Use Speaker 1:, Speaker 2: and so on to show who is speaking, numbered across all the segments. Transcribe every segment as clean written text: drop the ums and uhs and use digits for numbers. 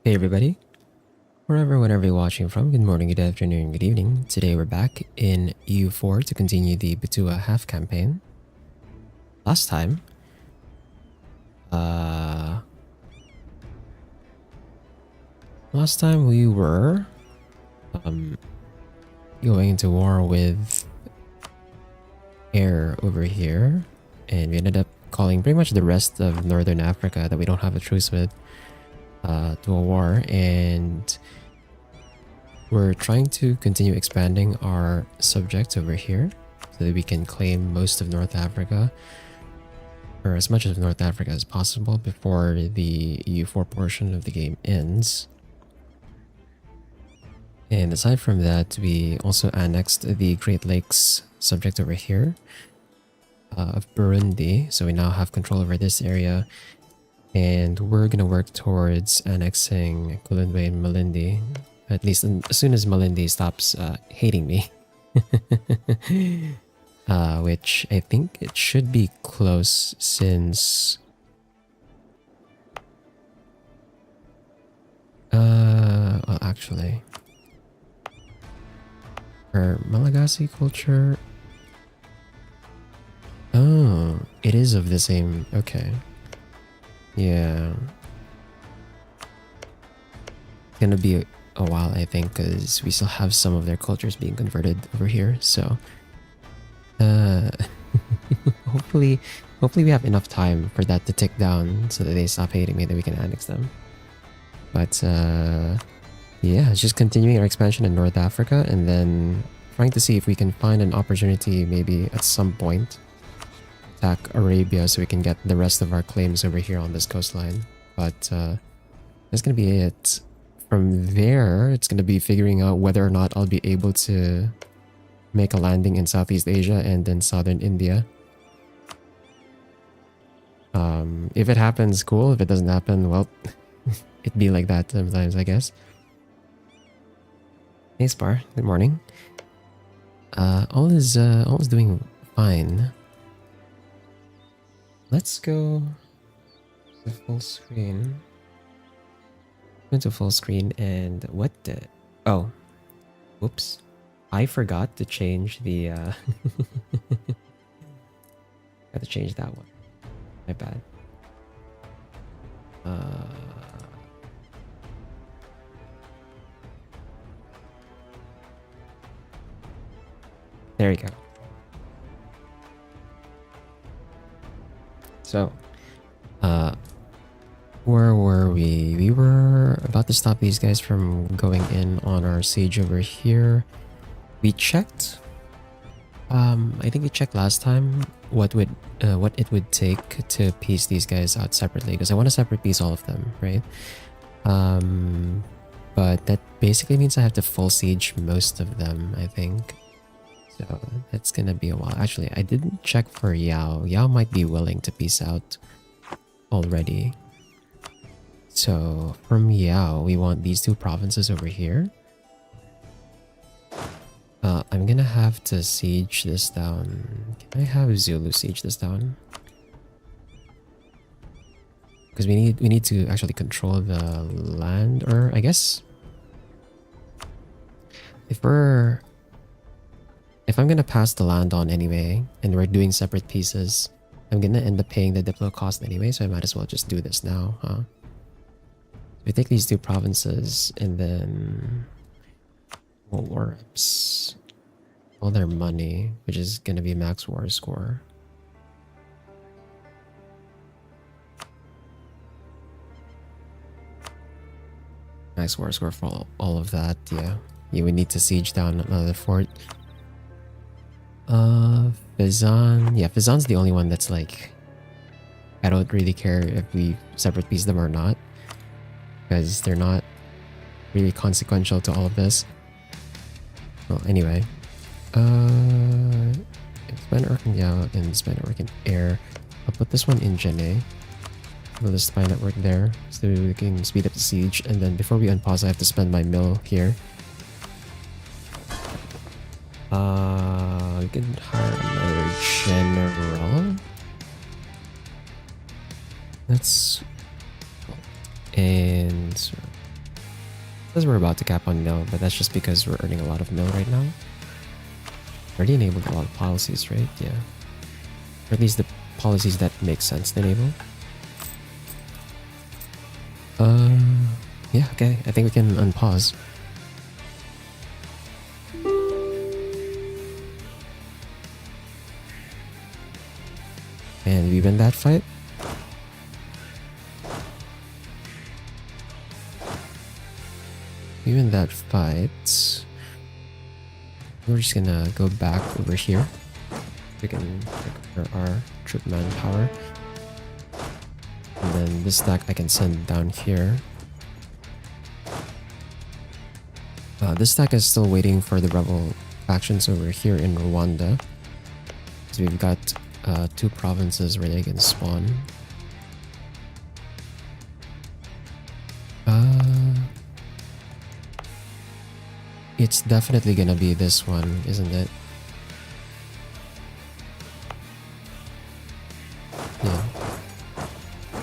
Speaker 1: Hey everybody, wherever, whenever you're watching from, good morning, good afternoon, good evening. Today we're back in EU4 to continue the Butua Half-Campaign. Last time, uh... last time we were, going into war with air over here, and we ended up calling pretty much the rest of Northern Africa that we don't have a truce with, to a war, and we're trying to continue expanding our subjects over here so that we can claim most of North Africa, or as much of North Africa as possible before the EU4 portion of the game ends. And aside from that, we also annexed the Great Lakes subject over here of Burundi, so we now have control over this area, and we're gonna work towards annexing Kulundwe and Malindi, at least as soon as Malindi stops hating me. Which I think it should be close since... well actually... for Malagasy culture... Oh, it is of the same... okay. Yeah. It's gonna be a while, I think, because we still have some of their cultures being converted over here, so... hopefully we have enough time for that to tick down so that they stop hating me, that we can annex them. But yeah, it's just continuing our expansion in North Africa and then trying to see if we can find an opportunity maybe at some point attack Arabia so we can get the rest of our claims over here on this coastline. But that's gonna be it. From there, it's gonna be figuring out whether or not I'll be able to make a landing in Southeast Asia and in Southern India. If it happens, cool. If it doesn't happen, well, it'd be like that sometimes, I guess. Hey Spar, good morning. All is doing fine. Let's go to full screen. Go to full screen and what the... oh, whoops. I forgot to change the got to change that one. My bad. There you go. So, where were we? We were about to stop these guys from going in on our siege over here. We checked. I think we checked last time what it would take to piece these guys out separately, because I want to separate piece all of them, right? But that basically means I have to full siege most of them, I think. So that's gonna be a while. Actually, I didn't check for Yao. Yao might be willing to peace out already. So from Yao, we want these two provinces over here. I'm gonna have to siege this down. Can I have Zulu siege this down? Because we need to actually control the land, or I guess if I'm gonna pass the land on anyway, and we're doing separate pieces, I'm gonna end up paying the diplo cost anyway, so I might as well just do this now, huh? We take these two provinces and then we'll war reps all their money, which is gonna be max war score. Max war score for all of that, yeah. You would need to siege down another fort. Fizan. Yeah, Fizan's the only one that's like... I don't really care if we separate piece them or not, because they're not really consequential to all of this. Well, anyway. Expand network in Yao and expand network in air. I'll put this one in Jene. We'll just spy network there so we can speed up the siege. And then before we unpause, I have to spend my mill here. We can hire another general. That's... and Because we're about to cap on mill, but that's just because we're earning a lot of mill right now. Already enabled a lot of policies, right? Yeah. Or at least the policies that make sense to enable. Yeah, okay. I think we can unpause. And we win that fight. We win that fight. We're just gonna go back over here. We can recover our troop manpower. And then this stack I can send down here. This stack is still waiting for the rebel factions over here in Rwanda. So we've got 2 provinces where they can spawn. It's definitely gonna be this one, isn't it? Yeah.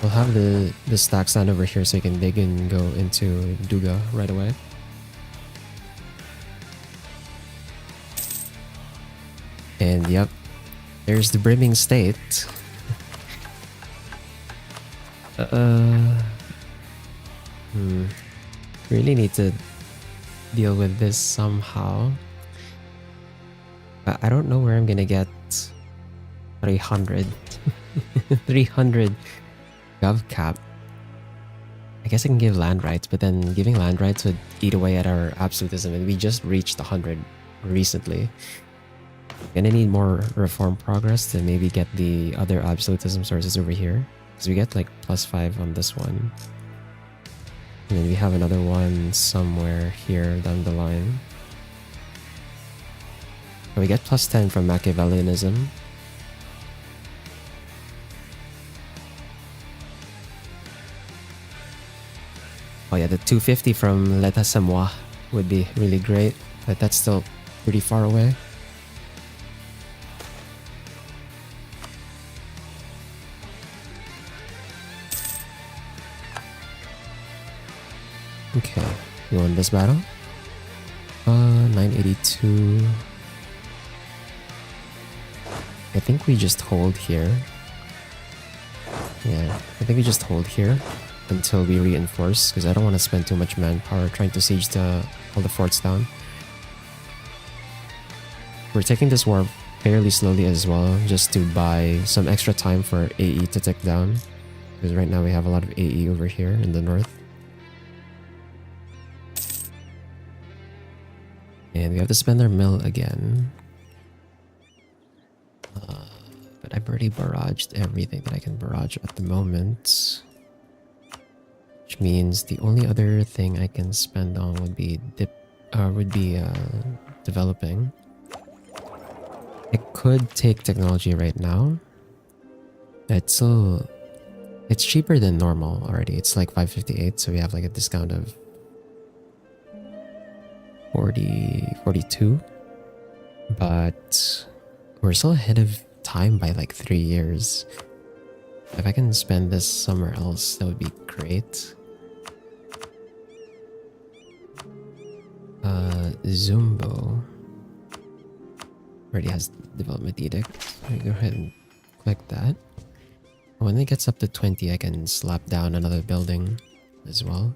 Speaker 1: We'll have the stack stand over here so they can go into Duga right away. And yep, there's the brimming state. Really need to deal with this somehow. I don't know where I'm gonna get 300 300 gov cap. I guess I can give land rights, but then giving land rights would eat away at our absolutism, and we just reached 100 recently. Gonna need more reform progress to maybe get the other absolutism sources over here, because we get like +5 on this one. And then we have another one somewhere here down the line. We get +10 from Machiavellianism. Oh yeah, the 250 from L'État c'est moi would be really great, but that's still pretty far away. Okay, we won this battle. 982. I think we just hold here. Yeah, I think we just hold here until we reinforce, because I don't want to spend too much manpower trying to siege all the forts down. We're taking this war fairly slowly as well, just to buy some extra time for AE to tick down, because right now we have a lot of AE over here in the north. And we have to spend our mill again. But I've already barraged everything that I can barrage at the moment. Which means the only other thing I can spend on would be developing. I could take technology right now. It's cheaper than normal already. It's like 558, so we have like a discount of 42, but we're still ahead of time by like 3 years. If I can spend this somewhere else, that would be great. Zumbo already has development edict. Let me go ahead and click that. When it gets up to 20, I can slap down another building as well.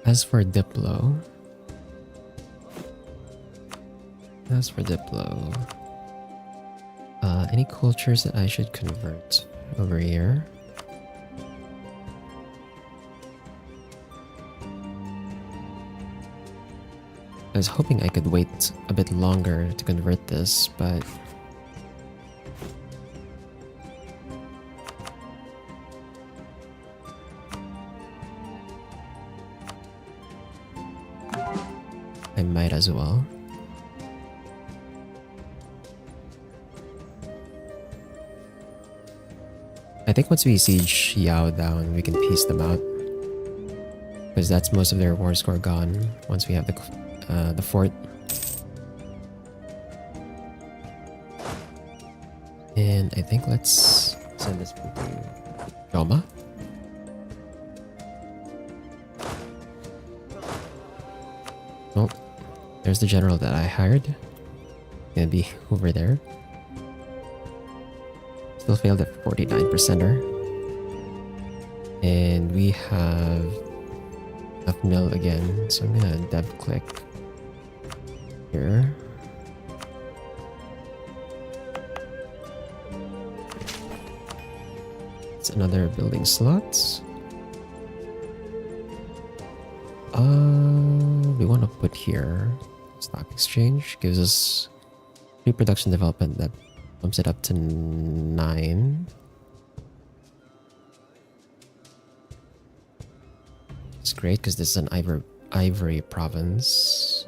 Speaker 1: As for Diplo, any cultures that I should convert over here? I was hoping I could wait a bit longer to convert this, but I might as well. I think once we siege Yao down, we can piece them out, because that's most of their war score gone once we have the fort. And I think let's send this to Roma. There's the general that I hired. Gonna be over there. Still failed at 49%er. And we have enough mill again, so I'm gonna dev click here. It's another building slot. We want to put here stock exchange, gives us pre-production development that bumps it up to 9. It's great because this is an ivory province.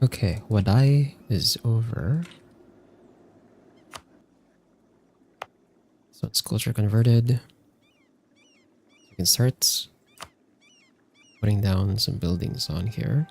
Speaker 1: Okay, Wadai is over. So it's culture converted. You can start putting down some buildings on here.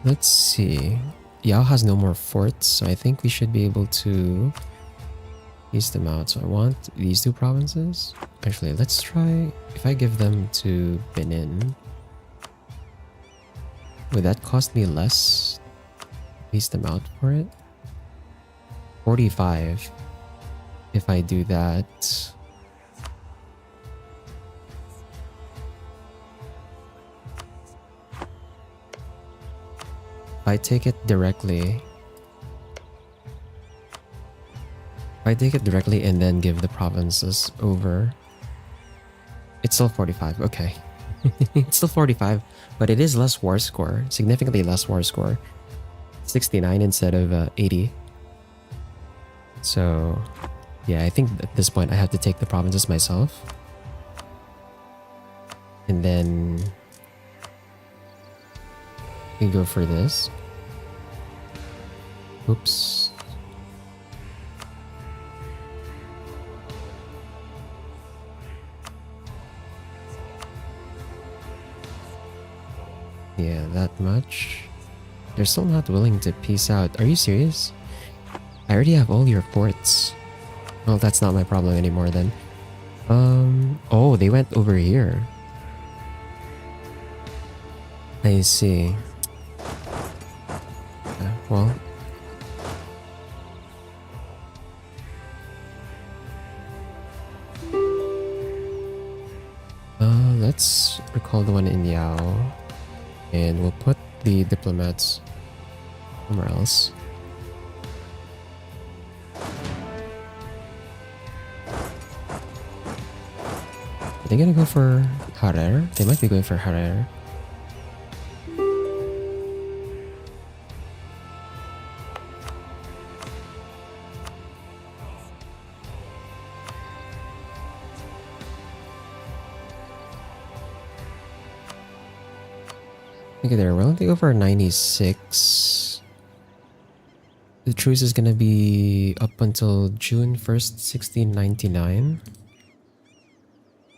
Speaker 1: Let's see. Yao has no more forts, so I think we should be able to ease them out. So I want these two provinces. Actually, let's try if I give them to Benin. Would that cost me less? Ease them out for it. 45 if I do that. If I take it directly and then give the provinces over, it's still 45. Okay. It's still 45, but it is less war score, significantly less war score. 69 instead of 80. So yeah, I think at this point I have to take the provinces myself. And then we go for this. Oops. Yeah, that much. They're still not willing to peace out. Are you serious? I already have all your ports. Well, that's not my problem anymore then. Oh, they went over here. I see. Well, let's recall the one in Yao, and we'll put the diplomats somewhere else. Are they gonna go for Harer? They might be going for Harer. Okay, they're willing to go for 96. The truce is gonna be up until June 1st, 1699.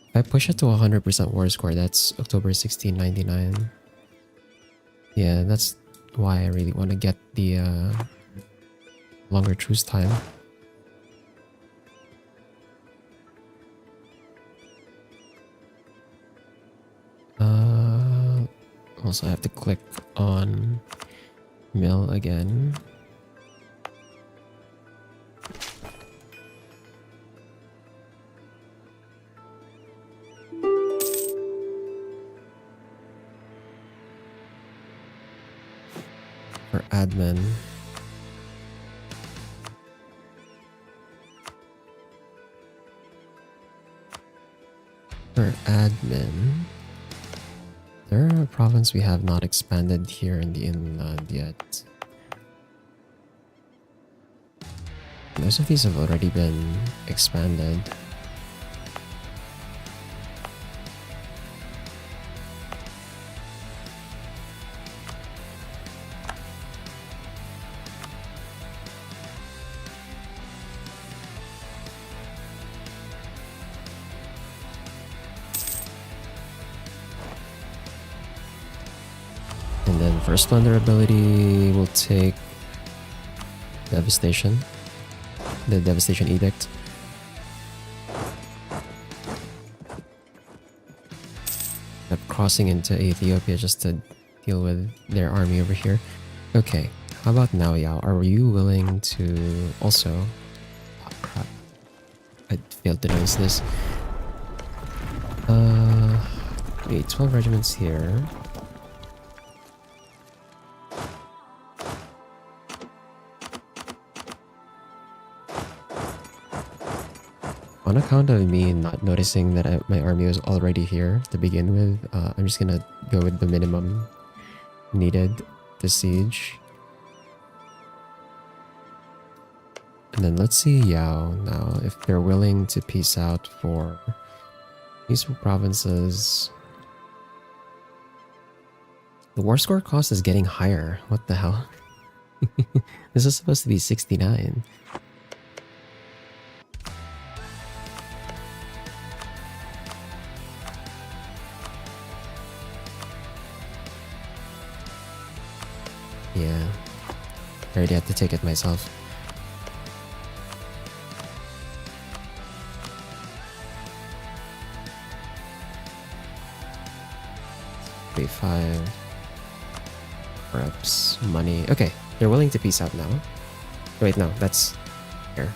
Speaker 1: If I push it to 100% war score, that's October 1699. Yeah, that's why I really want to get the longer truce time. Also, I have to click on mill again. For admin. For admin. There are a province we have not expanded here in the inland yet. Most of these have already been expanded. And then first plunder ability will take Devastation. The Devastation Edict. Up crossing into Ethiopia just to deal with their army over here. Okay, how about now, Yao? Are you willing to also... Oh crap. I failed to notice this. Wait, 12 regiments here. On account of me not noticing that my army was already here to begin with, I'm just gonna go with the minimum needed to siege. And then let's see Yao now, if they're willing to peace out for these provinces. The war score cost is getting higher. What the hell? This is supposed to be 69. Yeah, I already had to take it myself. $35 reps, money. Okay, they're willing to peace out now. Wait, no, that's here.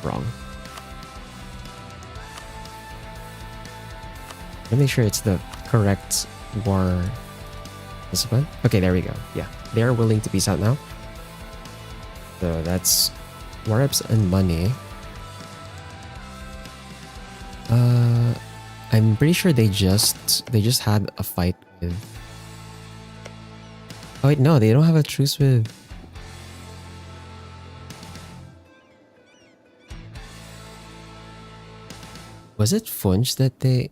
Speaker 1: Wrong. Let me make sure it's the correct war discipline. Okay, there we go. Yeah, they're willing to peace out now. So that's war reps and money. I'm pretty sure they just had a fight with... Oh wait, no, they don't have a truce with... Was it Funch that they...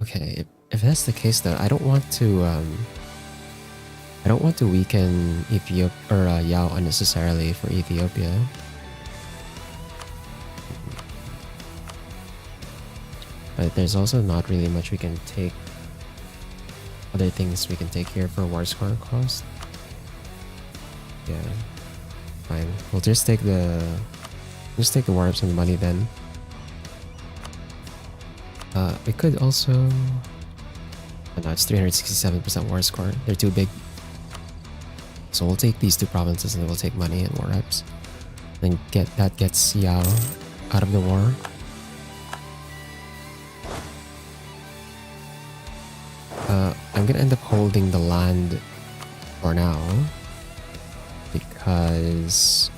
Speaker 1: Okay, if that's the case though, I don't want to weaken Ethiopia or Yao unnecessarily for Ethiopia. But there's also not really much we can take. Other things we can take here for war score cost. Yeah, fine. We'll just take the war ups and the money then. We could also... Oh, no, it's 367% war score. They're too big. So we'll take these two provinces and then we'll take money and war reps. Then gets Yao out of the war. I'm gonna end up holding the land for now because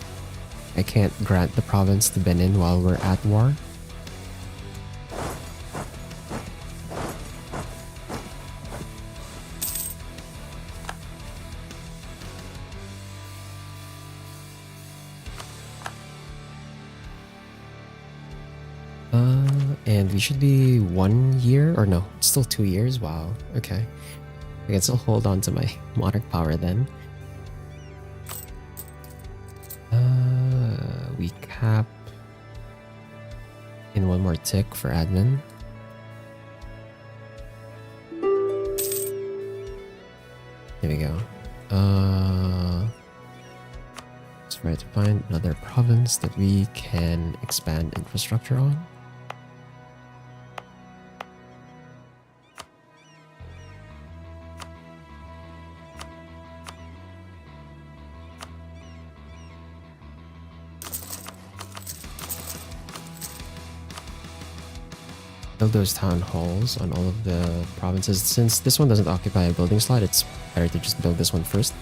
Speaker 1: I can't grant the province to Benin while we're at war. And we should be 1 year, or no, it's still 2 years. Wow, okay. I can still hold on to my monarch power then. We cap in one more tick for admin. There we go. Let's try to find another province that we can expand infrastructure on. Build those town halls on all of the provinces. Since this one doesn't occupy a building slot, it's better to just build this one first.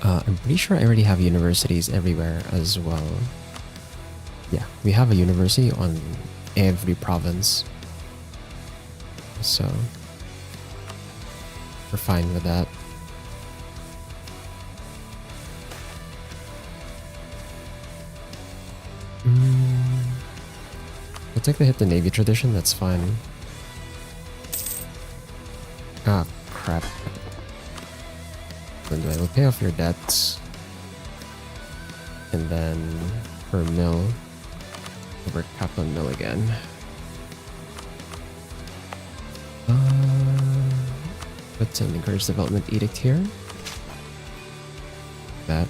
Speaker 1: I'm pretty sure I already have universities everywhere as well. Yeah, we have a university on every province. So we're fine with that. take the hit to Navy tradition, that's fine. Ah, crap. Then I will pay off your debts. And then for mill, we're capped on mill again. Put an encourage development edict here. That.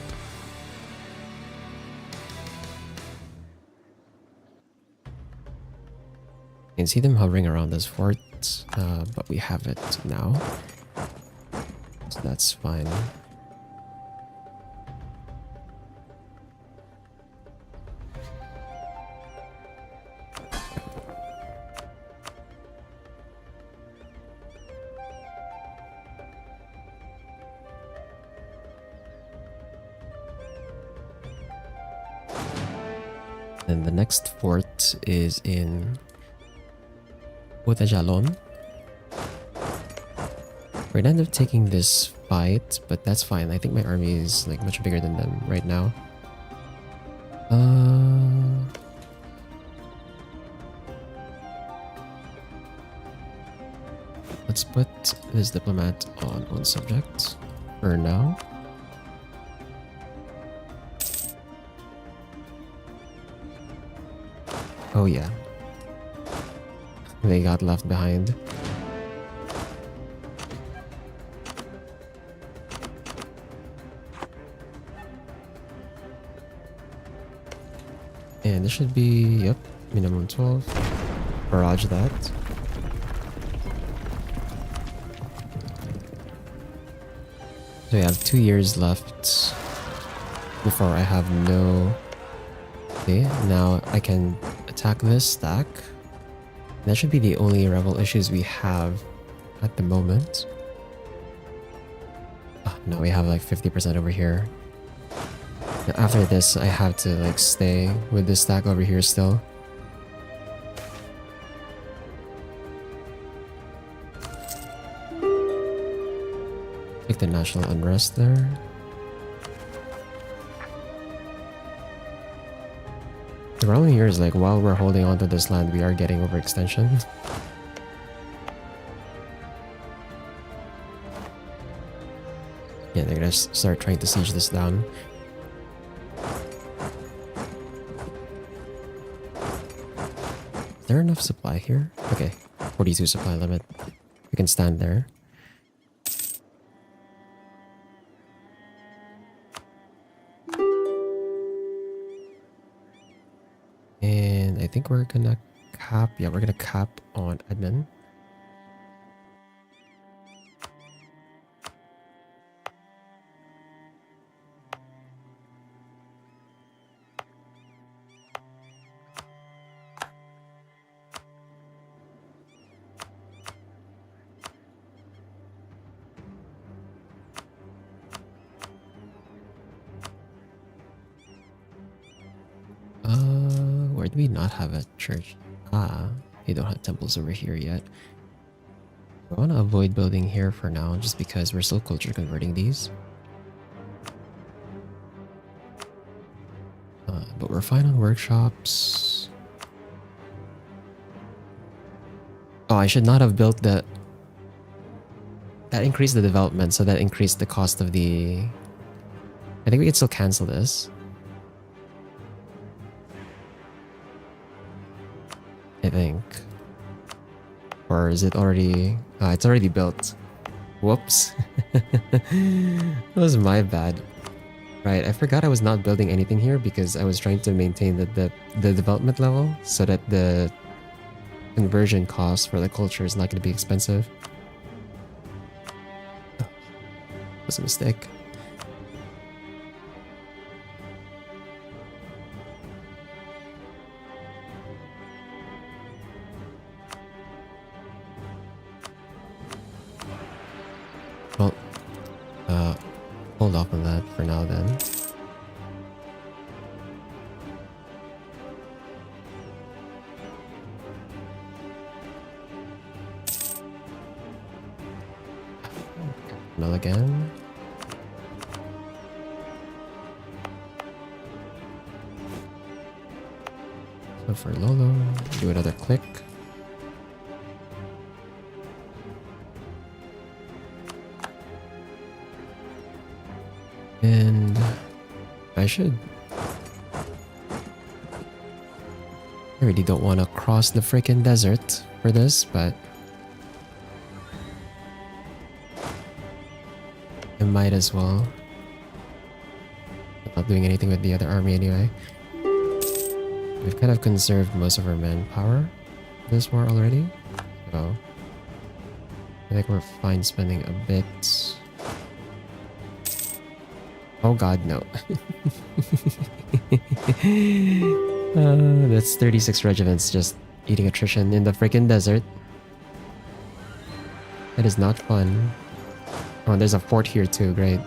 Speaker 1: You can see them hovering around this fort, but we have it now. So that's fine. And the next fort is in Butua. We're gonna end up taking this fight, but that's fine. I think my army is like much bigger than them right now. Let's put this diplomat on one subject for now. Oh yeah. They got left behind. And this should be, yep, minimum 12. Barrage that. So we have 2 years left before I have no... Okay, now I can attack this stack. That should be the only rebel issues we have at the moment. Oh, no, we have like 50% over here. Now after this, I have to like stay with this stack over here still. Take the national unrest there. The problem here is like while we're holding on to this land, we are getting overextension. Yeah, they're gonna start trying to siege this down. Is there enough supply here? Okay, 42 supply limit. We can stand there. And I think we're gonna cap, yeah, we're gonna cap on admin. Where do we not have a church? Ah, we don't have temples over here yet. I want to avoid building here for now, just because we're still culture converting these. But we're fine on workshops. Oh, I should not have built the... That increased the development, so that increased the cost of the... I think we can still cancel this. I think. Or is it already... it's already built. Whoops. That was my bad. Right, I forgot I was not building anything here because I was trying to maintain the development level so that the conversion cost for the culture is not going to be expensive. Oh, that was a mistake. Well, hold off on that for now then. Null again. So for Lolo. Do another click. And I really don't want to cross the freaking desert for this, but I might as well. I'm not doing anything with the other army anyway. We've kind of conserved most of our manpower this war already, so I think we're fine spending a bit. Oh god, no. That's 36 regiments just eating attrition in the freaking desert. That is not fun. Oh, there's a fort here too, great.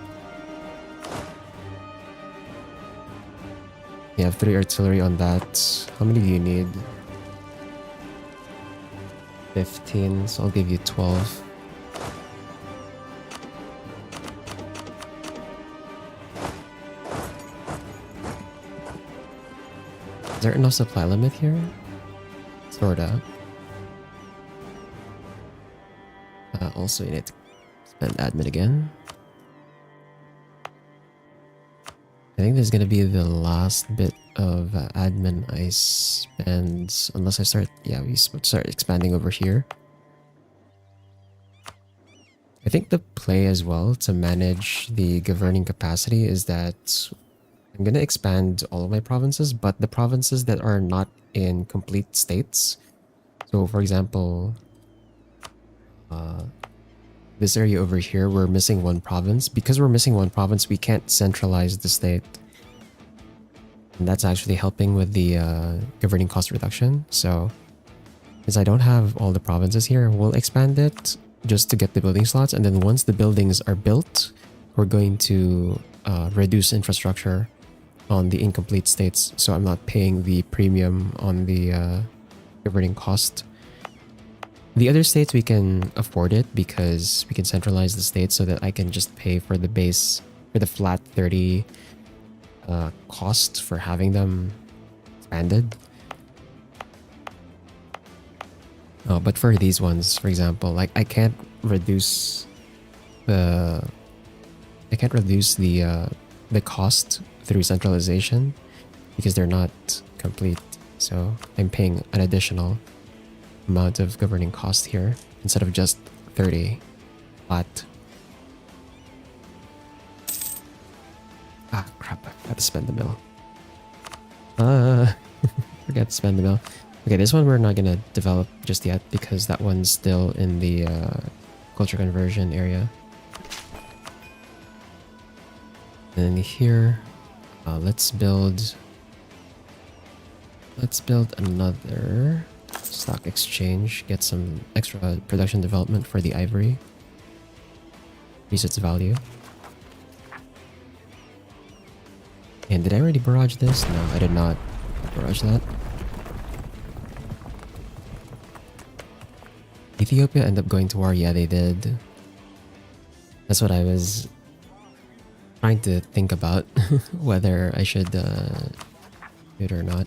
Speaker 1: You have 3 artillery on that. How many do you need? 15, so I'll give you 12. Is there enough supply limit here? Sorta. Also, you need to spend admin again. I think this is gonna be the last bit of admin I spend, unless I start, yeah, we start expanding over here. I think the play as well to manage the governing capacity is that I'm gonna expand all of my provinces, but the provinces that are not in complete states. So for example, this area over here, we're missing one province. Because we're missing one province, we can't centralize the state. And that's actually helping with the governing cost reduction. So, since I don't have all the provinces here, we'll expand it just to get the building slots. And then once the buildings are built, we're going to reduce infrastructure on the incomplete states. So I'm not paying the premium on the governing cost. The other states, we can afford it because we can centralize the states so that I can just pay for the base, for the flat 30 cost for having them expanded. Oh, but for these ones, for example, like I can't reduce the cost through centralization because they're not complete. So I'm paying an additional amount of governing cost here instead of just 30 flat. Ah, crap. I forgot to spend the mill. Forgot to spend the mill. Okay, this one we're not gonna develop just yet because that one's still in the culture conversion area. And here, let's build another stock exchange, get some extra production development for the ivory. Increase its value. And did I already barrage this? No, I did not barrage that. Ethiopia end up going to war? Yeah, they did. That's what I was trying to think about, whether I should do it or not.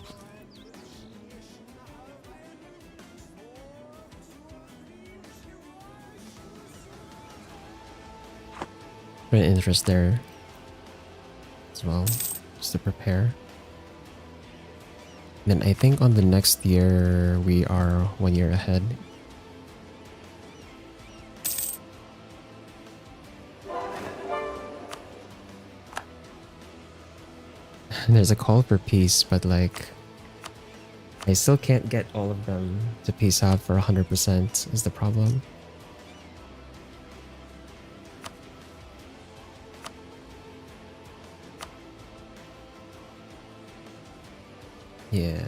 Speaker 1: An interest there as well, just to prepare. Then I think on the next year we are 1 year ahead. There's a call for peace, but like I still can't get all of them to peace out for 100% is the problem. Yeah.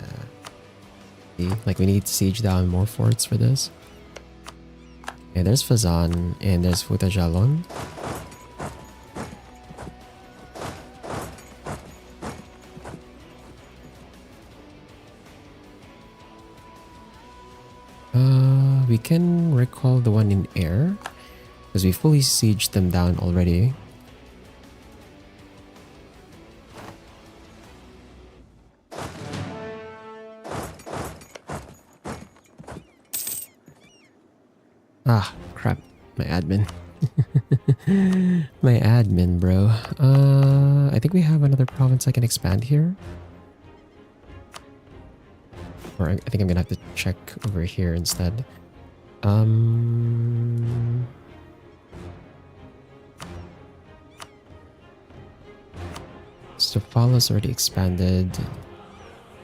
Speaker 1: See? Like we need to siege down more forts for this. Okay, there's Fazan and there's Futajalon. We can recall the one in air because we fully sieged them down already. Ah, crap. My admin. My admin, bro. I think we have another province I can expand here. Or I think I'm gonna have to check over here instead. Stofala's already expanded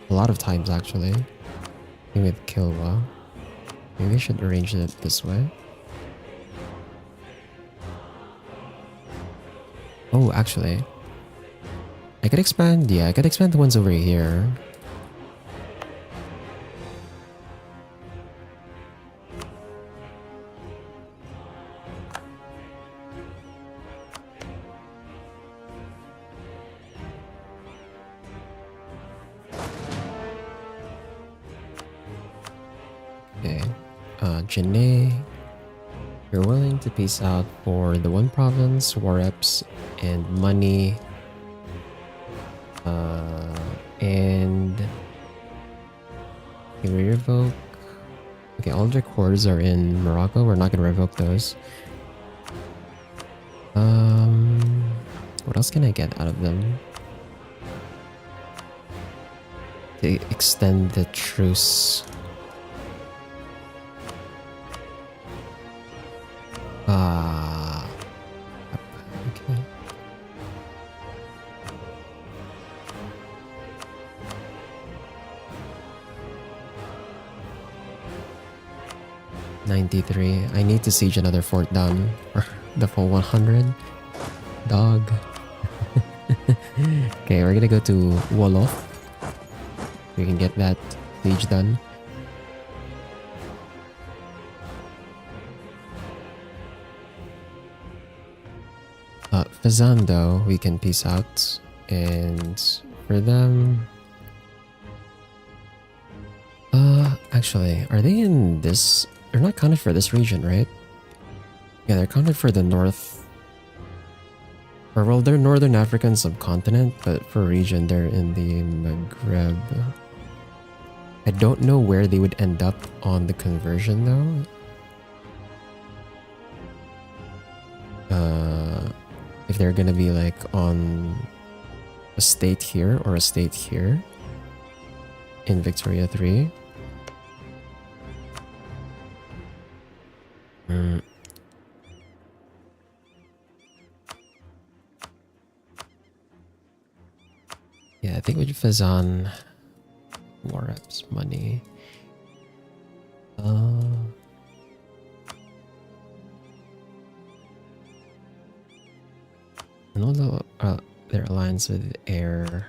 Speaker 1: a lot of times actually. Maybe with Kilwa. Maybe I should arrange it this way. Oh, actually. I could expand, yeah, I could expand the ones over here. Okay. Janae, you're willing to peace out for the one province, war reps, and money. And can we revoke? Okay, all the cores are in Morocco. We're not gonna revoke those. What else can I get out of them? To extend the truce. Okay. $93. I need to siege another fort down for the full 100. Dog. Okay, we're gonna go to Wolof. We can get that siege done. Fazando, we can peace out. And for them... actually, are they in this... They're not counted for this region, right? Yeah, they're counted for the north... Or well, they're Northern African subcontinent, but for region, they're in the Maghreb. I don't know where they would end up on the conversion, though. If they're gonna be like on a state here or a state here in Victoria 3. Yeah, I think with Fazan, war reps, money. I know their alliance with air.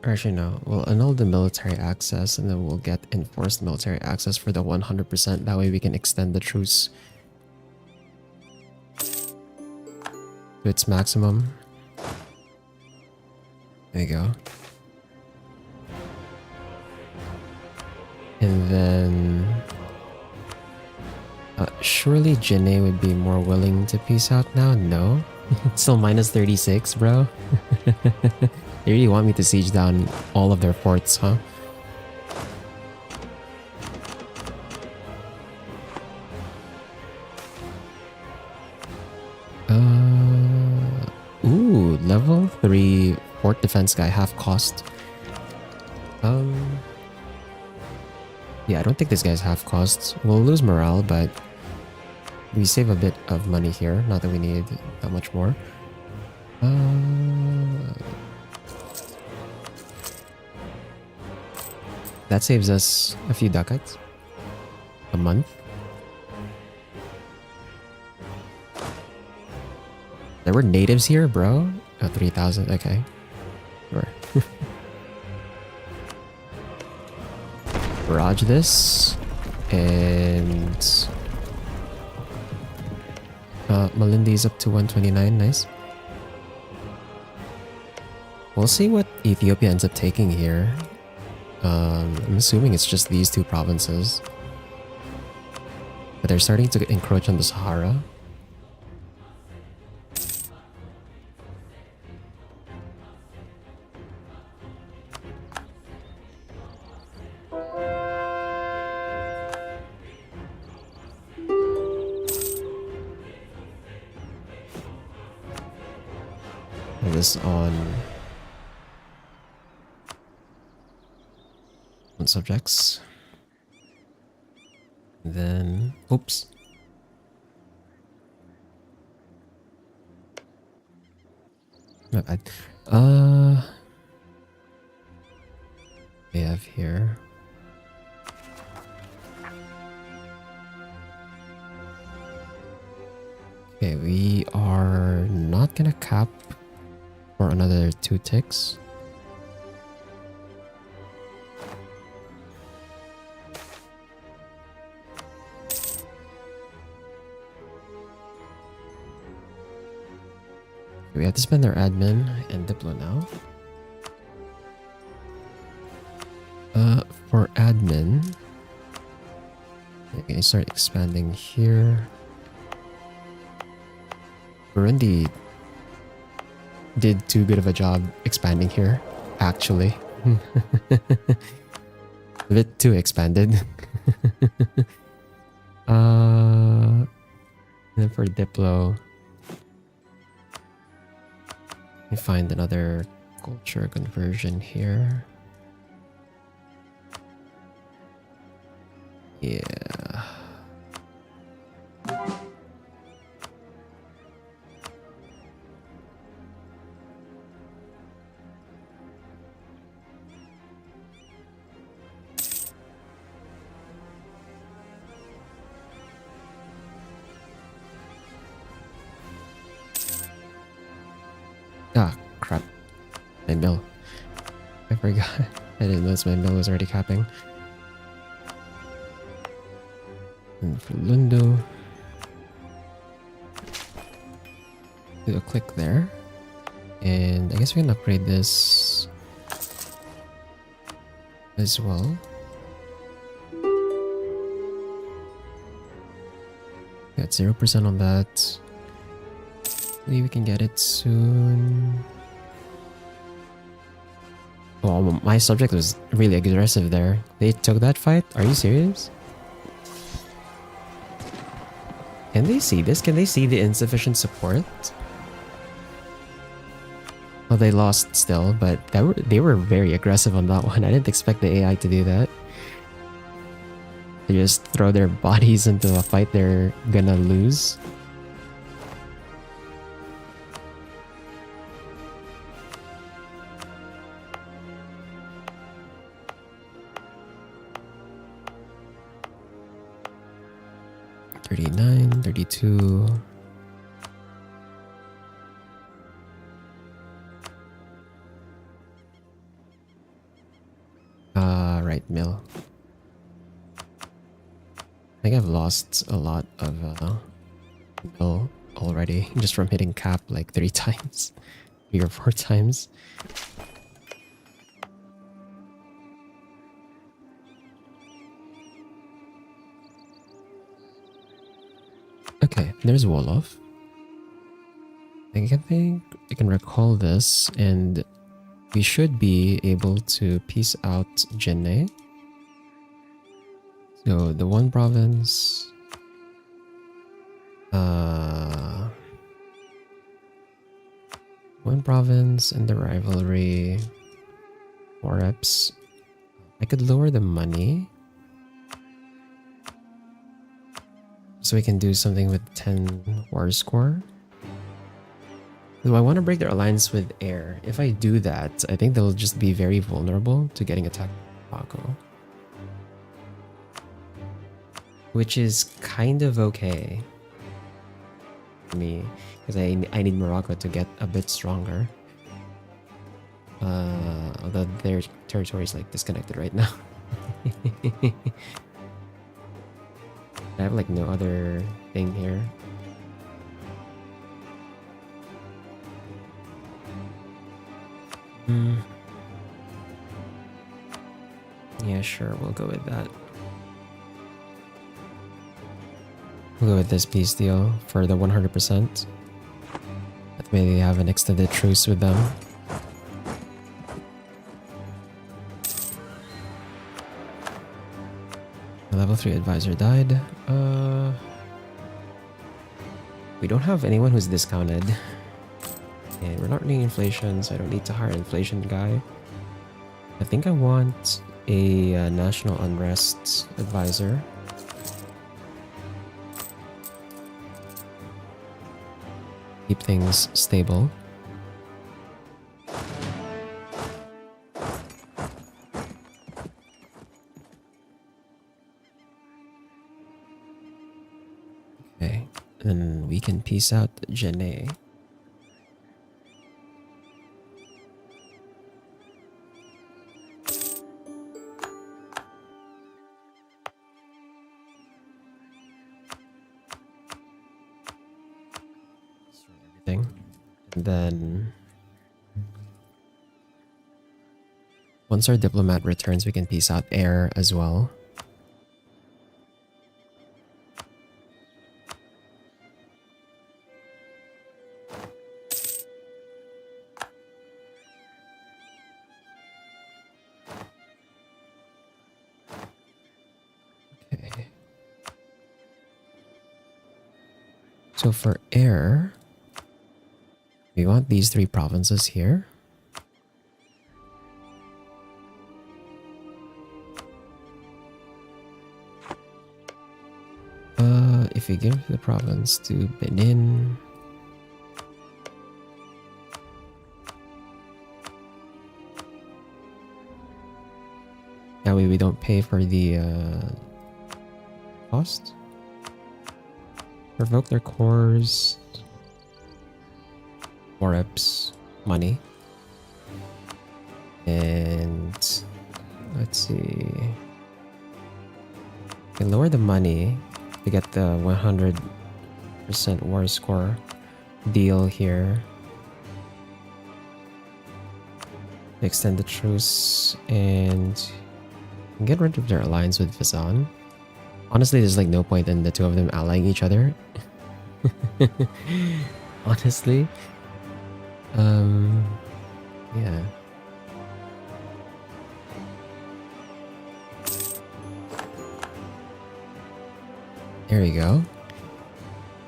Speaker 1: Or actually no, we'll annul the military access and then we'll get enforced military access for the 100%. That way we can extend the truce to its maximum. There you go. And then... surely Janae would be more willing to peace out now? No? It's still minus 36, bro. They really want me to siege down all of their forts, huh? Ooh, level 3 fort defense guy, half cost. Yeah, I don't think this guy's half cost. We'll lose morale, but we save a bit of money here. Not that we need that much more. That saves us a few ducats a month. There were natives here, bro. Oh, 3,000. Okay. Sure. Barrage this. And... Malindi's up to 129. Nice. We'll see what Ethiopia ends up taking here. I'm assuming it's just these two provinces. But they're starting to encroach on the Sahara. This on subjects. And then, oops. My bad. We have here. Okay, we are not gonna cap for another 2 ticks. We have to spend our admin and Diplo now. For admin, okay, start expanding here. Burundi did too good of a job expanding here, actually. A bit too expanded. And then for Diplo, let me find another culture conversion here. Yeah. Ah, crap. My mill. I forgot. I didn't notice my mill was already capping. And for Lundo, do a click there. And I guess we can upgrade this as well. Got 0% on that. Hopefully we can get it soon. Oh, my subject was really aggressive there. They took that fight? Are you serious? Can they see this? Can they see the insufficient support? Well, they lost still, but they were very aggressive on that one. I didn't expect the AI to do that. They just throw their bodies into a fight they're gonna lose. $39, $32. Right, mill. I think I've lost a lot of mill already just from hitting cap like 3 times. 3 or 4 times. Okay, there's Wolof. I think I can recall this, and we should be able to piece out Jenne. So the one province, and the rivalry, 4 reps. I could lower the money, so we can do something with 10 war score. Do I want to break their alliance with air? If I do that, I think they'll just be very vulnerable to getting attacked by Morocco. Which is kind of okay for me, because I need Morocco to get a bit stronger. Although their territory is like disconnected right now. I have like no other thing here. Yeah, sure, we'll go with that. We'll go with this peace deal for the 100%. That way they have an extended truce with them. The level 3 advisor died. We don't have anyone who's discounted. And we're not running inflation, so I don't need to hire an inflation guy. I think I want a national unrest advisor. Keep things stable. Okay, and we can peace out Janae. Everything. And then once our diplomat returns, we can peace out air as well. Okay. So for air, we want these 3 provinces here. If we give the province to Benin, that way we don't pay for the cost. Revoke their cores. Foreps money. And let's see. We can lower the money to get the 100% war score deal here. Extend the truce and get rid of their alliance with Fazan. Honestly, there's like no point in the 2 of them allying each other. Honestly. Yeah. There we go.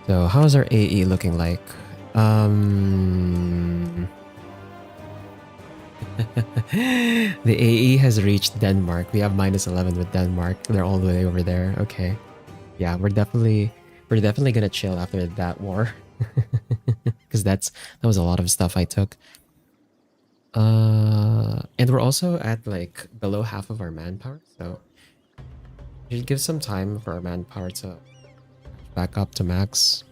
Speaker 1: So how's our AE looking like? The AE has reached Denmark. We have -11 with Denmark. They're all the way over there. Okay. Yeah, we're definitely gonna chill after that war. Because that was a lot of stuff I took. And we're also at like below half of our manpower, so we should give some time for our manpower to back up to max.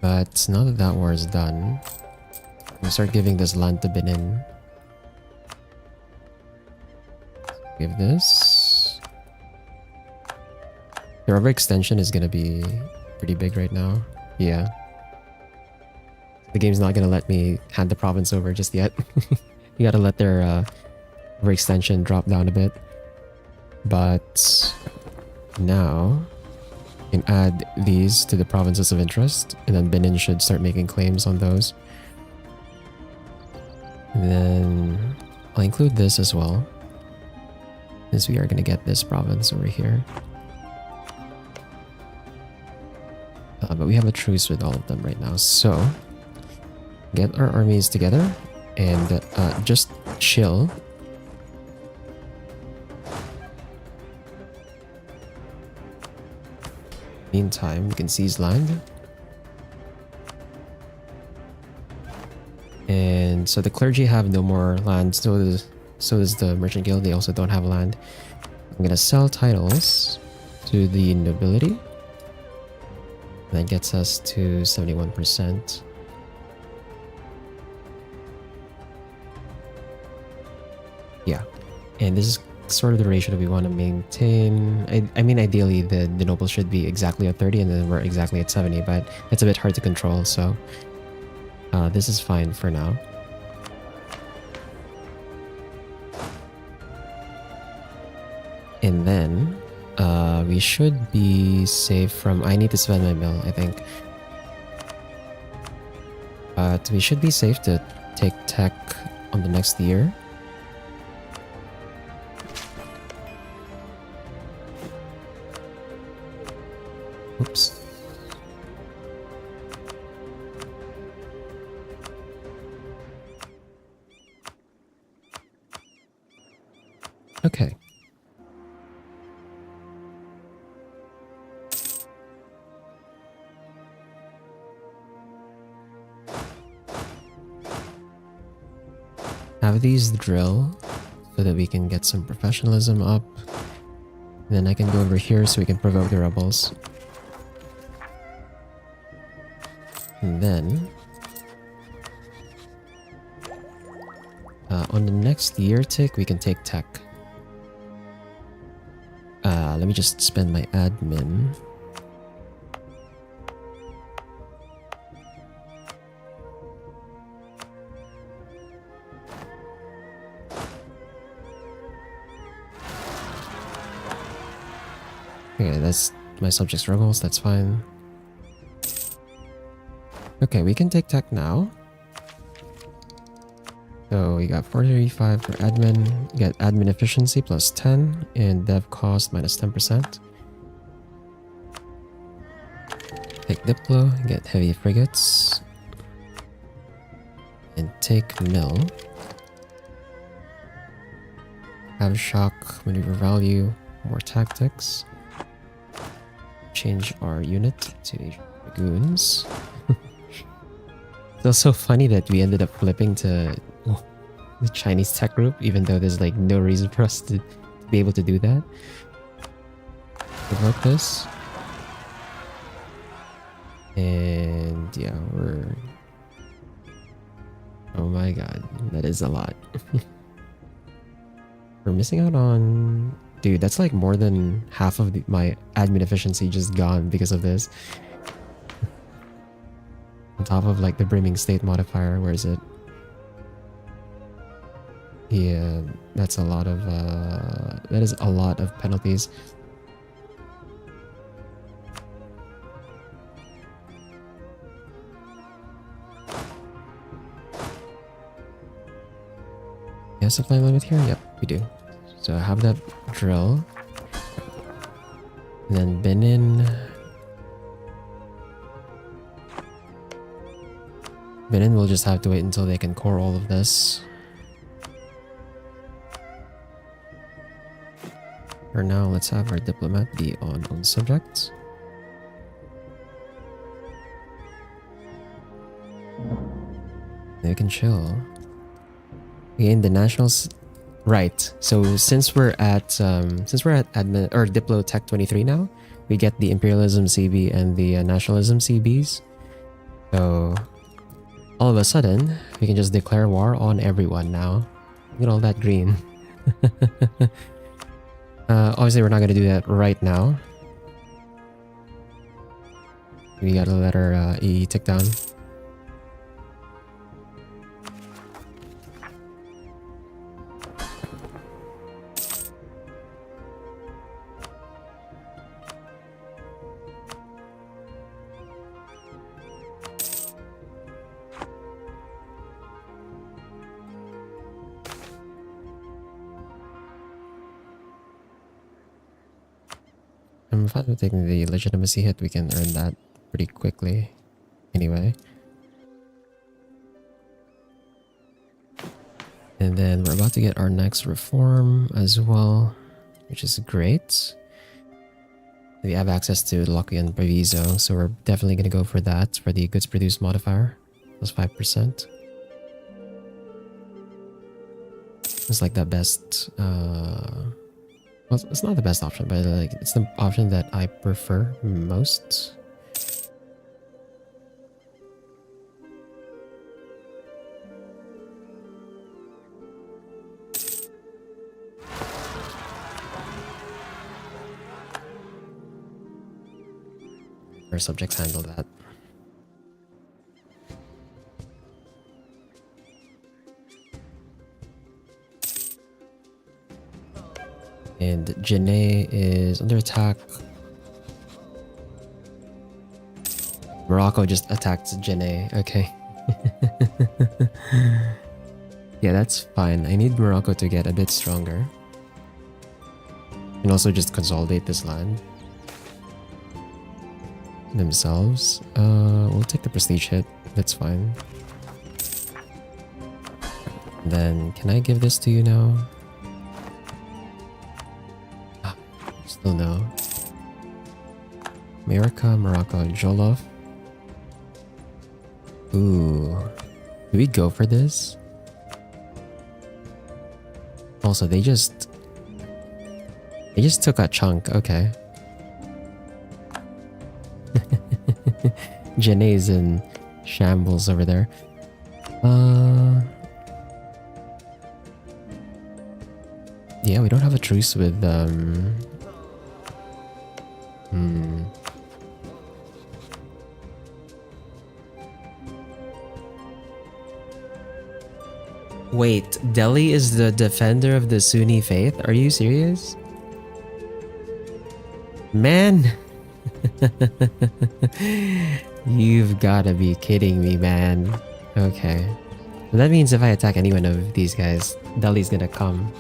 Speaker 1: But now that that war is done, we'll start giving this land to Benin. Give this. The overextension is gonna be pretty big right now. Yeah. The game's not gonna let me hand the province over just yet. You gotta let their overextension drop down a bit. But now you can add these to the provinces of interest, and then Benin should start making claims on those. And then I'll include this as well, since we are gonna get this province over here. But we have a truce with all of them right now, so get our armies together and just chill. Meantime, we can seize land. And so the clergy have no more land, so does the merchant guild. They also don't have land. I'm gonna sell titles to the nobility. That gets us to 71%. Yeah, and this is sort of the ratio that we want to maintain. I mean, ideally the nobles should be exactly at 30 and then we're exactly at 70, but it's a bit hard to control, so this is fine for now. And then we should be safe from... I need to spend my mill, I think. But we should be safe to take tech on the next year. Oops. Okay. Have these drill so that we can get some professionalism up. And then I can go over here so we can provoke the rebels. And then on the next year tick, we can take tech. Let me just spend my admin. Okay, that's my subject's rebels, that's fine. Okay, we can take tech now. So we got 435 for admin, you get admin efficiency plus 10, and dev cost minus 10%. Take Diplo, get heavy frigates. And take mill. Have shock, maneuver value, more tactics. Change our unit to dragoons. It's also funny that we ended up flipping to the Chinese tech group, even though there's like no reason for us to be able to do that. Provoke this. And yeah, we're... Oh my god, that is a lot. We're missing out on... Dude, that's like more than half of my admin efficiency just gone because of this. On top of like the brimming state modifier, where is it? Yeah, that's a lot of that is a lot of penalties. Yeah, supply limit here? Yep, we do. So I have that drill. And then Benin. Benin will just have to wait until they can core all of this. For now, let's have our diplomat be on subject. They can chill. Again, the nationals, right? So since we're at admin or Diplo Tech 23 now, we get the Imperialism CB and the Nationalism CBs. So all of a sudden, we can just declare war on everyone now. Look at all that green. Obviously, we're not gonna do that right now. We gotta let our EE tick down. I'm fine with taking the legitimacy hit. We can earn that pretty quickly anyway. And then we're about to get our next reform as well, which is great. We have access to Lockean Proviso, so we're definitely going to go for that, for the goods produced modifier, plus 5%. It's like the best, well, it's not the best option, but like it's the option that I prefer most. Our subjects handle that. And Janae is under attack. Morocco just attacked Janae. Okay. Yeah, that's fine. I need Morocco to get a bit stronger. And also just consolidate this land themselves. We'll take the prestige hit. That's fine. Then, can I give this to you now? Ah, still no. America, Morocco, Jollof. Ooh. Do we go for this? Also, they just took a chunk. Okay. Janae's in shambles over there. Yeah, we don't have a truce with Wait, Delhi is the defender of the Sunni faith? Are you serious? Man! You've gotta be kidding me, man. Okay. So that means if I attack any one of these guys, Delhi's gonna come.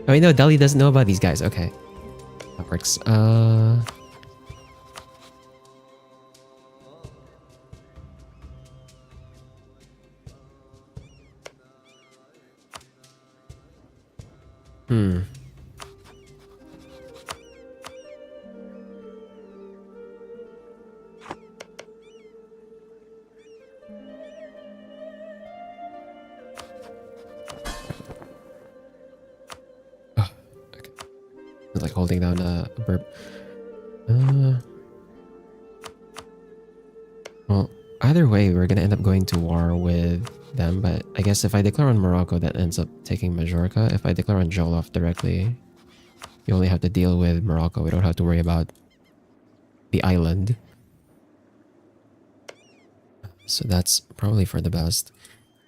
Speaker 1: Oh wait, no, Delhi doesn't know about these guys. Okay. That works. Oh, okay. It's like holding down a burp. Well, either way, we're gonna end up going to war with them, but I guess if I declare on Morocco, that ends up taking Majorca. If I declare on Jollof directly, you only have to deal with Morocco. We don't have to worry about the island. So that's probably for the best.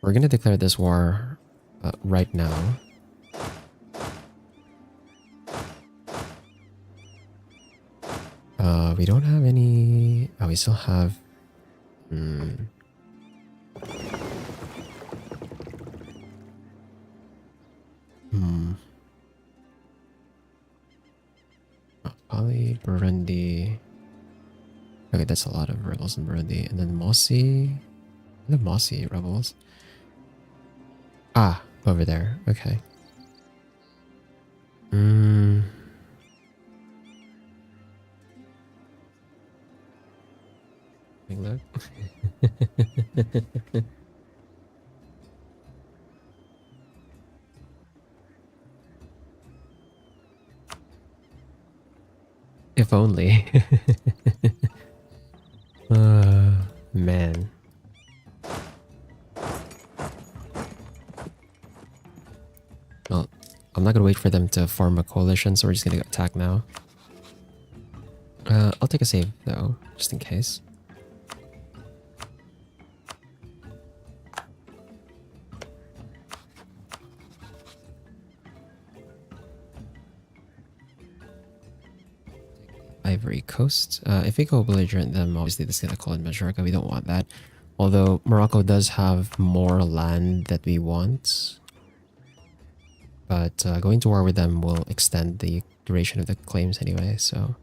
Speaker 1: We're gonna declare this war right now. We don't have any... Oh, we still have... Mali, Burundi... Okay, that's a lot of rebels in Burundi. And then Mossi... The Mossi rebels. Ah, over there. Okay. Look. If only. Man. Well, I'm not gonna wait for them to form a coalition, so we're just gonna attack now. I'll take a save though, just in case. Ivory Coast. If we go belligerent, then obviously this is gonna call in Majorca. We don't want that. Although Morocco does have more land that we want. But going to war with them will extend the duration of the claims anyway, so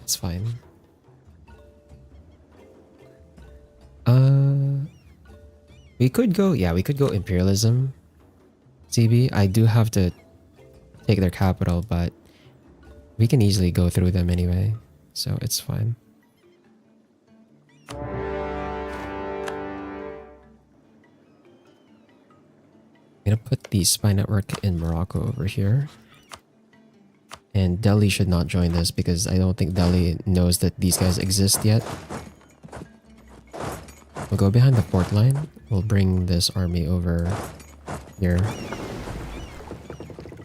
Speaker 1: it's fine. We could go, yeah, we could go imperialism. CB, I do have to take their capital, but we can easily go through them anyway, so it's fine. I'm gonna put the spy network in Morocco over here. And Delhi should not join this because I don't think Delhi knows that these guys exist yet. We'll go behind the port line. We'll bring this army over here.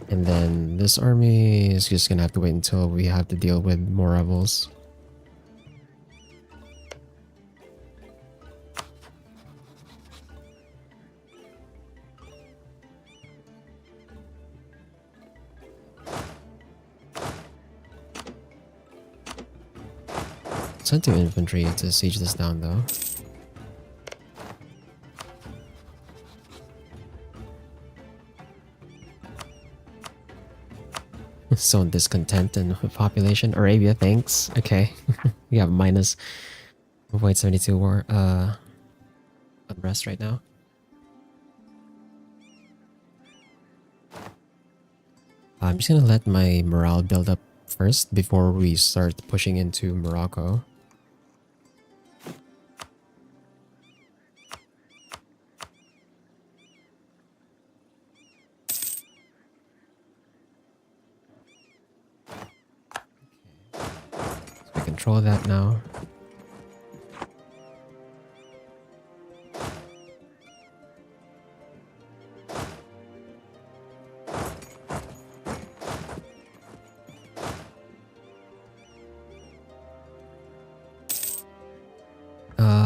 Speaker 1: And then this army is just gonna have to wait until we have to deal with more rebels. Send 2 infantry to siege this down though. So discontent in the population. Arabia, thanks. Okay. We have minus 0.72 war unrest right now. I'm just gonna let my morale build up first before we start pushing into Morocco. So we control that now.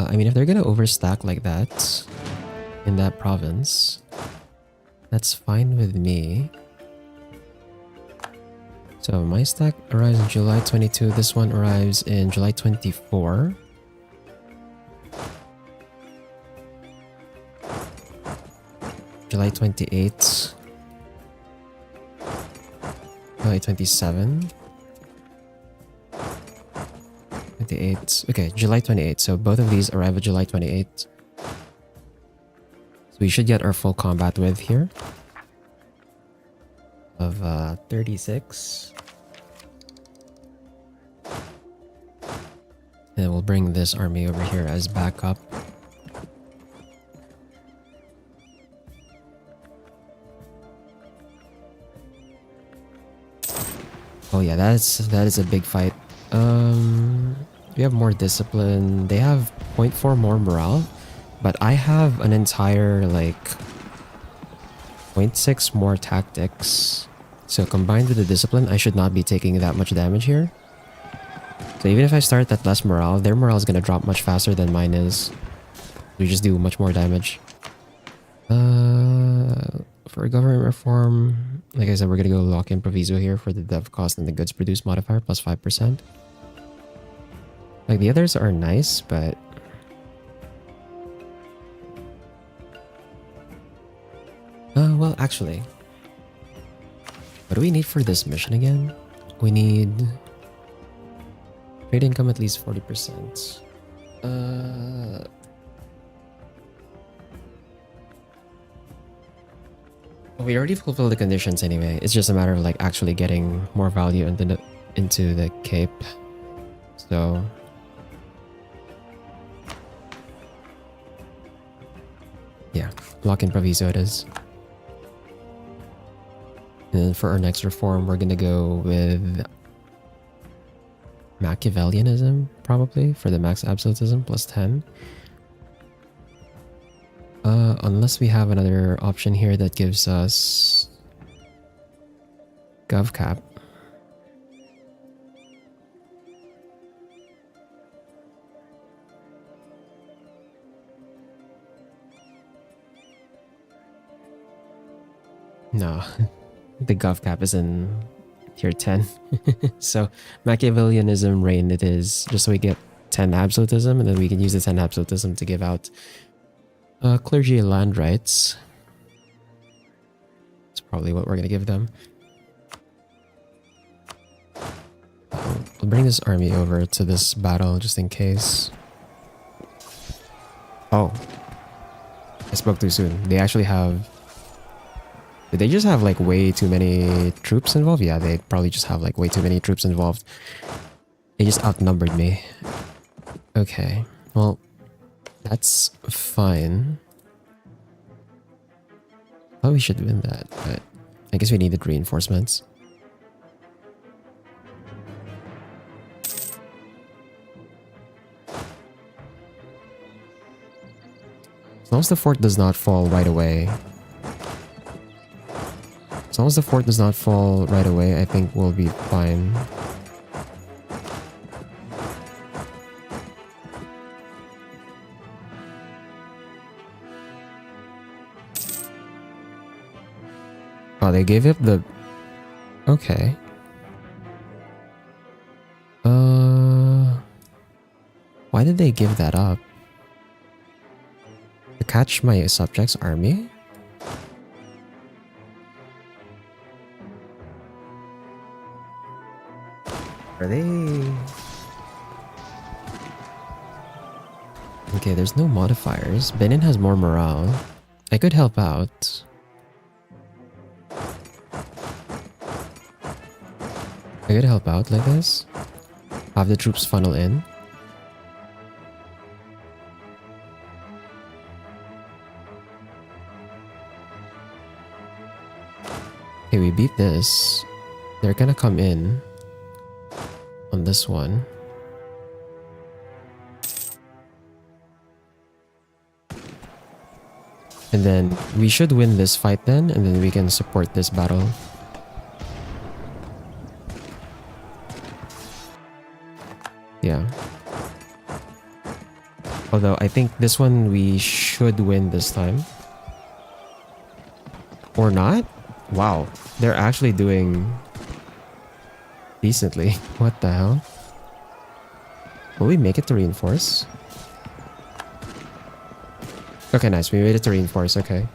Speaker 1: I mean, if they're gonna overstack like that in that province, that's fine with me. So my stack arrives in July 22. This one arrives in July 24. July 28. July 27. 28. Okay, July 28. So both of these arrive at July 28. So we should get our full combat width here of 36. And we'll bring this army over here as backup. Oh yeah, that is a big fight. We have more discipline. They have 0.4 more morale, but I have an entire like 0.6 more tactics. So combined with the discipline, I should not be taking that much damage here. So even if I start at less morale, their morale is gonna drop much faster than mine is. We just do much more damage. For government reform, like I said, we're gonna go lock in proviso here for the dev cost and the goods produced modifier plus 5%. Like the others are nice, but well, actually, what do we need for this mission again? We need trade income at least 40%. We already fulfilled the conditions anyway. It's just a matter of like actually getting more value into the Cape. So yeah, lock in proviso it is. And then for our next reform, we're gonna go with Machiavellianism, probably, for the max absolutism, plus 10. Unless we have another option here that gives us Gov Cap. No, the Gov Cap is in tier 10. So Machiavellianism reign it is, just so we get 10 absolutism, and then we can use the 10 absolutism to give out clergy land rights. That's probably what we're gonna give them. I'll bring this army over to this battle just in case. Oh, I spoke too soon. They actually have... Did they just have like way too many troops involved? Yeah, they probably just have like way too many troops involved. They just outnumbered me. Okay, well, that's fine. Thought we should win that, but I guess we needed reinforcements. As long as the fort does not fall right away. As long as the fort does not fall right away, I think we'll be fine. Oh, they gave up the... Okay. Why did they give that up? To catch my subject's army? Are they... Okay, there's no modifiers. Benin has more morale. I could help out. I could help out like this. Have the troops funnel in. Okay, we beat this. They're gonna come in on this one. And then we should win this fight then, and then we can support this battle. Yeah. Although I think this one we should win this time. Or not? Wow, they're actually doing decently. What the hell? Will we make it to reinforce? Okay, nice. We made it to reinforce. Okay.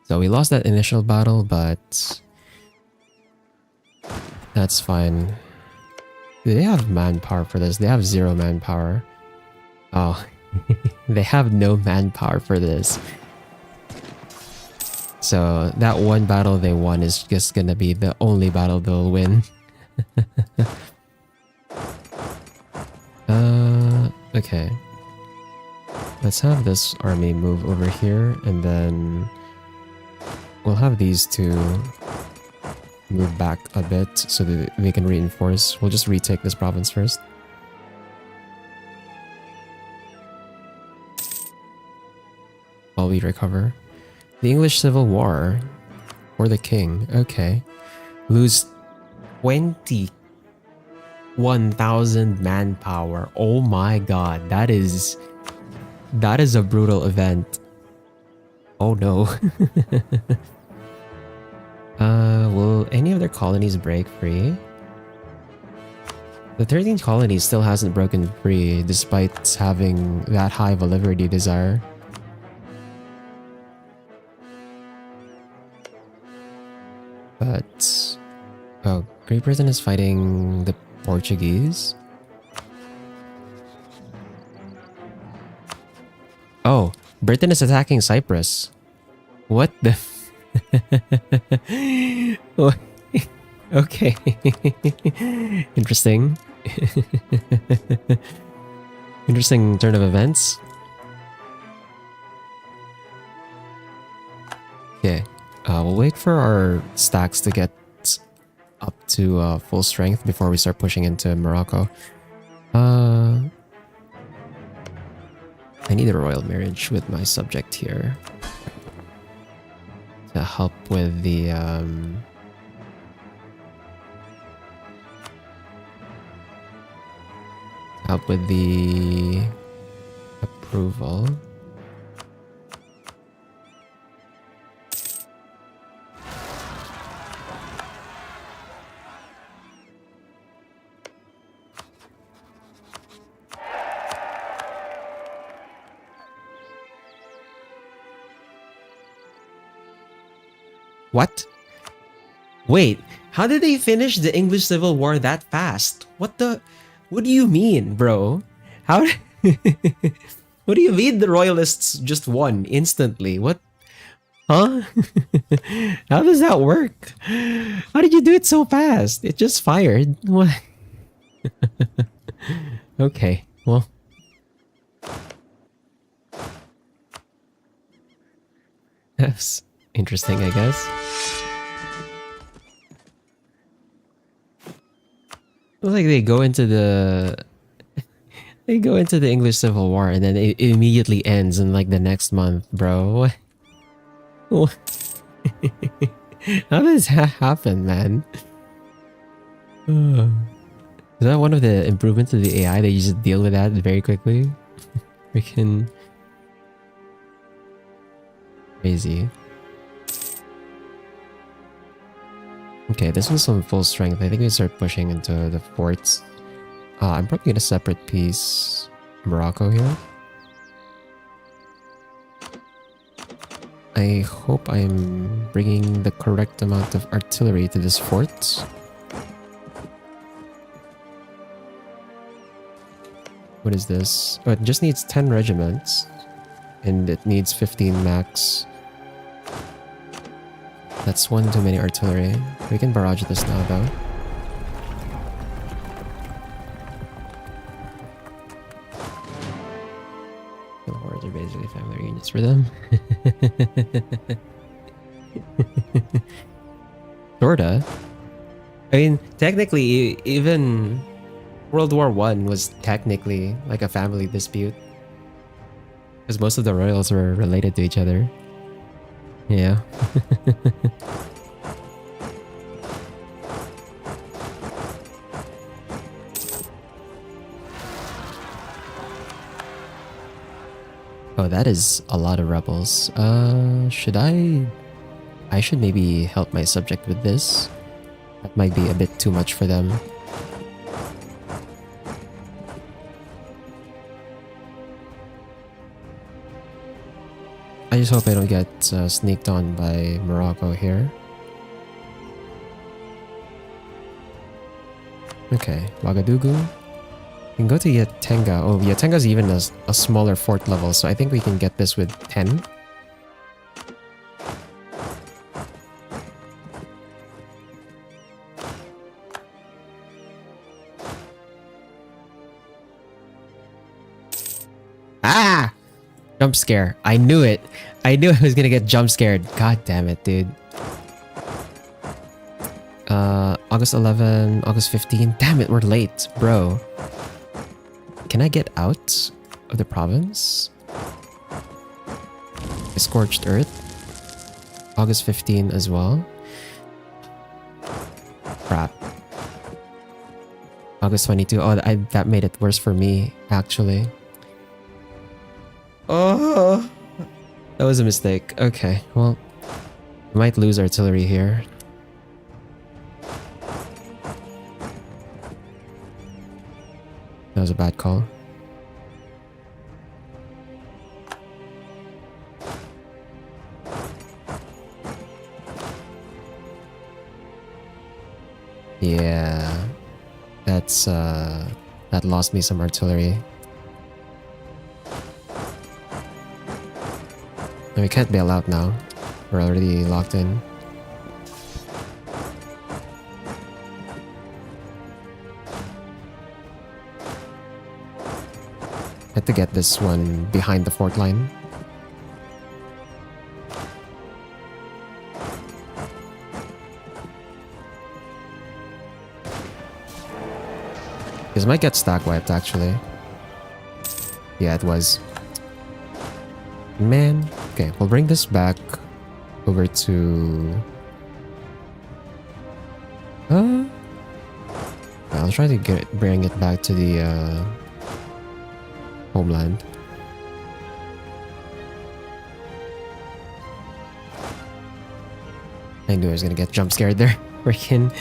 Speaker 1: So we lost that initial battle, but that's fine. Do they have manpower for this? They have 0 manpower. Oh, they have no manpower for this. So that one battle they won is just gonna be the only battle they'll win. Okay. Let's have this army move over here, and then we'll have these two move back a bit so that we can reinforce. We'll just retake this province first. While we recover. The English Civil War. Or the king. Okay. Lose 21,000 manpower. Oh my god. That is a brutal event. Oh no. Will any of their colonies break free? The 13th colony still hasn't broken free despite having that high of a liberty desire. But... oh, Great Britain is fighting the Portuguese? Oh, Britain is attacking Cyprus. What the... Okay. Interesting. Interesting turn of events. Okay. We'll wait for our stacks to get up to full strength before we start pushing into Morocco. I need a royal marriage with my subject here to help with the approval. What? Wait, how did they finish the English Civil War that fast? What do you mean, bro? How what do you mean the royalists just won instantly? What? Huh? How does that work? How did you do it so fast? It just fired. What? Okay, well. That's interesting, I guess. Like they go into the English Civil War and then it immediately ends in like the next month, bro. What? How does that happen, man? Is that one of the improvements of the AI that you just deal with that very quickly? Freaking crazy. Okay, this one's on full strength. I think we start pushing into the forts. I'm probably gonna separate piece Morocco here. I hope I'm bringing the correct amount of artillery to this fort. What is this? Oh, it just needs 10 regiments. And it needs 15 max. That's one too many artillery. We can barrage this now though. The hordes are basically family reunions for them. Sorta. I mean, technically, even World War One was technically like a family dispute. Because most of the royals were related to each other. Yeah. Oh, that is a lot of rebels. Should I should maybe help my subject with this. That might be a bit too much for them. I just hope I don't get sneaked on by Morocco here. Okay, Ouagadougou. We can go to Yatenga. Oh, Yatenga's even a smaller fort level, so I think we can get this with 10. Ah! Jump scare. I knew it. I knew I was gonna get jump scared. God damn it, dude. August 11, August 15. Damn it, we're late, bro. Can I get out of the province? Scorched Earth. August 15 as well. Crap. August 22. Oh, that made it worse for me, actually. Oh, that was a mistake. Okay, well, we might lose artillery here. That was a bad call. Yeah, that lost me some artillery. And we can't bail out now. We're already locked in. I had to get this one behind the fort line. This might get stack wiped actually. Yeah, it was. Man. Okay, we'll bring this back over to... I'll try to bring it back to the homeland. I knew I was gonna get jump scared there. Freaking.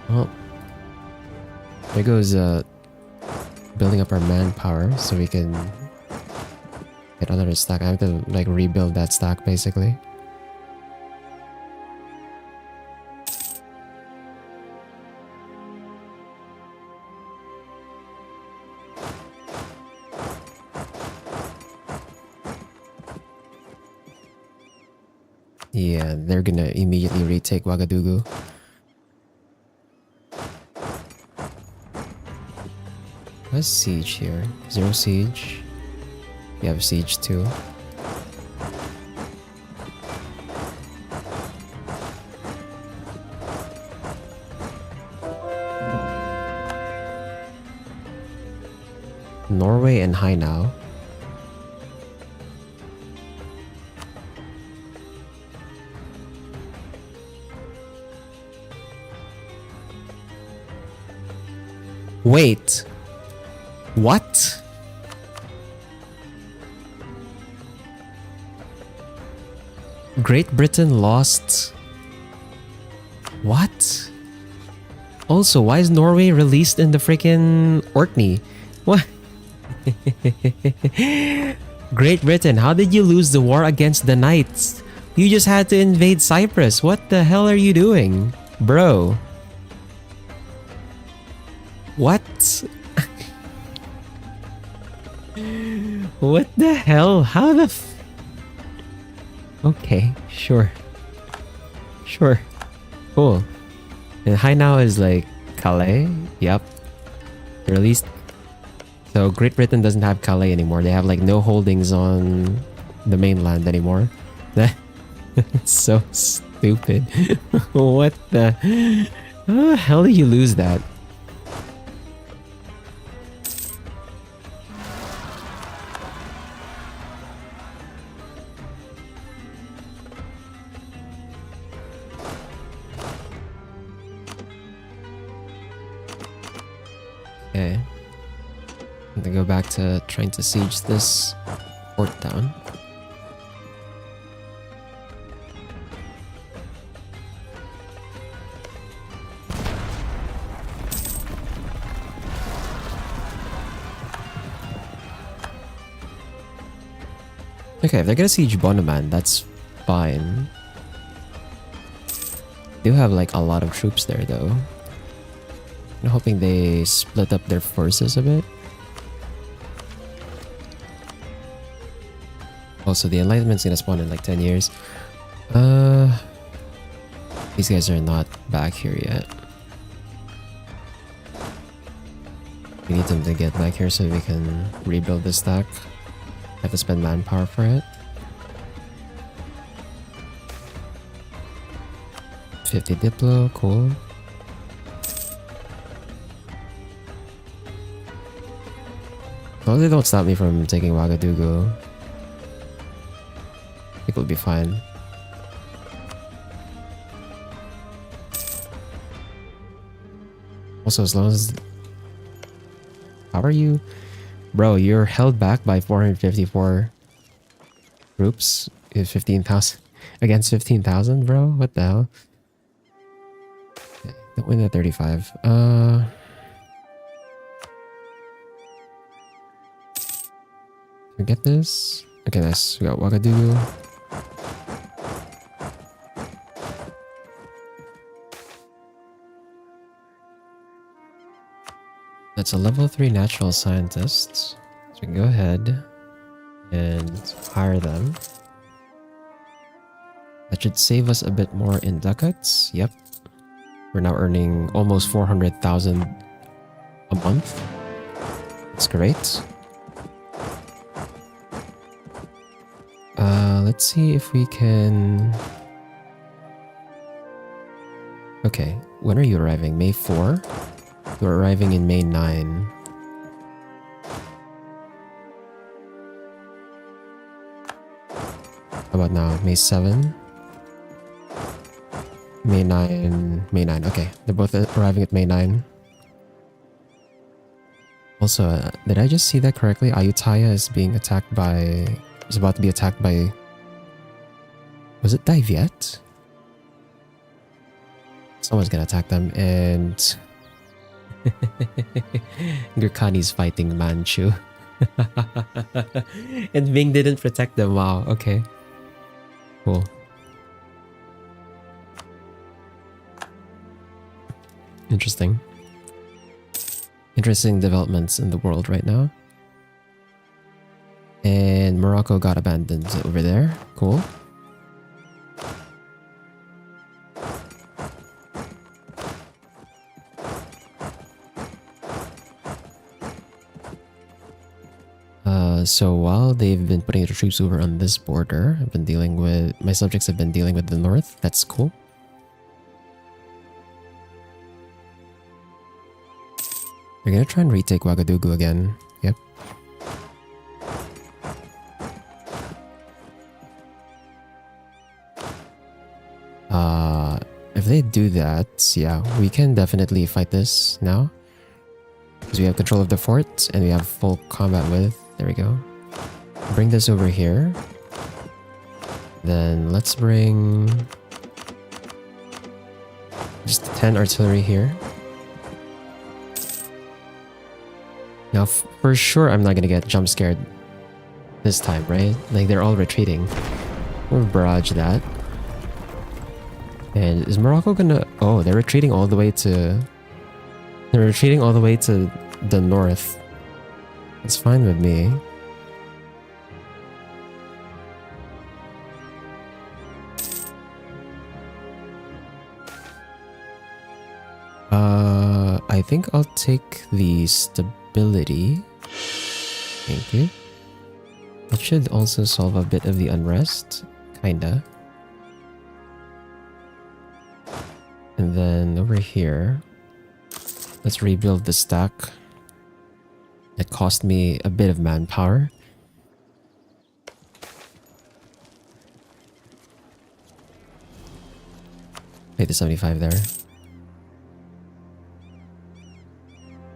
Speaker 1: Well, there goes building up our manpower so we can get another stack. I have to like rebuild that stack basically. Yeah, they're gonna immediately retake Ouagadougou. What's siege here? 0 siege. We have siege too. Norway and Hainau. Wait. What? Great Britain lost... What? Also, why is Norway released in the freaking Orkney? What? Great Britain, how did you lose the war against the Knights? You just had to invade Cyprus. What the hell are you doing? Bro. What? What the hell? How the Okay, sure. Sure. Cool. And high now is like Calais. Yep. Released. So Great Britain doesn't have Calais anymore. They have like no holdings on the mainland anymore. That's so stupid. What the... How the hell did you lose that? Okay. I'm gonna go back to trying to siege this fort down. Okay, if they're gonna siege Bonaman, that's fine. They do have like a lot of troops there though. I'm hoping they split up their forces a bit. Also, the Enlightenment's gonna spawn in like 10 years. These guys are not back here yet. We need them to get back here so we can rebuild this stack. Have to spend manpower for it. 50 Diplo, cool. As long as they don't stop me from taking Ouagadougou, I think we'll be fine. Also, as long as... How are you? Bro, you're held back by 454 troops. 15,000 against 15,000, bro? What the hell? Okay, don't win at 35. Get this. Okay, nice. We got Ouagadougou. That's a level 3 natural scientist. So we can go ahead and hire them. That should save us a bit more in ducats. Yep. We're now earning almost 400,000 a month. That's great. Let's see if we can... Okay, when are you arriving? May 4? You're arriving in May 9. How about now? May 7? May 9... May 9, okay. They're both arriving at May 9. Also, did I just see that correctly? Ayutthaya is being attacked by... is about to be attacked by... Was it Dai Viet? Someone's gonna attack them, and... Gurkhani's fighting Manchu. And Ming didn't protect them. Wow, okay. Cool. Interesting. Interesting developments in the world right now. And Morocco got abandoned over there. Cool. So while they've been putting their troops over on this border, I've been dealing with... my subjects have been dealing with the north. That's cool. They're gonna try and retake Ouagadougou again. Yep. If they do that, yeah, we can definitely fight this now. Because we have control of the fort and we have full combat with. There we go. Bring this over here. Then let's bring just 10 artillery here. Now, for sure, I'm not gonna get jump scared this time, right? Like, they're all retreating. We'll barrage that. And is Morocco gonna... Oh, they're retreating all the way to... They're retreating all the way to the north. That's fine with me. I think I'll take the stability. Thank you. That should also solve a bit of the unrest. Kinda. And then over here, let's rebuild the stack. It cost me a bit of manpower. Pay the 75 there.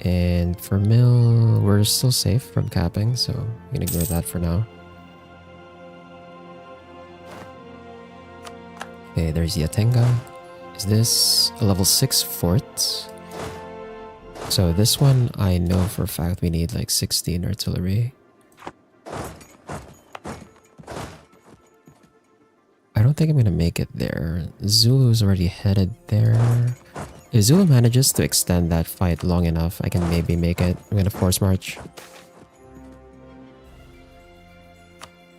Speaker 1: And for mill, we're still safe from capping, so we can ignore that for now. Okay, there's Yatenga. Is this a level 6 fort? So this one, I know for a fact we need like 16 artillery. I don't think I'm gonna make it there. Zulu's already headed there. If Zulu manages to extend that fight long enough, I can maybe make it. I'm gonna force march.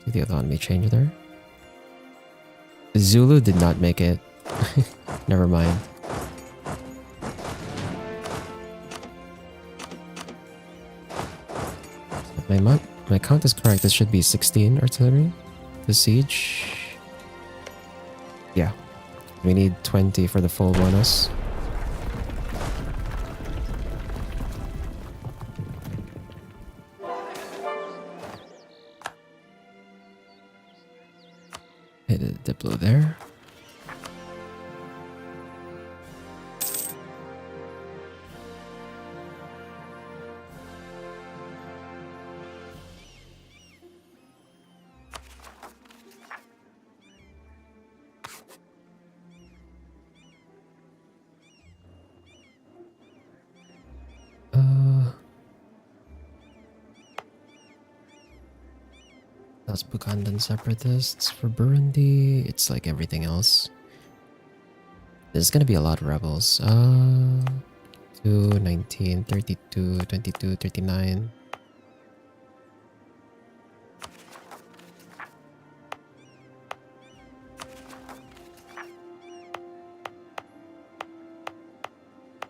Speaker 1: See the autonomy change there. Zulu did not make it. Never mind. My count is correct. This should be 16 artillery. The siege. Yeah. We need 20 for the full bonus. Hit a Diplo there. That's Bukandan separatists. For Burundi, it's like everything else. There's gonna be a lot of rebels. 2, 19, 32, 22, 39.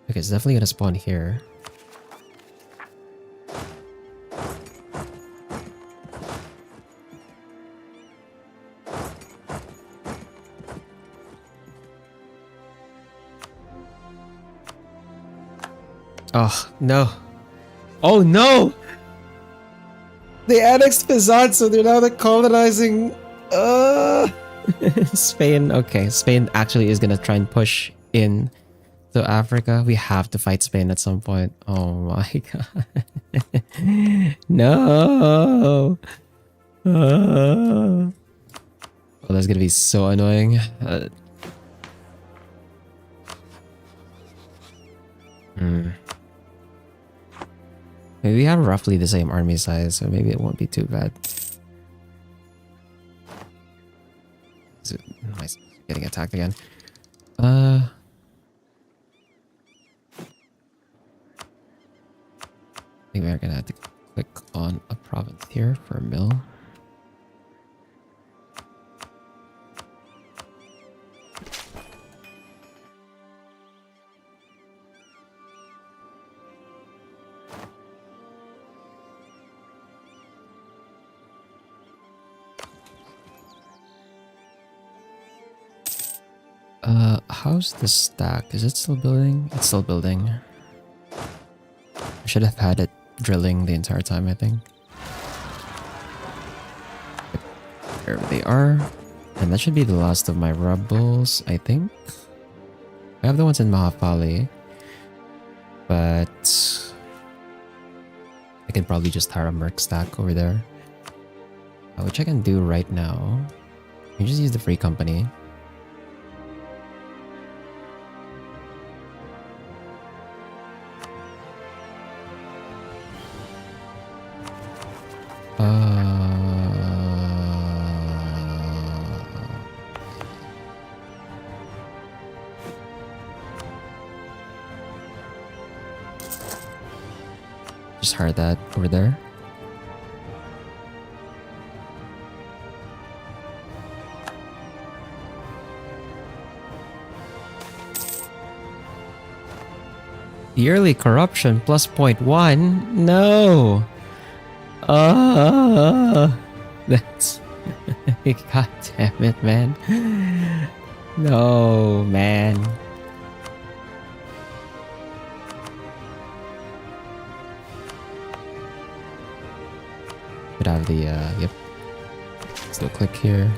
Speaker 1: Okay, it's definitely gonna spawn here. Oh, no. Oh, no! They annexed Pizan, so they're now colonizing... Spain. Okay, Spain actually is gonna try and push in to Africa. We have to fight Spain at some point. Oh my god. No! Oh, that's gonna be so annoying. Maybe we have roughly the same army size, so maybe it won't be too bad. Am I getting attacked again? I think we're gonna have to click on a province here for a mill. How's the stack? Is it still building? It's still building. I should have had it drilling the entire time, I think. There they are. And that should be the last of my rebels, I think. I have the ones in Mahapali. But I can probably just hire a merc stack over there. Which I can do right now. I can just use the free company. just hire that over there. Yearly corruption plus 0.1? No! That's... God damn it, man. No, man. Could have the, yep. Still click here.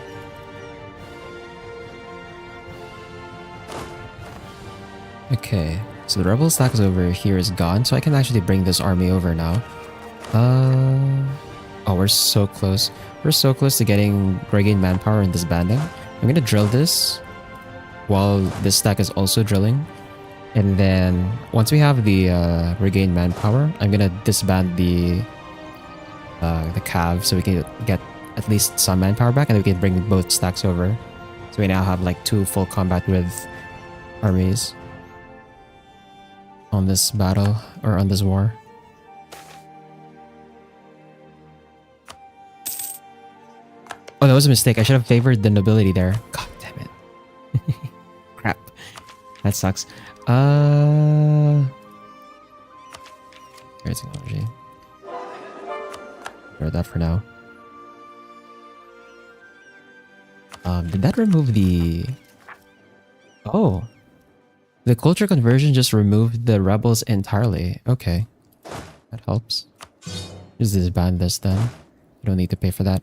Speaker 1: Okay, so the rebel stack is over here is gone, so I can actually bring this army over now. Oh, we're so close. We're so close to getting regained manpower and disbanding. I'm gonna drill this while this stack is also drilling. And then once we have the regained manpower, I'm gonna disband the cav so we can get at least some manpower back, and we can bring both stacks over. So we now have like 2 full combat with armies on this battle, or on this war. Oh, that was a mistake. I should have favored the nobility there. God damn it. Crap. That sucks. Air technology. Ignore that for now. Did that remove the... Oh. The culture conversion just removed the rebels entirely. Okay. That helps. Just disband this then. You don't need to pay for that.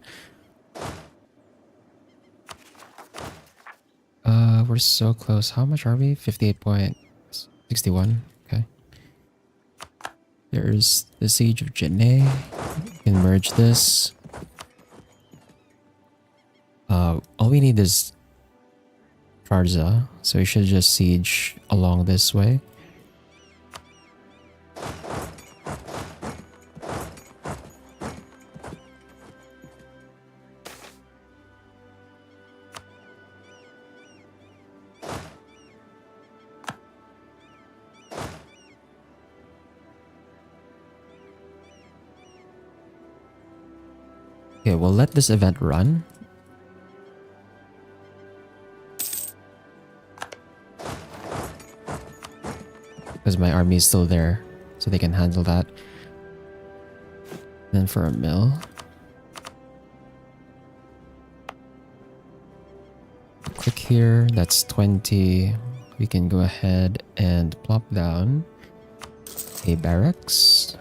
Speaker 1: We're so close. How much are we? 58.61. Okay. There's the Siege of Janae. We can merge this. All we need is Farza, so we should just siege along this way. Okay, we'll let this event run. Because my army is still there, so they can handle that. Then for a mill. Click here, that's 20. We can go ahead and plop down a barracks.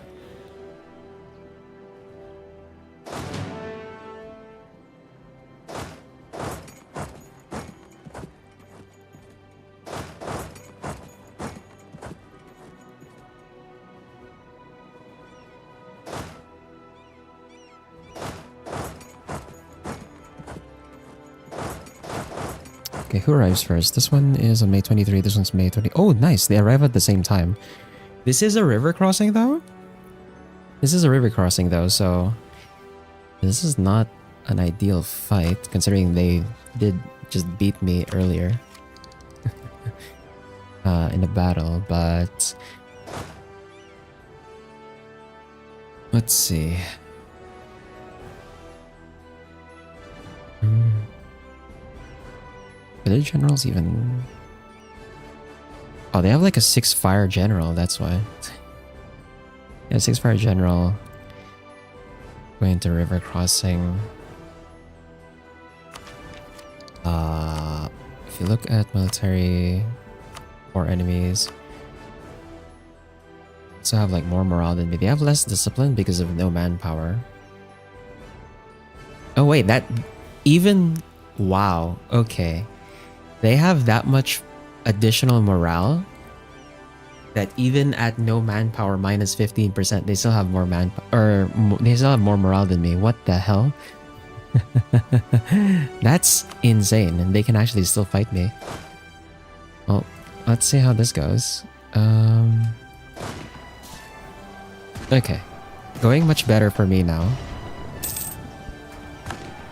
Speaker 1: Okay, who arrives first? This one is on May 23, this one's May 20. Oh, nice! They arrive at the same time. This is a river crossing though? This is a river crossing though, so... This is not an ideal fight, considering they did just beat me earlier. In a battle, but... Let's see... Are their generals even... Oh, they have like a 6 fire general, that's why. Yeah, 6 fire general. Going to river crossing. If you look at military or enemies, also have like more morale than me. They have less discipline because of no manpower. Oh wait, that even... Wow, okay. They have that much additional morale that even at no manpower minus 15%, they still have more manpower, or they still have more morale than me. What the hell? That's insane, and they can actually still fight me. Well, let's see how this goes. Okay, going much better for me now.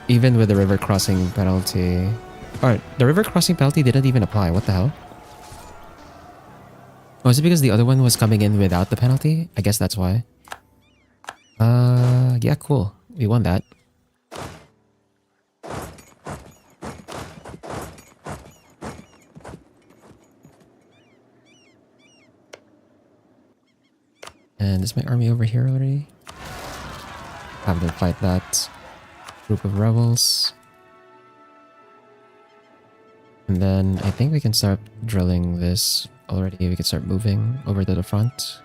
Speaker 1: Even with the river crossing penalty. Alright, the river crossing penalty didn't even apply. What the hell? Oh, is it because the other one was coming in without the penalty? I guess that's why. Yeah, cool. We won that. And is my army over here already? Have them fight that group of rebels. And then I think we can start drilling this already. We can start moving over to the front.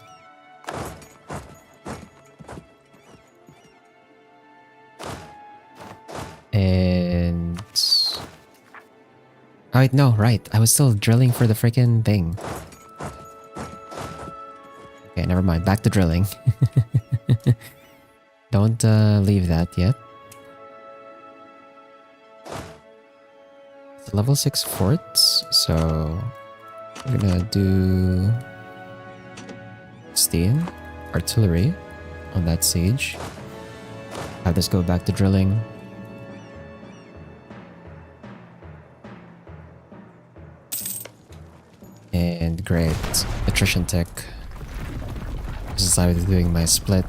Speaker 1: And... oh wait, no, right. I was still drilling for the freaking thing. Okay, never mind. Back to drilling. Don't leave that yet. It's level 6 forts, so we're gonna do steam, artillery on that siege. Have this go back to drilling. And great. Attrition tech. This is how I was doing my split.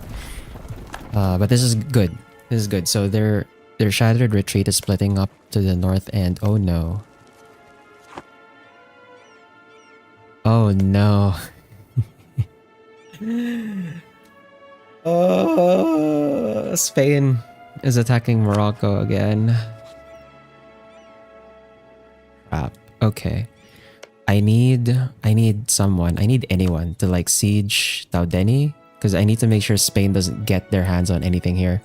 Speaker 1: But this is good. This is good. So their shattered retreat is splitting up to the north and oh no. Oh no. Oh, Spain is attacking Morocco again. Crap. Okay. I need anyone to like siege Taudeni because I need to make sure Spain doesn't get their hands on anything here.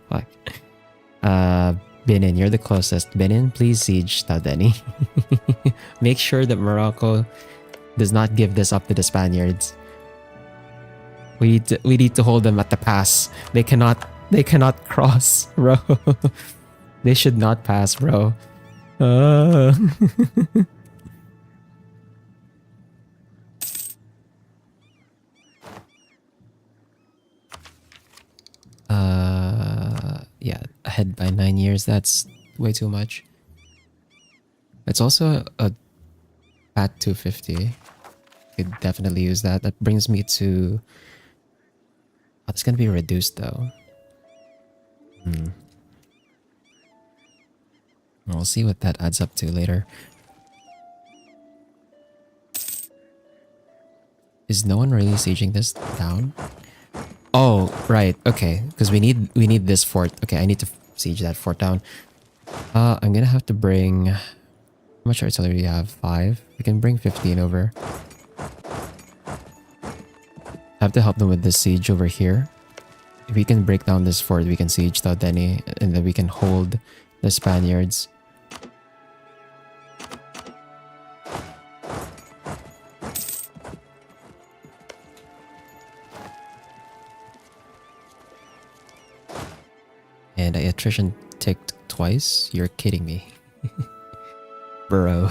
Speaker 1: Fuck. Benin, you're the closest. Benin, please siege Taudeni. Make sure that Morocco does not give this up to the Spaniards. We need to hold them at the pass. They cannot cross, bro. They should not pass, bro. Yeah, ahead by 9 years. That's way too much. It's also a Pat 250. Could definitely use that. That brings me to... oh, it's gonna be reduced though. We'll see what that adds up to later. Is no one really sieging this down? Oh, right. Okay, because we need this fort. Okay, I need to siege that fort down. I'm gonna have to bring... how much artillery do you have? 5? We can bring 15 over. I have to help them with this siege over here. If we can break down this fort, we can siege Taudeni, and then we can hold the Spaniards. And I attrition ticked twice? You're kidding me. Bro.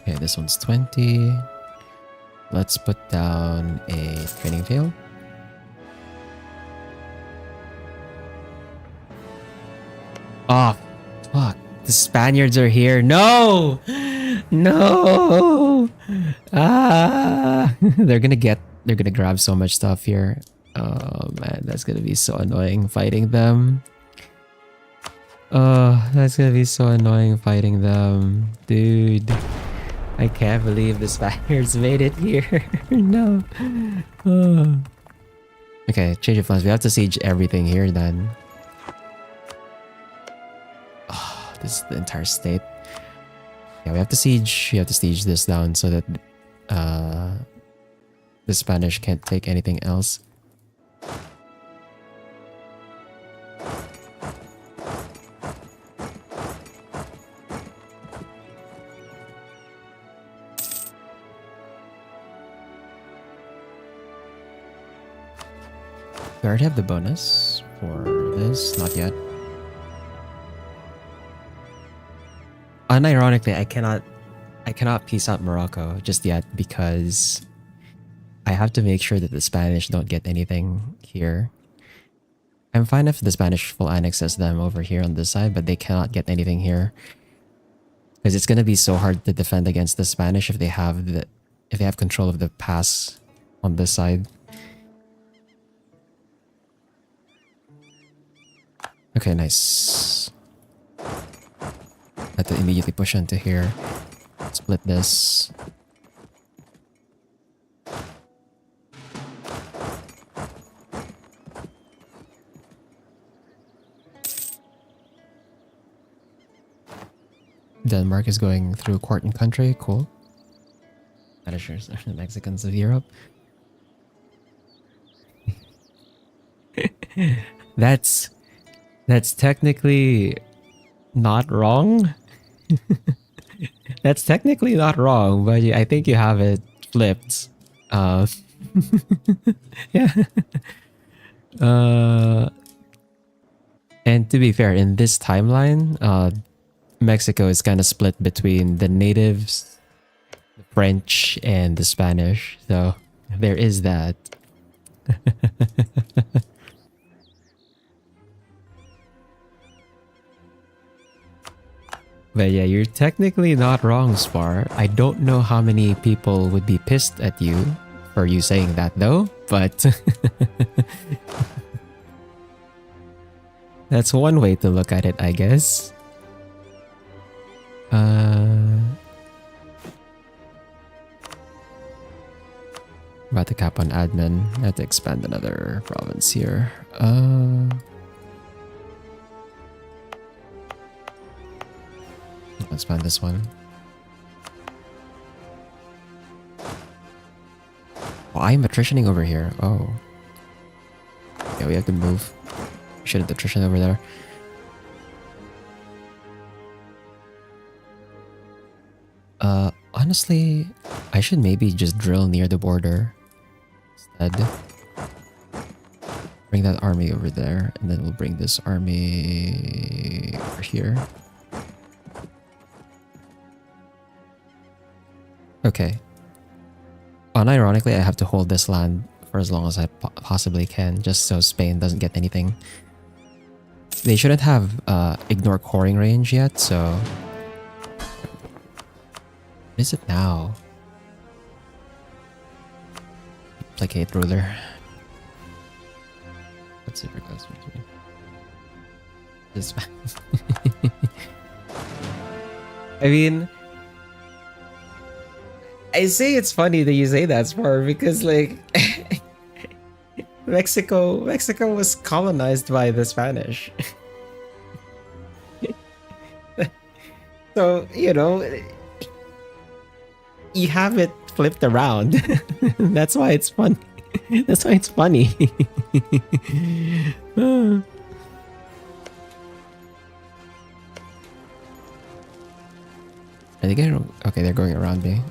Speaker 1: Okay, this one's 20. Let's put down a training field. Oh, fuck. The Spaniards are here. No! No! Ah! They're gonna grab so much stuff here. Oh man, that's gonna be so annoying fighting them. Oh, that's gonna be so annoying fighting them. Dude. I can't believe the Spaniards made it here. No. Oh. Okay, change of plans. We have to siege everything here then. Oh, this is the entire state. Yeah, we have to siege this down so that the Spanish can't take anything else. We already have the bonus for this. Not yet. Unironically, I cannot peace out Morocco just yet because I have to make sure that the Spanish don't get anything here. I'm fine if the Spanish full annexes them over here on this side, but they cannot get anything here. Because it's gonna be so hard to defend against the Spanish if they have control of the pass on this side. Okay, nice. Have to immediately push into here. Split this. Denmark is going through Quarton country. Cool. Finishers are the Mexicans of Europe. That's technically not wrong. That's technically not wrong, but I think you have it flipped. Yeah. And to be fair, in this timeline, Mexico is kind of split between the natives, the French, and the Spanish. So there is that. But yeah, you're technically not wrong, Spar. I don't know how many people would be pissed at you for you saying that though, but that's one way to look at it, I guess. About to cap on admin. I have to expand another province here. Let's expand this one. Oh, I'm attritioning over here. Oh. Yeah, we have to move. Should have attrition over there. Honestly, I should maybe just drill near the border instead. Bring that army over there, and then we'll bring this army over here. Okay. Unironically, I have to hold this land for as long as I possibly can, just so Spain doesn't get anything. They shouldn't have ignore coring range yet, so... What is it now? Placate ruler. What's it request for me? This. I mean, I say it's funny that you say that, Spar, because like Mexico was colonized by the Spanish. So, you know, you have it flipped around. That's why it's fun. That's why it's funny. Are they getting... Okay, they're going around me.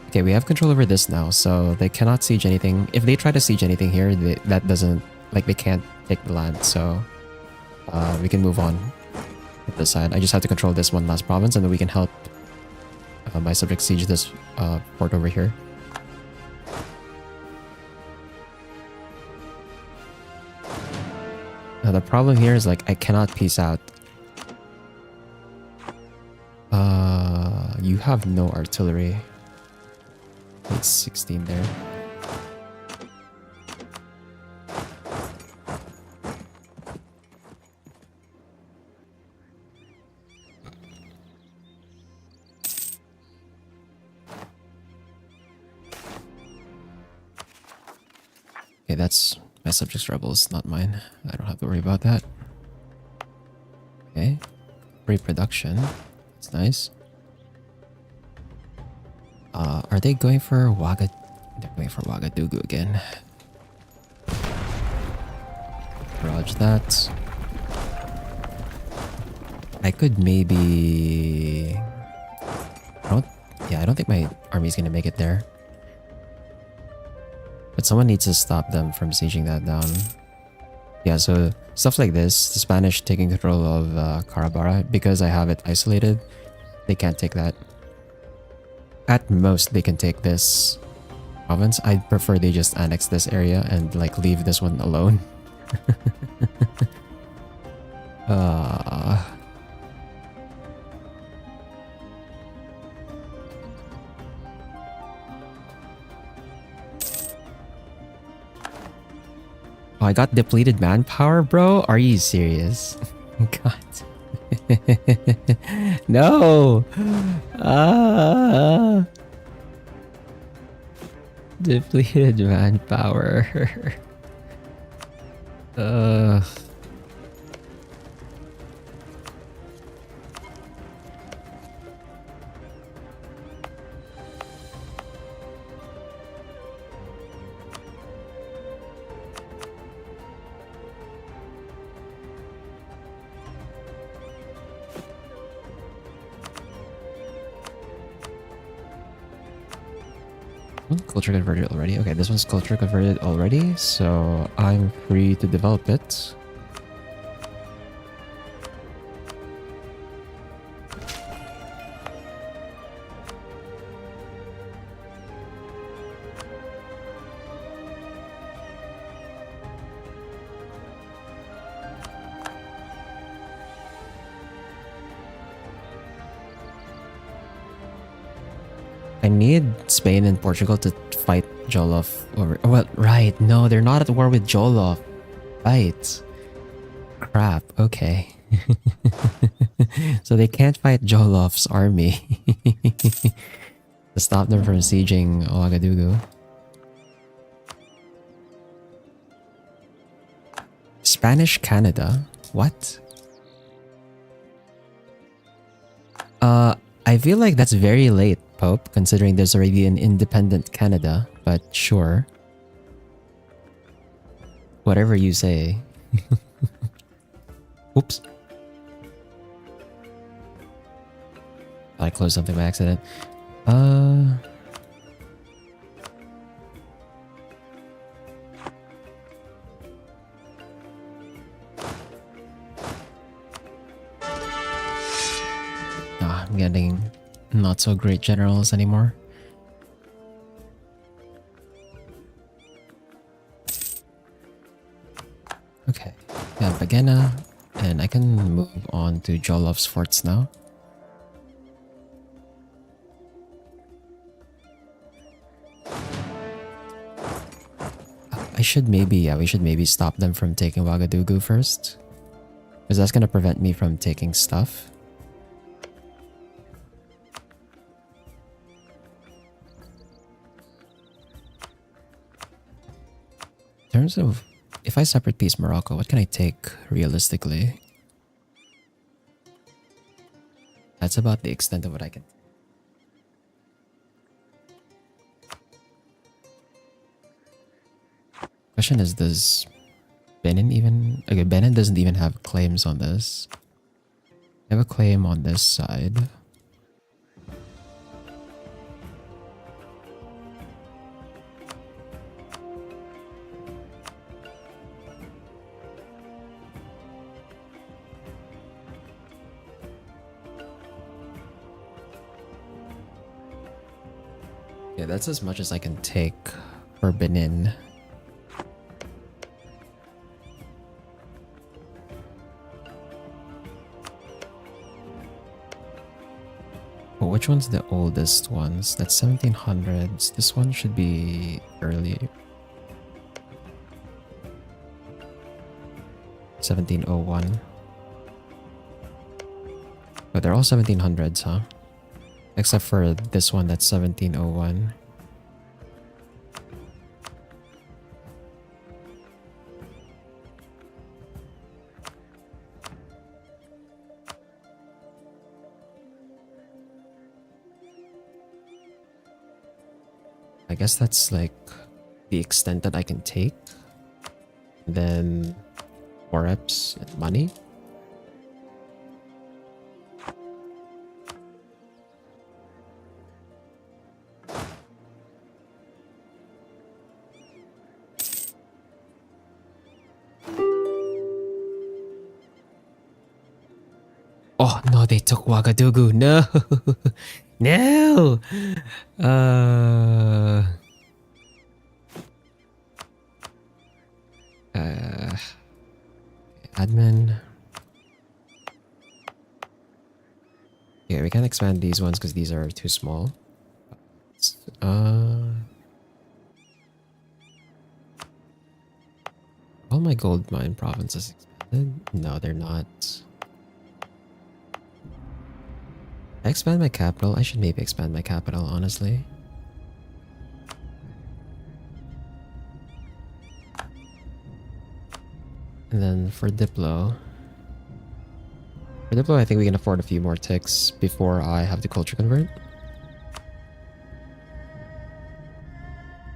Speaker 1: Okay, we have control over this now, so they cannot siege anything. If they try to siege anything here, that doesn't... Like, they can't take the land, so... we can move on with this side. I just have to control this one last province, and then we can help my subjects siege this port over here. Now the problem here is like I cannot peace out. You have no artillery. It's 16 there. Okay, that's my subject's rebels, not mine. I don't have to worry about that. Okay. Reproduction. That's nice. Are they going for Waga? They're going for Ouagadougou again. Barrage that. I could maybe... I don't think my army's gonna make it there. But someone needs to stop them from sieging that down. Yeah, so stuff like this, the Spanish taking control of Carabara, because I have it isolated, they can't take that. At most, they can take this. province. I'd prefer they just annex this area and like leave this one alone. uh, oh, I got depleted manpower, bro? Are you serious? God. No! Ah! Depleted manpower. Ugh. Culture converted already. Okay, this one's culture converted already, so I'm free to develop it. I need Spain and Portugal to fight Jollof over. Oh, well, right. No, they're not at war with Jollof. Right. Crap. Okay. So they can't fight Jolloff's army to stop them from sieging Ouagadougou. Spanish Canada? What? I feel like that's very late, Pope, considering there's already an independent Canada, but sure. Whatever you say. Oops. I closed something by accident. I'm getting not so great generals anymore. Okay, yeah, Bagena, and I can move on to Jolloff's forts now. We should maybe stop them from taking Ouagadougou first, because that's gonna prevent me from taking stuff. In terms of, if I separate piece Morocco, what can I take realistically? That's about the extent of what I can. Question is, does Benin even... Okay, Benin doesn't even have claims on this. I have a claim on this side. Yeah, that's as much as I can take for Benin. Oh, which one's the oldest ones? That's 1700s. This one should be early. 1701. But they're all 1700s, huh? Except for this one that's 1701. I guess that's like the extent that I can take. Then foreps and money. Oh no, they took Ouagadougou. No. No. Admin. Yeah, we can't expand these ones because these are too small. All my gold mine provinces expanded? No, they're not. I expand my capital? I should maybe expand my capital, honestly. And then for Diplo... For Diplo, I think we can afford a few more ticks before I have to culture convert.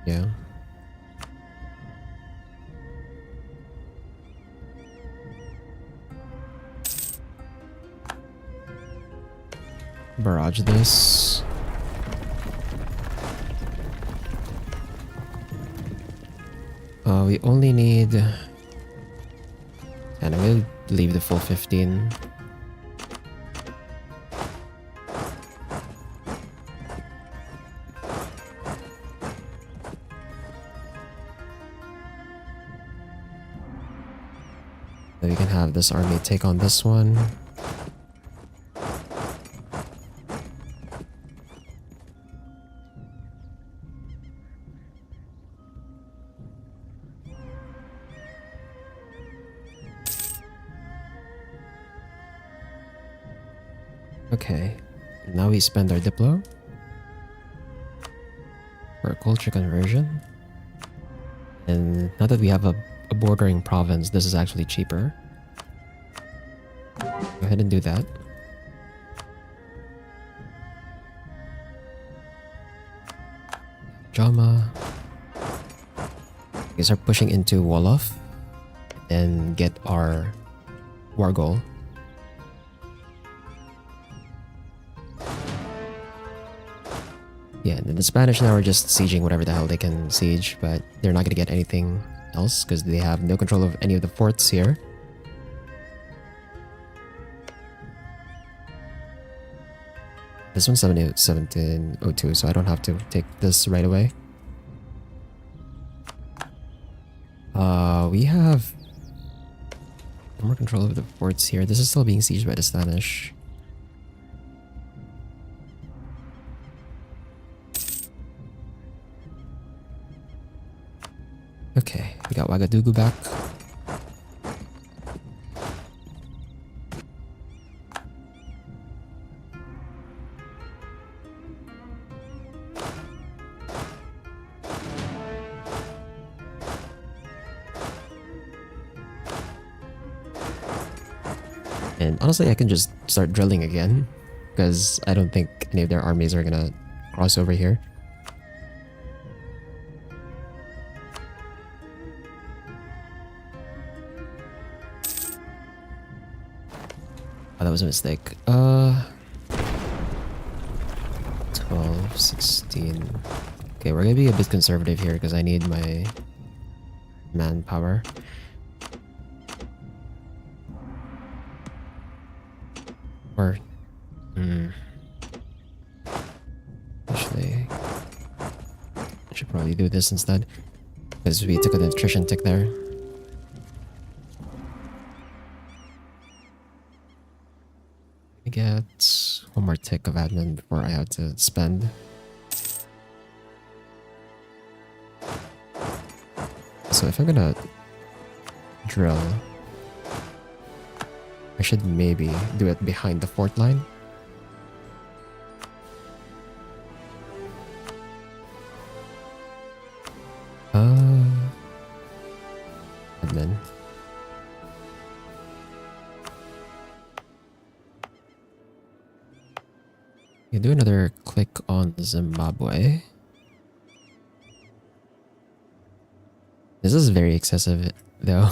Speaker 1: Yeah. Barrage this. We only need... And I will leave the full 15. Then we can have this army take on this one. Okay, now we spend our Diplo for a culture conversion. And now that we have a bordering province, this is actually cheaper. Go ahead and do that. Jama. We start pushing into Wolof and get our war goal. Yeah, and the Spanish now are just sieging whatever the hell they can siege, but they're not gonna get anything else because they have no control of any of the forts here. This one's 1702, so I don't have to take this right away. We have more control of the forts here. This is still being sieged by the Spanish. Okay, we got Ouagadougou back. And honestly, I can just start drilling again, because I don't think any of their armies are gonna cross over here. Oh, that was a mistake. 12, 16. Okay, we're gonna be a bit conservative here because I need my manpower. Or, actually, I should probably do this instead because we took an attrition tick there. I get one more tick of admin before I have to spend. So if I'm gonna drill, I should maybe do it behind the fort line. Admin. You do another click on Zimbabwe. This is very excessive, though.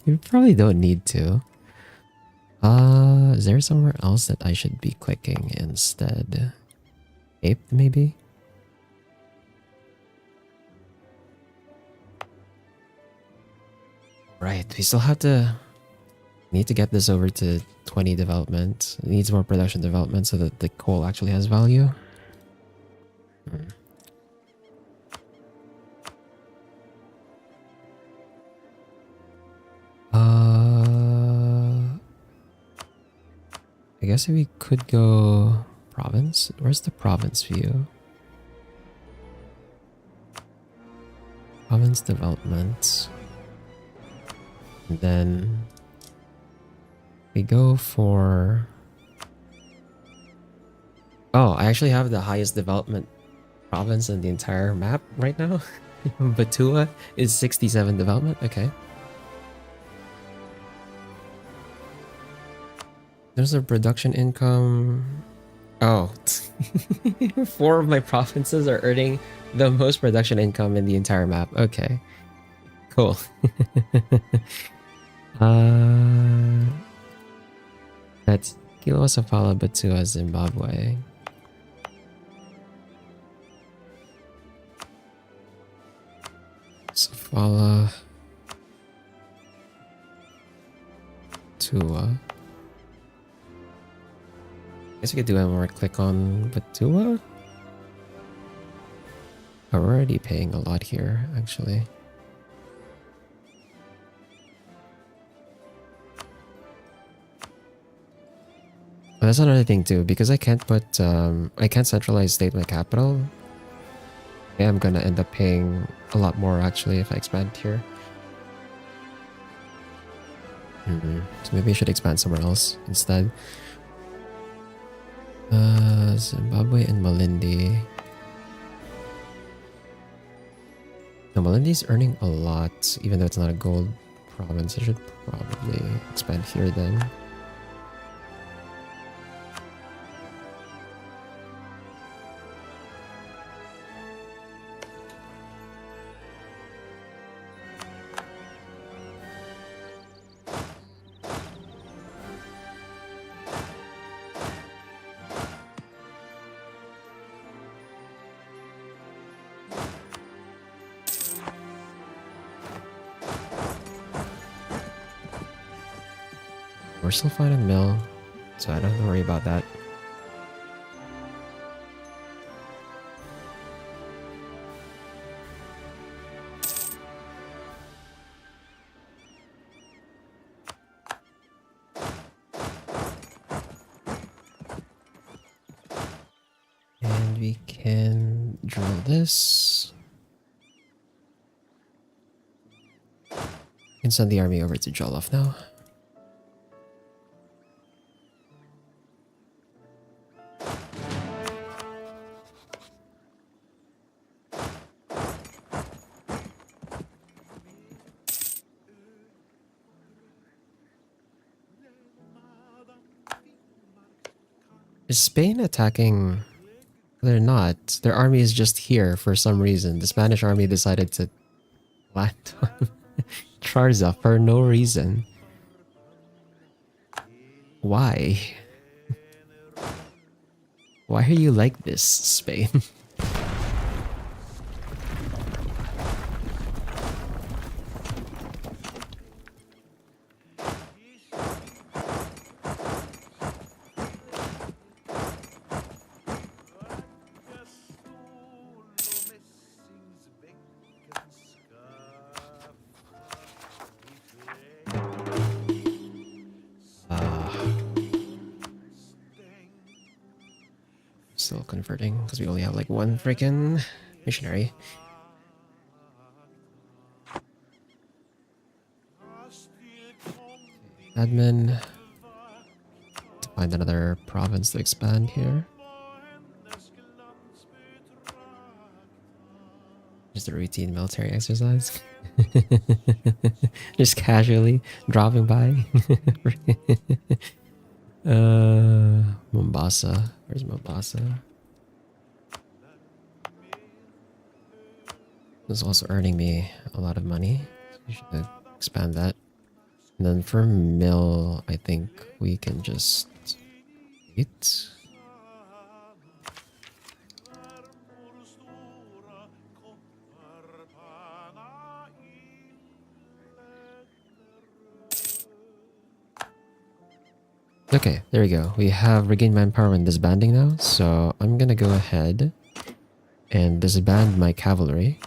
Speaker 1: You probably don't need to. Is there somewhere else that I should be clicking instead? Ape, maybe? Right, we still have to... Need to get this over to 20 development. It needs more production development so that the coal actually has value. guess we could go province. Where's the province view? Province development. And then we go for... Oh, I actually have the highest development province in the entire map right now. Butua is 67 development. Okay. There's a production income. Oh, 4 of my provinces are earning the most production income in the entire map. Okay, cool. That's Kilo Safala Butua, Zimbabwe. Safala Butua. Guess we could do one more click on Butua. We're already paying a lot here, actually. But that's another thing too, because I can't put I can't centralize state my capital. Yeah, I'm gonna end up paying a lot more actually if I expand here. So maybe I should expand somewhere else instead. Zimbabwe and Malindi. No, Malindi's earning a lot, even though it's not a gold province. I should probably expand here then. We're still finding mill, so I don't have to worry about that. And we can drill this. We can send the army over to Jollof now. Is Spain attacking? They're not. Their army is just here for some reason. The Spanish army decided to land on Trarza for no reason. Why? Why are you like this, Spain? Still converting because we only have like one freaking missionary. Admin. To find another province to expand here. Just a routine military exercise. Just casually dropping by. Mombasa. Where's Mombasa? This is also earning me a lot of money. So we should expand that. And then for mill, I think we can just wait. Okay, there we go. We have regained manpower and disbanding now, so I'm gonna go ahead and disband my cavalry.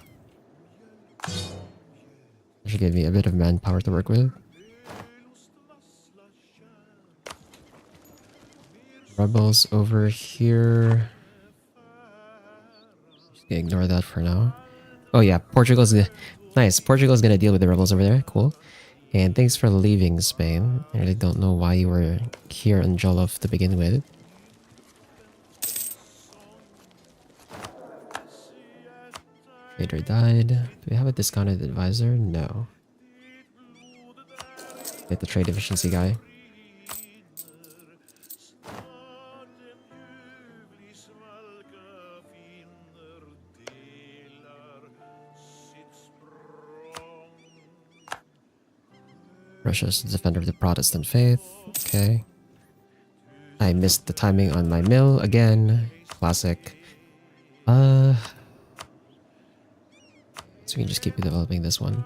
Speaker 1: That should give me a bit of manpower to work with. Rebels over here. Just gonna ignore that for now. Oh yeah, nice. Portugal's gonna deal with the rebels over there. Cool. And thanks for leaving Spain. I really don't know why you were here in Jollof to begin with. Trader died. Do we have a discounted advisor? No. Get the trade efficiency guy. Russia's the defender of the Protestant faith. Okay. I missed the timing on my mill again. Classic. So we can just keep developing this one.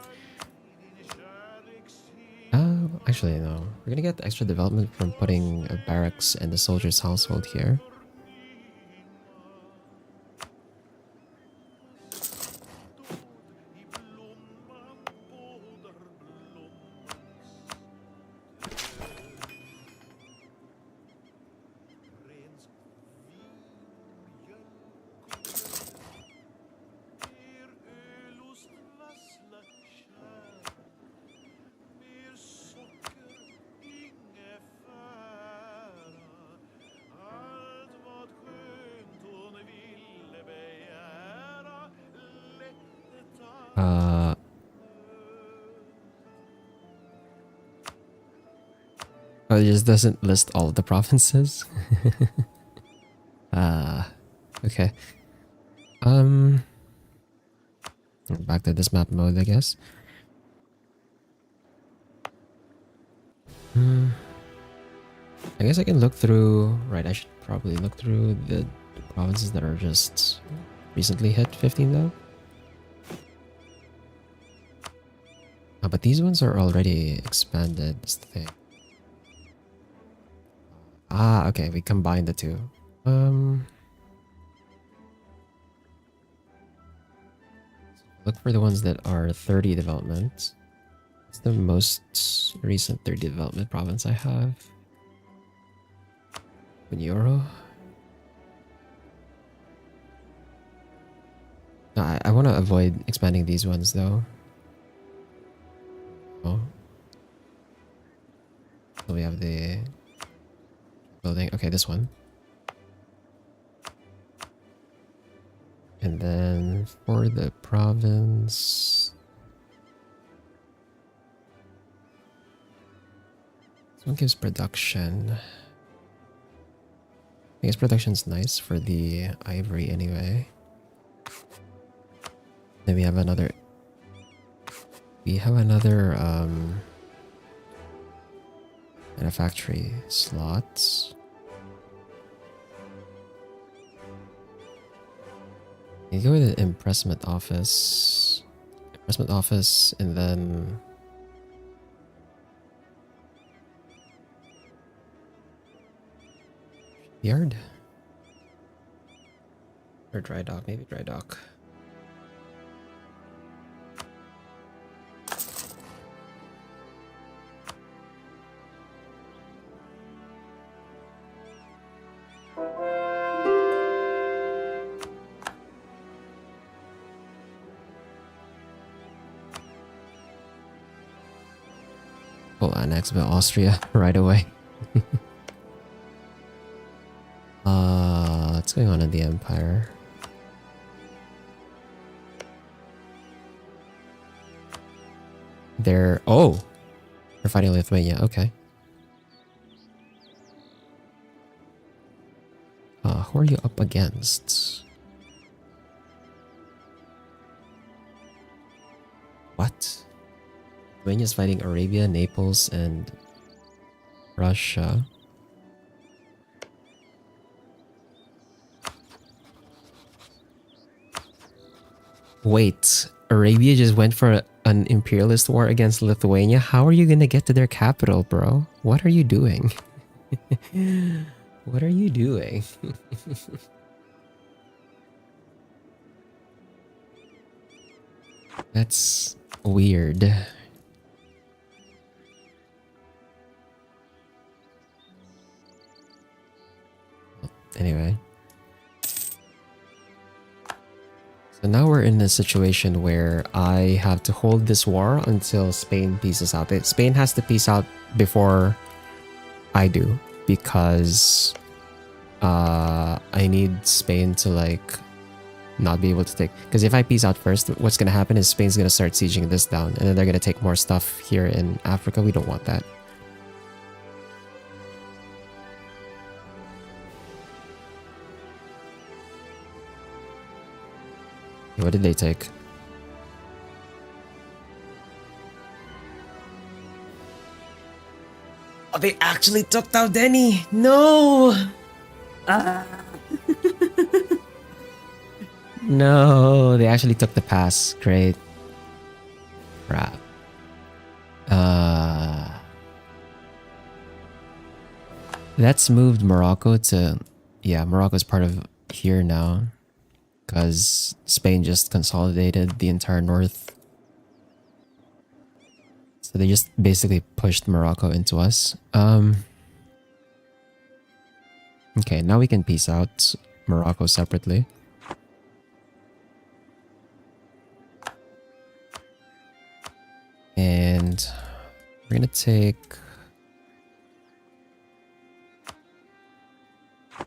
Speaker 1: Actually no. We're gonna get extra development from putting a barracks and the soldier's household here. Oh, it just doesn't list all of the provinces. Okay. Back to this map mode, I guess. I guess I can look through. Right, I should probably look through the provinces that are just recently hit 15 though. But these ones are already expanded. That's the thing. Okay, we combined the two. Look for the ones that are 30 development. It's the most recent 30 development province I have. Euro. No, I want to avoid expanding these ones though. Oh. So we have the building. Okay, this one. And then for the province, this one gives production. I guess production's nice for the ivory anyway. Then we have another manufactory slots. You go with the impressment office, and then yard or dry dock, maybe dry dock. We'll annex Austria right away. What's going on in the Empire? They're fighting Lithuania, okay. Who are you up against? What? Lithuania's fighting Arabia, Naples, and Russia. Wait, Arabia just went for an imperialist war against Lithuania? How are you gonna get to their capital, bro? What are you doing? What are you doing? That's weird. Anyway. So now we're in a situation where I have to hold this war until Spain pieces out. Spain has to peace out before I do, because I need Spain to like not be able to take, because if I peace out first, what's gonna happen is Spain's gonna start sieging this down, and then they're gonna take more stuff here in Africa. We don't want that. What did they take? Oh, they actually took Taudeni! No! No, they actually took the pass. Great. Crap. That's moved Morocco to... Yeah, Morocco's part of here now, because Spain just consolidated the entire north. So they just basically pushed Morocco into us. Okay, now we can peace out Morocco separately. And we're gonna take...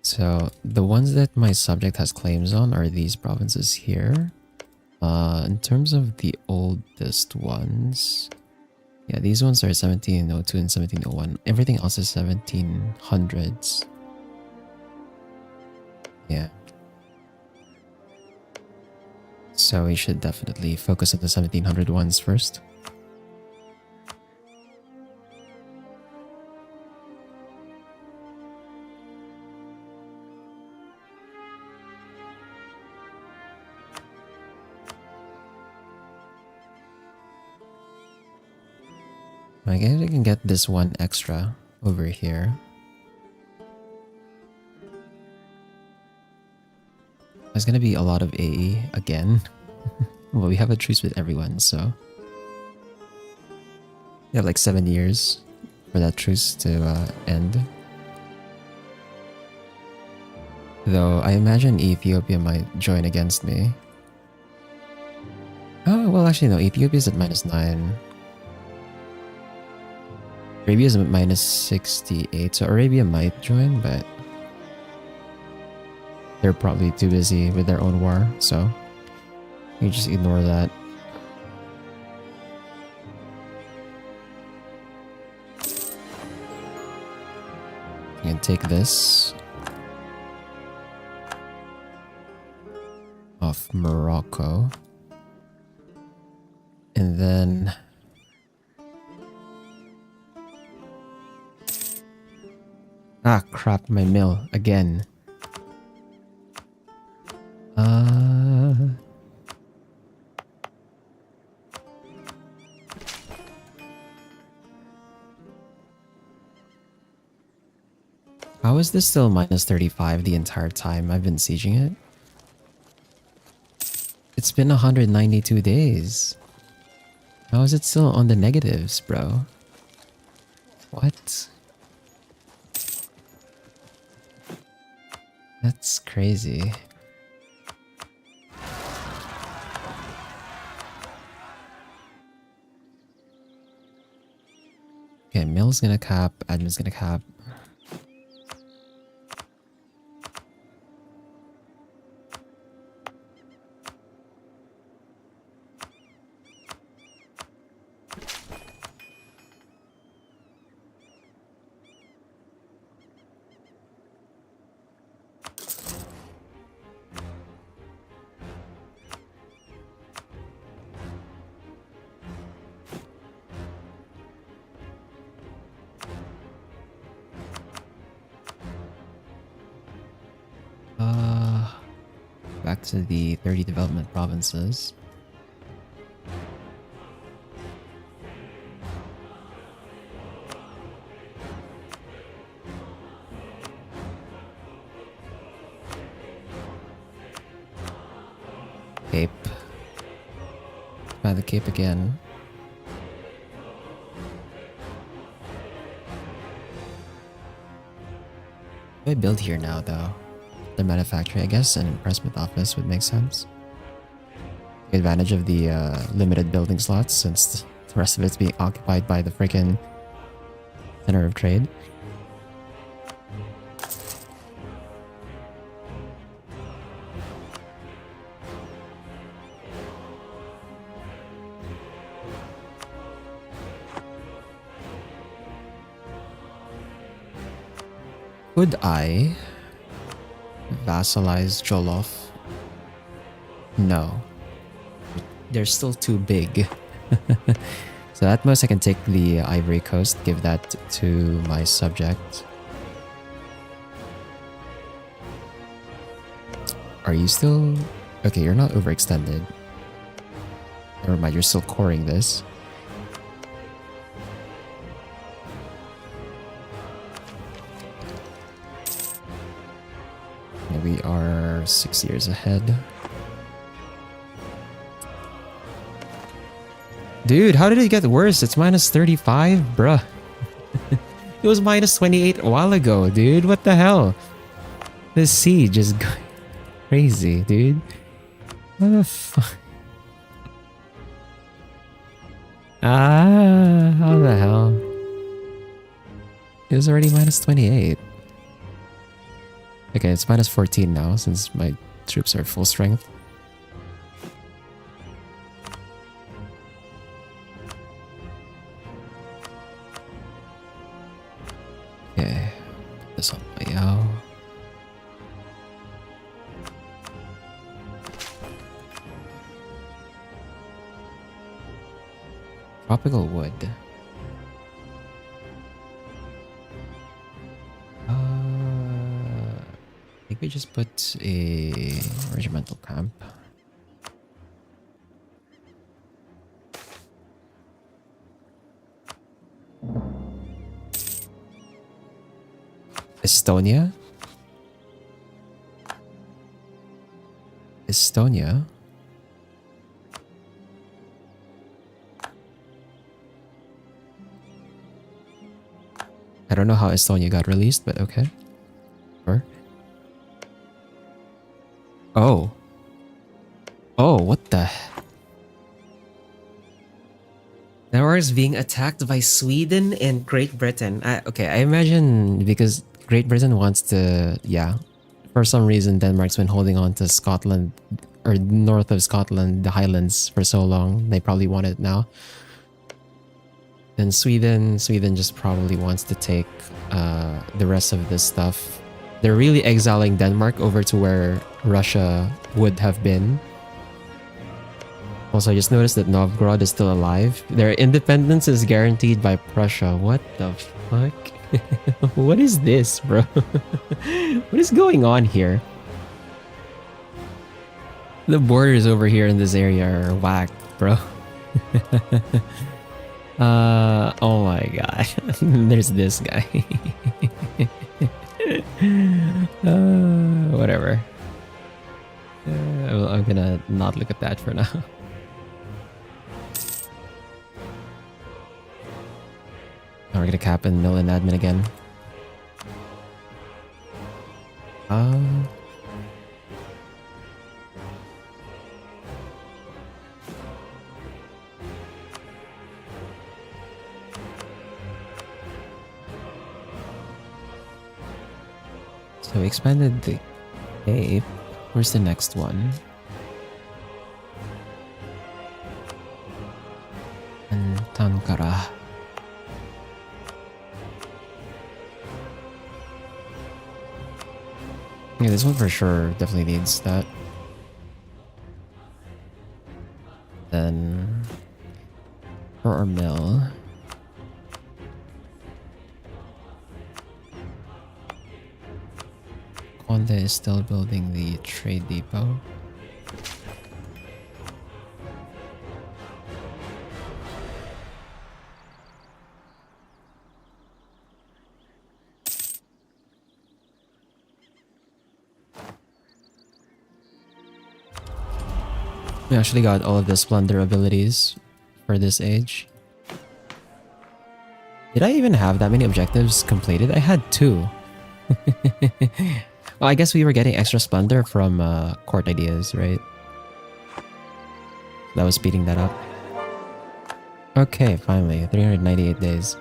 Speaker 1: So the ones that my subject has claims on are these provinces here. In terms of the oldest ones, yeah, these ones are 1702 and 1701. Everything else is 1700s. Yeah. So we should definitely focus on the 1700 ones first. I guess I can get this one extra over here. There's gonna be a lot of AE again. Well, we have a truce with everyone, so... We have like 7 years for that truce to end. Though I imagine Ethiopia might join against me. Oh, well actually no, Ethiopia's at -9. Arabia's at -68, so Arabia might join, but they're probably too busy with their own war, so you just ignore that. You can take this off Morocco, and then ah, crap, my mill again. How is this still -35 the entire time I've been sieging it? It's been 192 days. How is it still on the negatives, bro? What? That's crazy. Okay, mill's gonna cap, admin's gonna cap. Back to the 30 development provinces. Cape. By the Cape again. I build here now though. the manufacturing, I guess, and impressment office would make sense. Take advantage of the limited building slots since the rest of it's being occupied by the freaking center of trade. Could I vassalize Jolof? No. They're still too big. So at most I can take the Ivory Coast, give that to my subject. Are you still... Okay, you're not overextended. Never mind, you're still coring this. We are 6 years ahead. Dude, how did it get worse? It's minus 35? Bruh. It was minus 28 a while ago, dude. What the hell? This siege is going crazy, dude. What the fuck? How the hell? It was already minus 28. Okay, it's minus 14 now since my troops are full strength. Okay, put this on my Yao. Tropical wood. I think we just put a regimental camp. Estonia? Estonia? I don't know how Estonia got released, but okay. Sure. Oh. Oh, what the... Now is being attacked by Sweden and Great Britain. Okay, I imagine because Great Britain wants to... Yeah. For some reason, Denmark's been holding on to Scotland, or north of Scotland, the Highlands, for so long. They probably want it now. Then Sweden just probably wants to take the rest of this stuff. They're really exiling Denmark over to where Russia would have been. Also, I just noticed that Novgorod is still alive. Their independence is guaranteed by Prussia. What the fuck? What is this, bro? What is going on here? The borders over here in this area are whacked, bro. Oh my god. There's this guy. Whatever. I'm gonna not look at that for now. Now we're gonna cap and mill in admin again. So we expanded the Cape. Where's the next one? And Tankara. Yeah, this one for sure definitely needs that. Then for our mill. Conde is still building the trade depot. We actually got all of the splendor abilities for this age. Did I even have that many objectives completed? I had 2. Oh, I guess we were getting extra splendor from court ideas, right? That was speeding that up. Okay, finally, 398 days.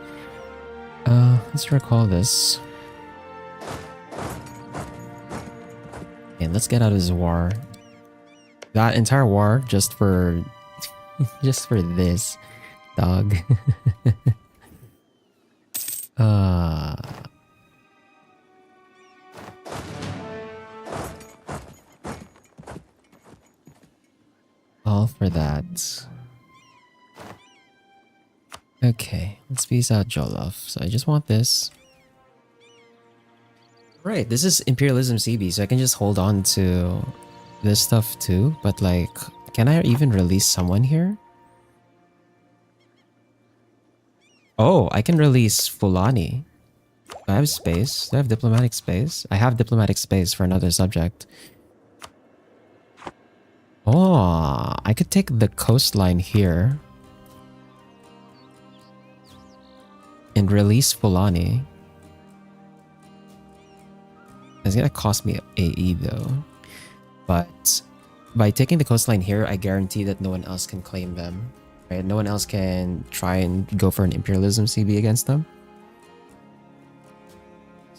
Speaker 1: Let's recall this. And let's get out of this war. That entire war just for just for this dog. All for that. Okay, let's peace out Jollof. So I just want this. Right, this is Imperialism CB, so I can just hold on to this stuff too. But like, can I even release someone here? Oh, I can release Fulani. Do I have space? Do I have diplomatic space? I have diplomatic space for another subject. Oh, I could take the coastline here and release Fulani. It's gonna cost me AE though. But by taking the coastline here, I guarantee that no one else can claim them. Right? No one else can try and go for an imperialism CB against them.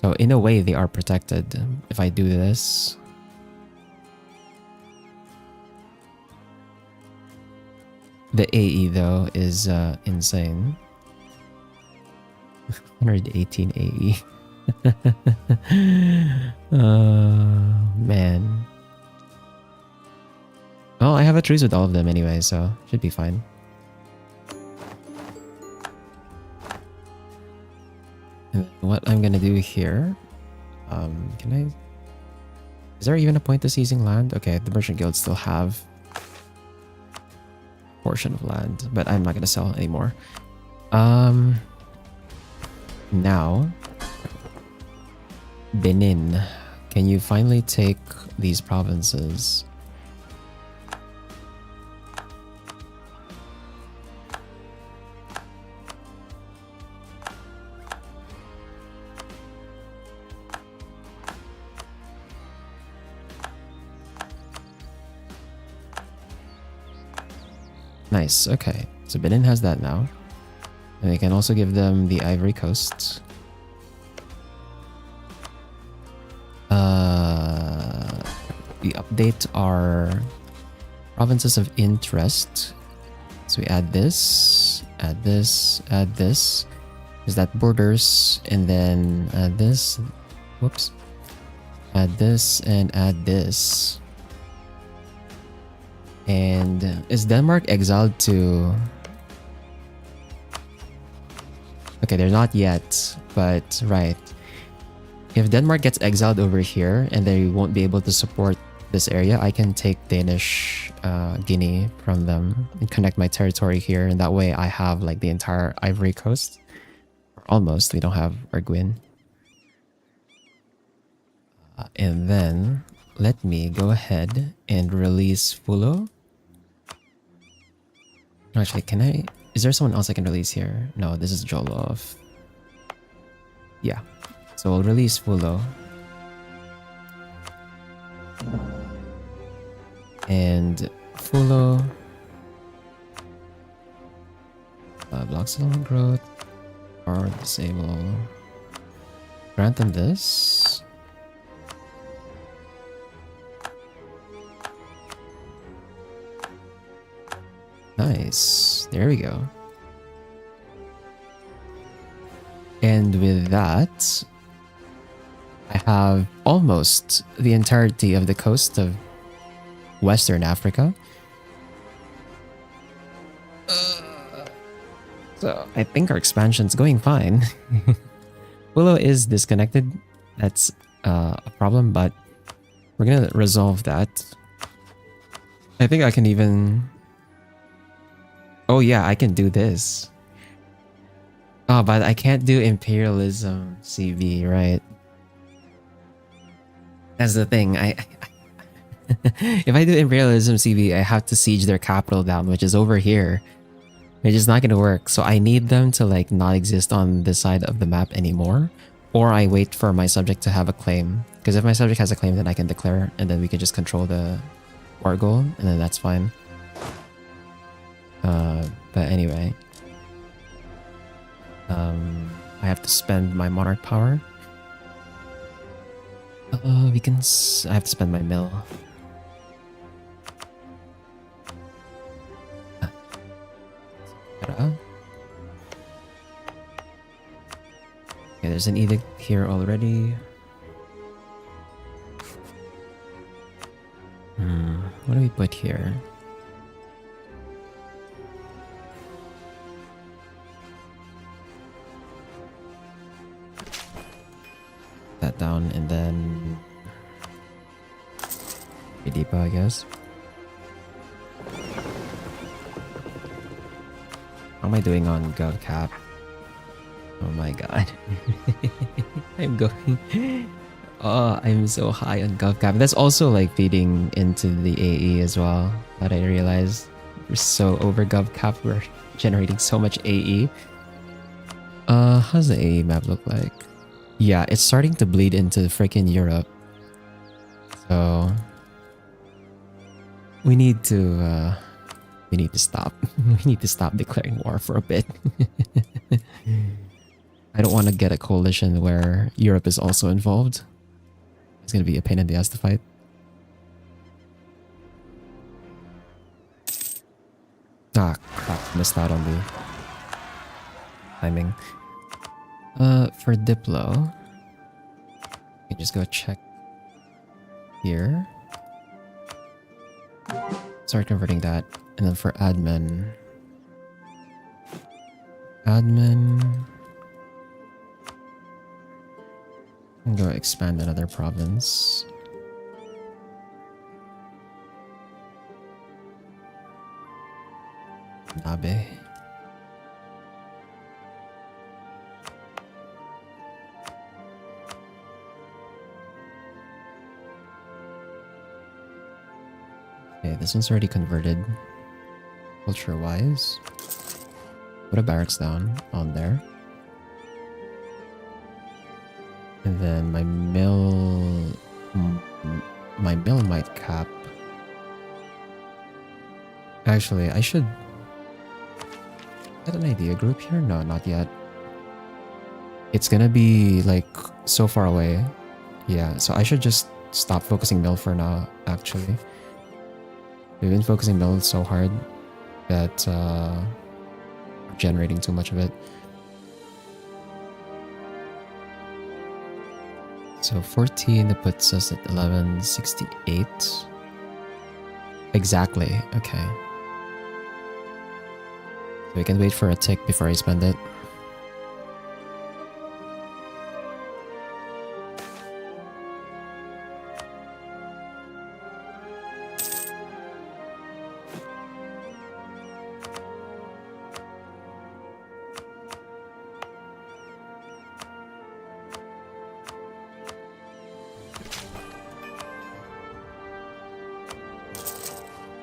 Speaker 1: So in a way, they are protected if I do this. The AE though is insane. 118 AE. Man. Well, I have a truce with all of them anyway, so should be fine. And what I'm gonna do here, can I? Is there even a point to seizing land? Okay, the merchant guilds still have a portion of land, but I'm not gonna sell anymore. Now, Benin, can you finally take these provinces? Nice, okay. So Benin has that now. And we can also give them the Ivory Coast. We update our provinces of interest. So we add this, add this, add this. Is that borders? And then add this. Whoops. Add this and add this. And is Denmark exiled to... Okay, they're not yet, but right. If Denmark gets exiled over here and they won't be able to support this area, I can take Danish Guinea from them and connect my territory here, and that way I have like the entire Ivory Coast. Or almost, we don't have Arguin. And then let me go ahead and release Fulo. Actually, can I... Is there someone else I can release here? No, this is Jollof. Yeah. So we'll release Fulo. And Fulo. Block settlement growth. Or disable. Grant them this. Nice. There we go. And with that, I have almost the entirety of the coast of Western Africa. So I think our expansion's going fine. Willow is disconnected. That's a problem, but we're gonna resolve that. I think I can even... Oh yeah, I can do this. Oh, but I can't do imperialism CB, right? That's the thing. If I do imperialism CB, I have to siege their capital down, which is over here. Which is not gonna work. So I need them to like not exist on this side of the map anymore. Or I wait for my subject to have a claim Because if my subject has a claim, then I can declare, and then we can just control the war goal, and then that's fine. But anyway, I have to spend my monarch power. I have to spend my mill. Okay, there's an edict here already. What do we put here? That down, and then depot, I guess. How am I doing on GovCap? Oh my god. I'm going. Oh, I'm so high on GovCap. That's also like feeding into the AE as well. That I realized we're so over GovCap. We're generating so much AE. How's the AE map look like? Yeah, it's starting to bleed into freaking Europe. So we need to stop. We need to stop declaring war for a bit. I don't want to get a coalition where Europe is also involved. It's gonna be a pain in the ass to fight. Ah, crap, missed out on the timing. For Diplo, you can just go check here. Start converting that, and then for admin, I'm go expand another province. Nabe. Okay, this one's already converted culture-wise. Put a barracks down on there. And then my mill might cap. Actually, I should get an idea group here? No, not yet. It's gonna be like so far away. Yeah, so I should just stop focusing mill for now, actually. We've been focusing mill so hard that we're generating too much of it. So 14, that puts us at 1168. Exactly, okay. So we can wait for a tick before I spend it.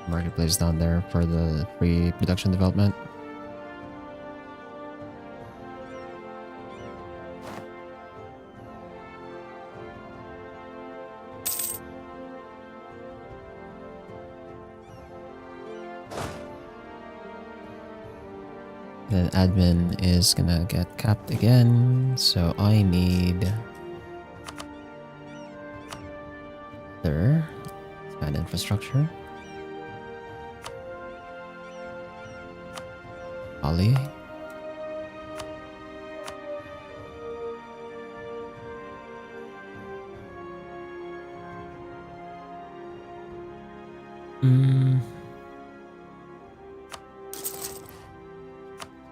Speaker 1: Marketplace down there for the free production development. Then admin is gonna get capped again, so I need expand infrastructure. Ali.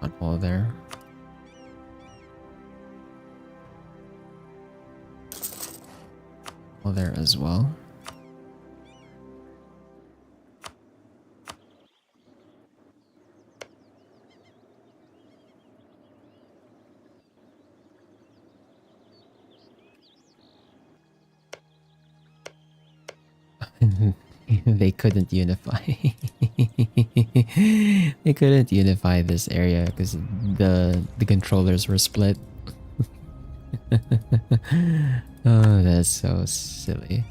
Speaker 1: On all there. All there as well. They couldn't unify. They couldn't unify this area because the controllers were split. Oh, that's so silly.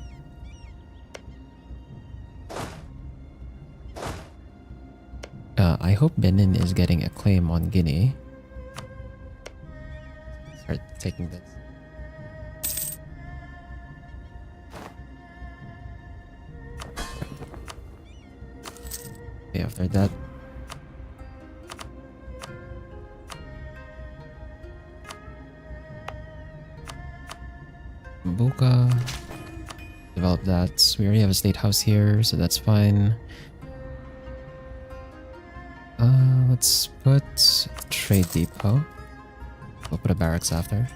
Speaker 1: I hope Benin is getting a claim on Guinea. Start taking this. Okay, after that. Mbuka. Develop that. We already have a state house here, so that's fine. Let's put trade depot. We'll put a barracks after.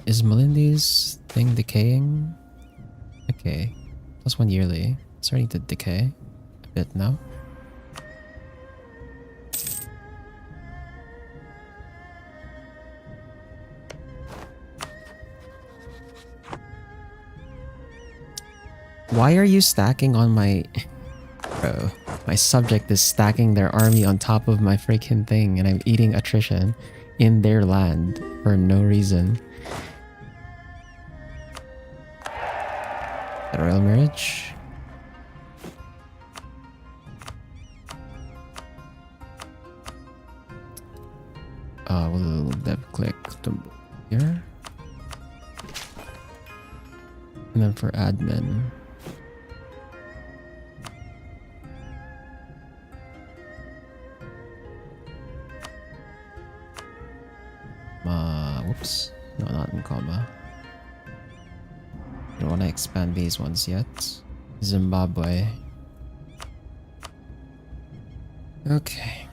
Speaker 1: Is Melindy's thing decaying? Okay. +1 yearly. It's starting to decay a bit now. Why are you stacking on my... Bro, my subject is stacking their army on top of my freaking thing and I'm eating attrition in their land for no reason. A royal marriage? We'll dev click here. And then for admin. Whoops. No, not in comma. I don't want to expand these ones yet. Zimbabwe. Okay.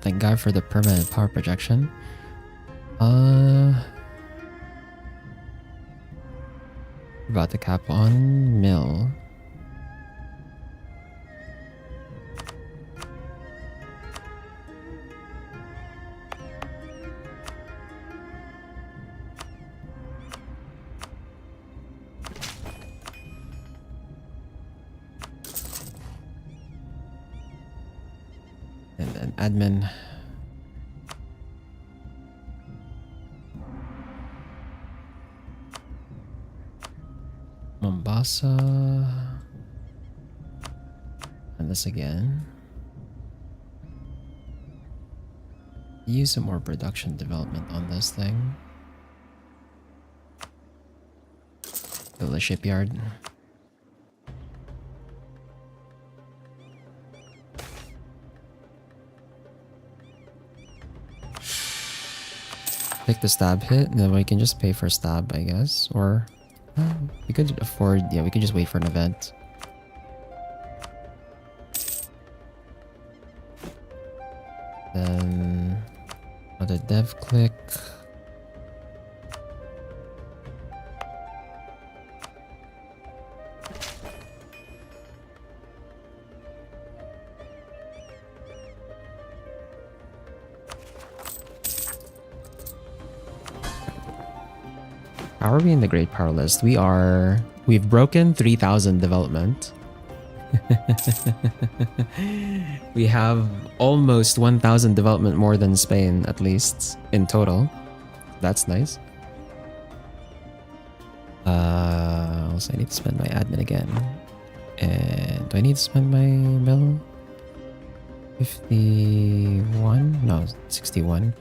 Speaker 1: Thank God for the permanent power projection. About to cap on mill. And then admin. Mombasa. And this again. Use some more production development on this thing. Build a shipyard. Take the stab hit, and then we can just pay for stab, I guess. Or we could afford, yeah, we could just wait for an event. Then another dev click. How are we in the Great Power list? We've broken 3,000 development. We have almost 1,000 development more than Spain, at least, in total. That's nice. Also, I need to spend my admin again. And do I need to spend my mill? 51? No, 61.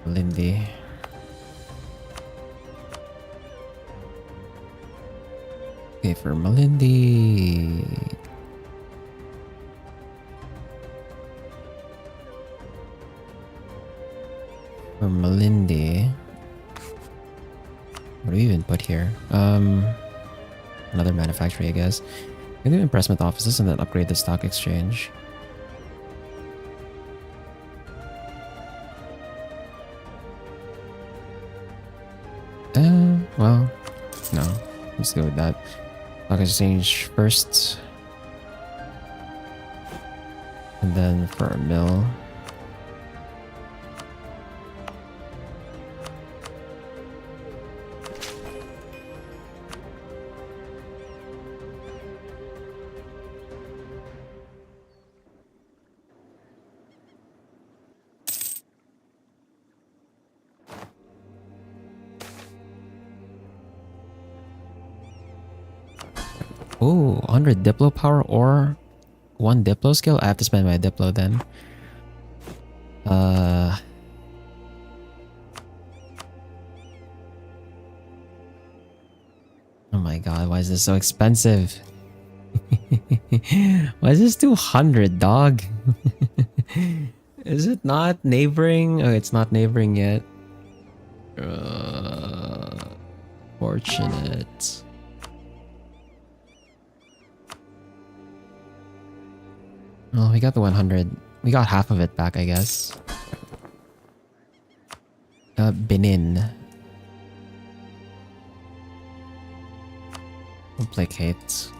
Speaker 1: Lindy. Okay, for Malindi. For Malindi. What do we even put here? Another manufacturer, I guess. We can do impressment offices and then upgrade the stock exchange. Well, no. Let's go with that. Stock exchange first. And then for a mill. Oh, 100 Diplo power or 1 Diplo skill? I have to spend my Diplo then. Oh my god, why is this so expensive? Why is this 200, dog? Is it not neighboring? Oh, it's not neighboring yet. Fortunate. Well, we got the 100. We got half of it back, I guess. Benin. Complicate.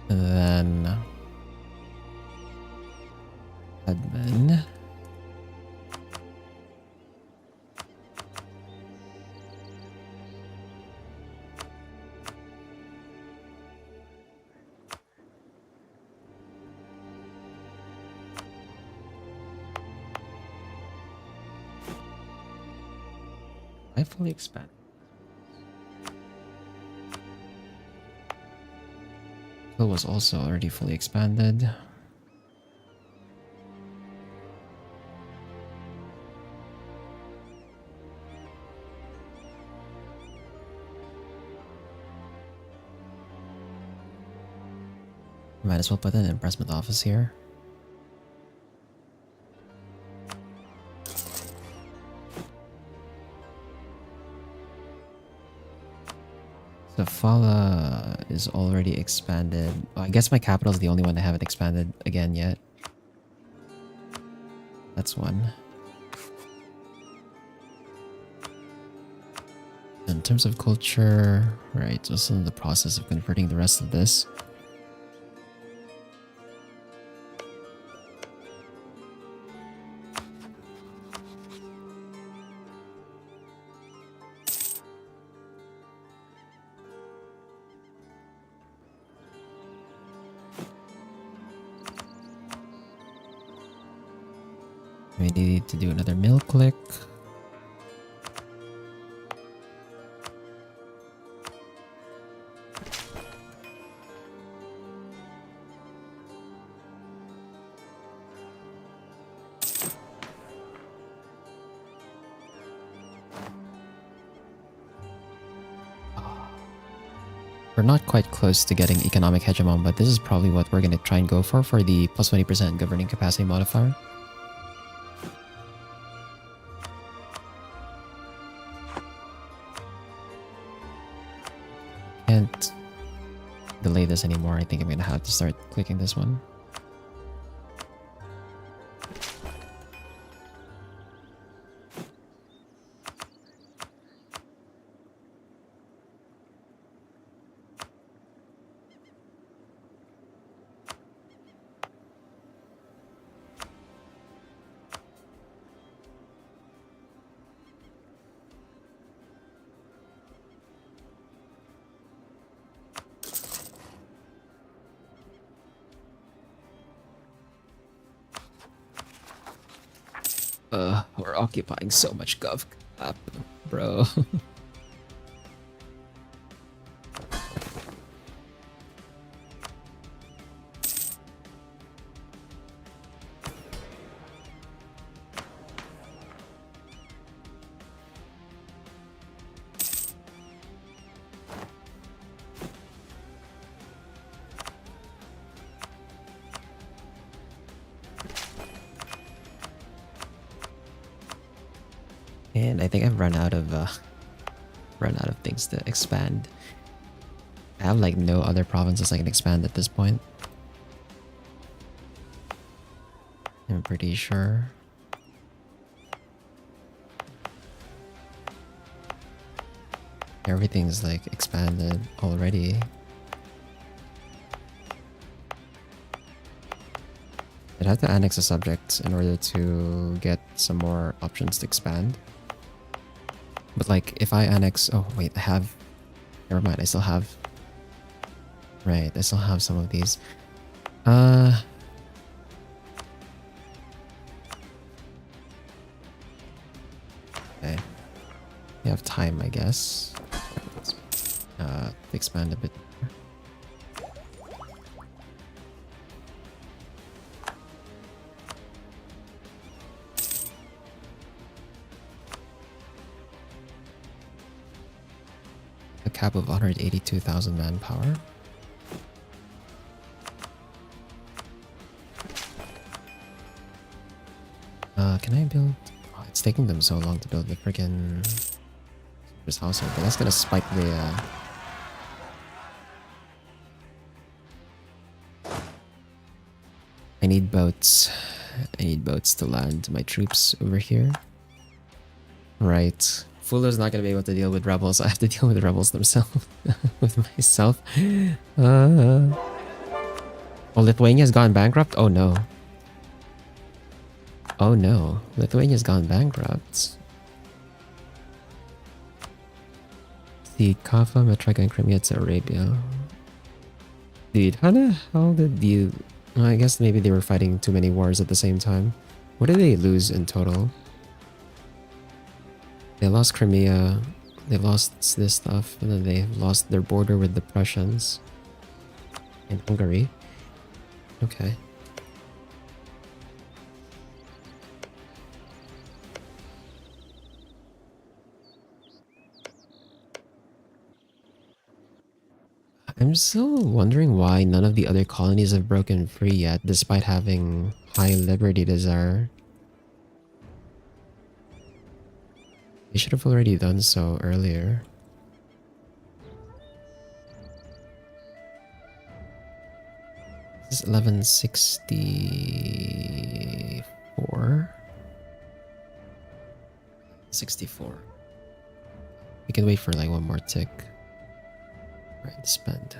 Speaker 1: And then... admin. I fully expand. Hill was also already fully expanded. Might as well put an impressment office here. Safala is already expanded. I guess my capital is the only one that haven't expanded again yet. That's one. In terms of culture, right, so still in the process of converting the rest of this. We need to do another mill click. We're not quite close to getting economic hegemon, but this is probably what we're going to try and go for the plus 20% governing capacity modifier. Can't delay this anymore. I think I'm gonna have to start clicking this one. We're occupying so much gov crap, bro. And I think I've run out of things to expand. I have like no other provinces I can expand at this point. I'm pretty sure. Everything's like expanded already. I'd have to annex a subject in order to get some more options to expand. But like if I annex, oh wait, I have, never mind, I still have, right, I still have some of these. Okay. We have time, I guess. Let's expand a bit. A cap of 182,000 manpower. Can I build? Oh, it's taking them so long to build the freaking household, but that's gonna spike the. I need boats. I need boats to land my troops over here. Right. Fulo's not gonna be able to deal with rebels. I have to deal with the rebels themselves. With myself. Oh, Lithuania's gone bankrupt? Oh no. Oh no. Lithuania's gone bankrupt. The Kaffa, Metrika, and Crimea to Arabia. Dude, how the hell did you... Well, I guess maybe they were fighting too many wars at the same time. What did they lose in total? They lost Crimea, they lost this stuff, and then they lost their border with the Prussians in Hungary. Okay. I'm still wondering why none of the other colonies have broken free yet, despite having high liberty desire. They should have already done so earlier. This is 1164. 64. We can wait for like one more tick. Right, spend.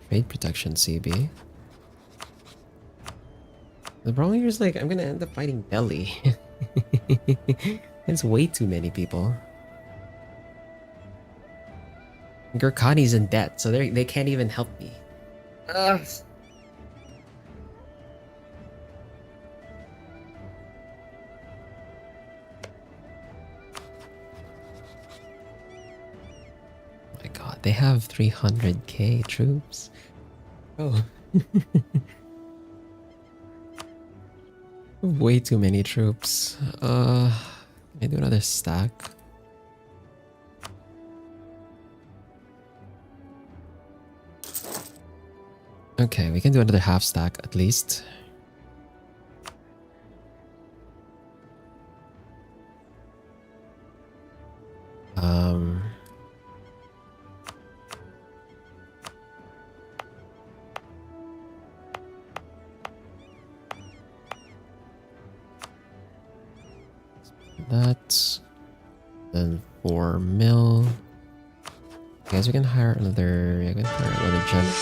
Speaker 1: Trade protection, CB. The problem here is like I'm gonna end up fighting Delhi. It's way too many people. Gurkhani's in debt, so they can't even help me. Ugh. My god, they have 300k troops. Oh. Way too many troops. Can I do another stack? Okay, we can do another half stack at least. That. Then 4 mil. I guess we can hire another. Yeah, we can hire another general.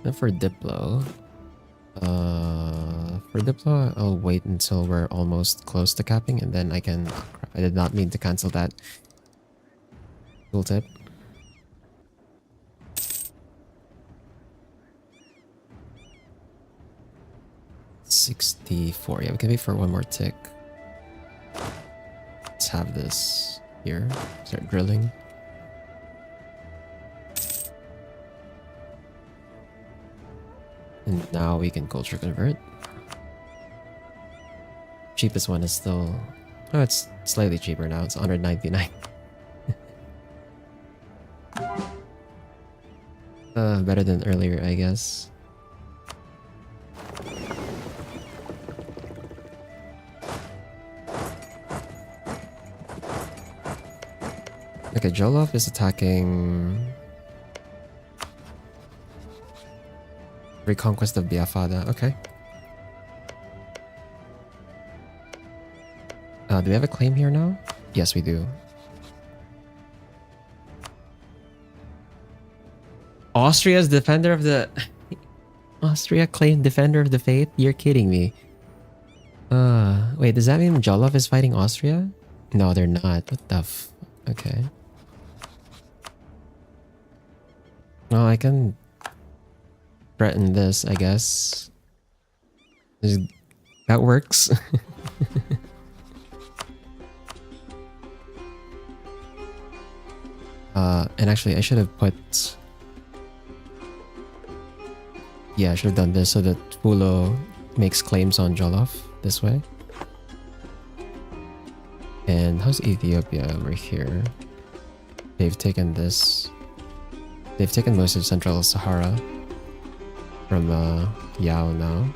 Speaker 1: And for Diplo. For Diplo, I'll wait until we're almost close to capping, and then I can. Oh, crap, I did not mean to cancel that. Cool tip. $64. Yeah, we can wait for one more tick. Let's have this here. Start drilling. And now we can culture convert. Cheapest one is still... Oh, it's slightly cheaper now. It's 199. Better than earlier, I guess. Okay, Jolov is attacking Reconquest of Biafada. Okay. Do we have a claim here now? Yes, we do. Austria's defender of the... Austria claimed defender of the faith? You're kidding me. Wait, does that mean Jolov is fighting Austria? No, they're not. What the f... Okay. Well, I can threaten this, I guess. That works. And actually, I should have put... Yeah, I should have done this so that Fulo makes claims on Jolov this way. And how's Ethiopia over here? They've taken this. They've taken most of Central Sahara from Yao now.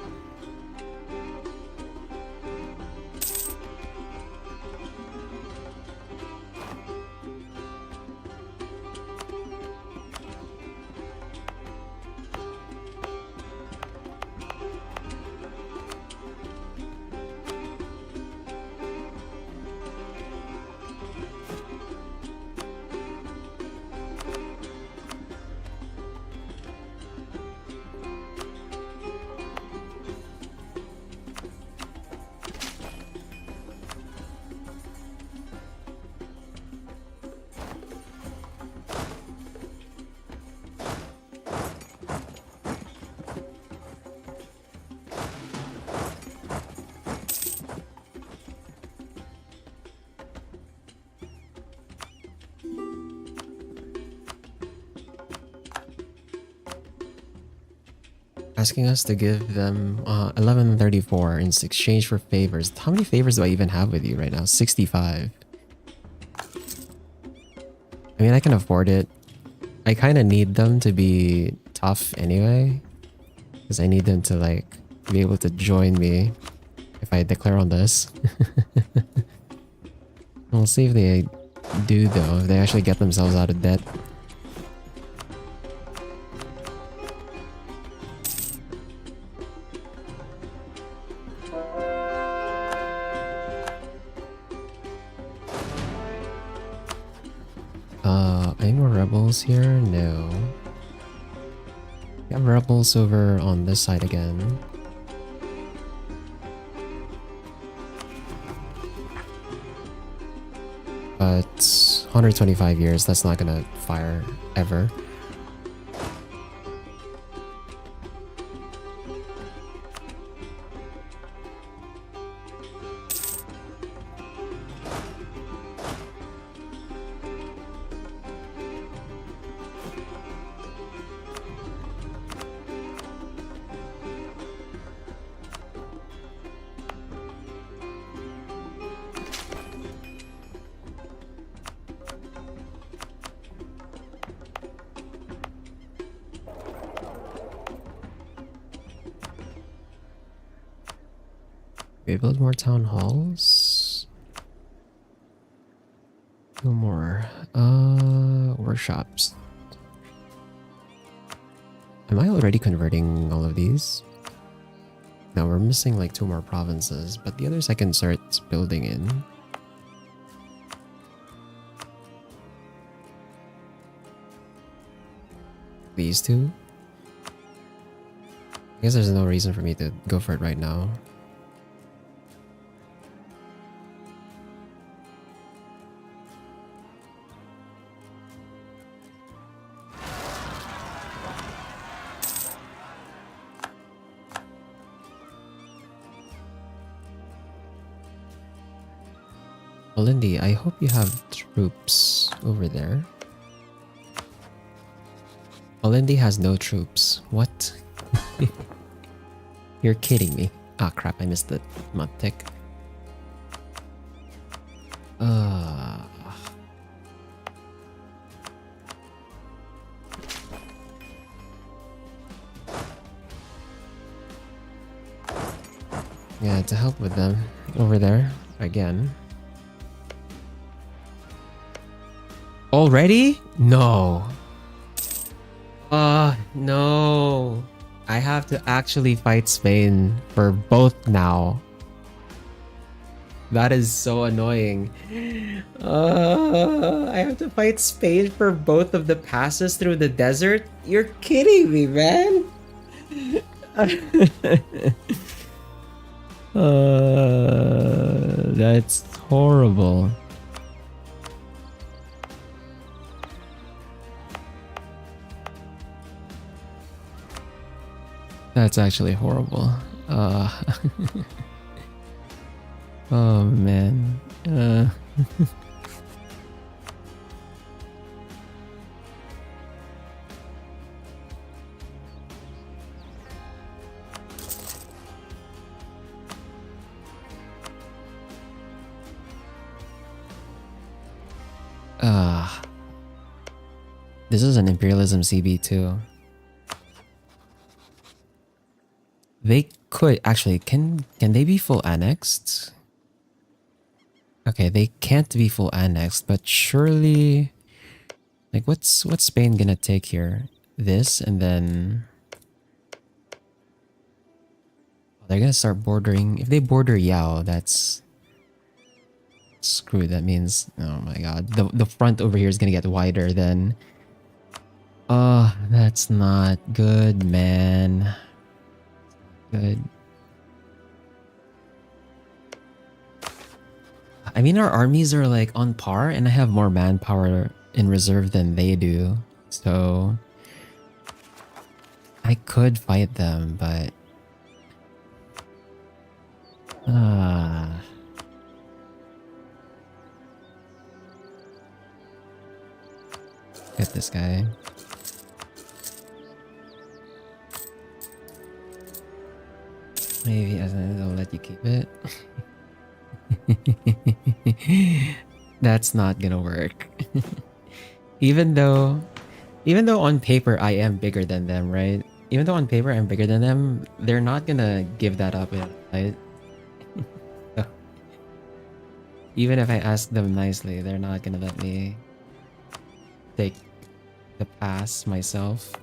Speaker 1: Asking us to give them 1134 in exchange for favors. How many favors do I even have with you right now? 65. I mean, I can afford it. I kind of need them to be tough anyway. Because I need them to like be able to join me if I declare on this. We'll see if they do though, if they actually get themselves out of debt. Any more rebels here? No. We have rebels over on this side again. But 125 years, that's not gonna fire ever. We build more town halls. No more. Workshops. Am I already converting all of these? No, we're missing like 2 more provinces, but the others I can start building in. These two? I guess there's no reason for me to go for it right now. Lindy, I hope you have troops over there. Lindy has no troops. What? You're kidding me. Ah, crap, I missed the mod tick. Yeah, to help with them over there again. Already? No. No. I have to actually fight Spain for both now. That is so annoying. I have to fight Spain for both of the passes through the desert? You're kidding me, man. That's horrible. That's actually horrible. Oh man. This is an imperialism CB too. They could actually can they be full annexed? Okay, they can't be full annexed, but surely like what's Spain gonna take here? This and then they're gonna start bordering. If they border Yao, that's screwed. That means oh my god. The front over here is gonna get wider then. Oh, that's not good, man. Good. I mean, our armies are like on par, and I have more manpower in reserve than they do. So I could fight them, but get this guy. Maybe as an I'll let you keep it. That's not gonna work. even though on paper I am bigger than them, right? Even though on paper I'm bigger than them, they're not gonna give that up, right? So, even if I ask them nicely, they're not gonna let me take the pass myself.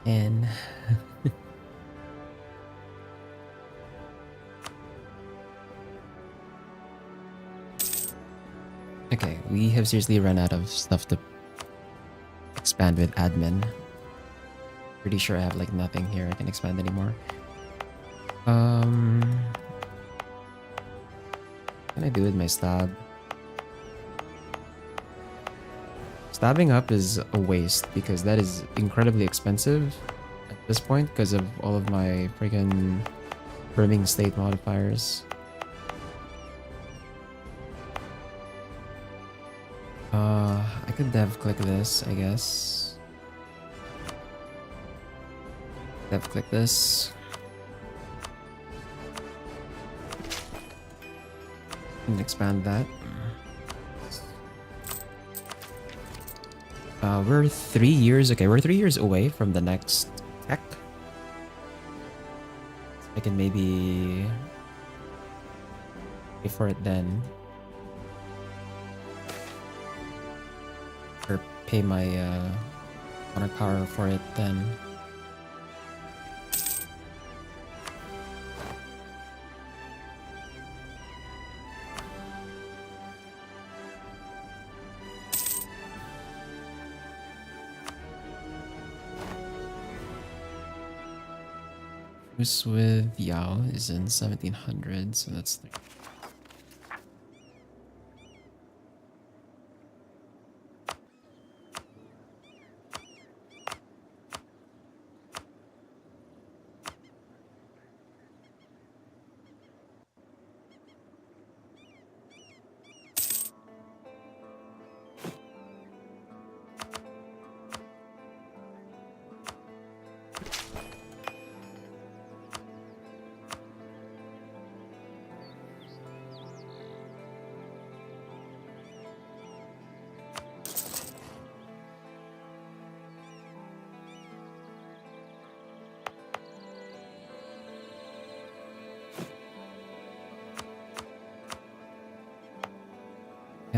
Speaker 1: And okay, we have seriously run out of stuff to expand with admin. Pretty sure I have like nothing here I can expand anymore. What can I do with my stab? Stabbing up is a waste because that is incredibly expensive at this point because of all of my freaking brimming state modifiers. I could dev click this, I guess. Dev click this. And expand that. We're 3 years, okay, we're 3 years away from the next tech. I can maybe pay for it then. Or pay my honor power for it then. Truce with Yao is in 1700, so that's like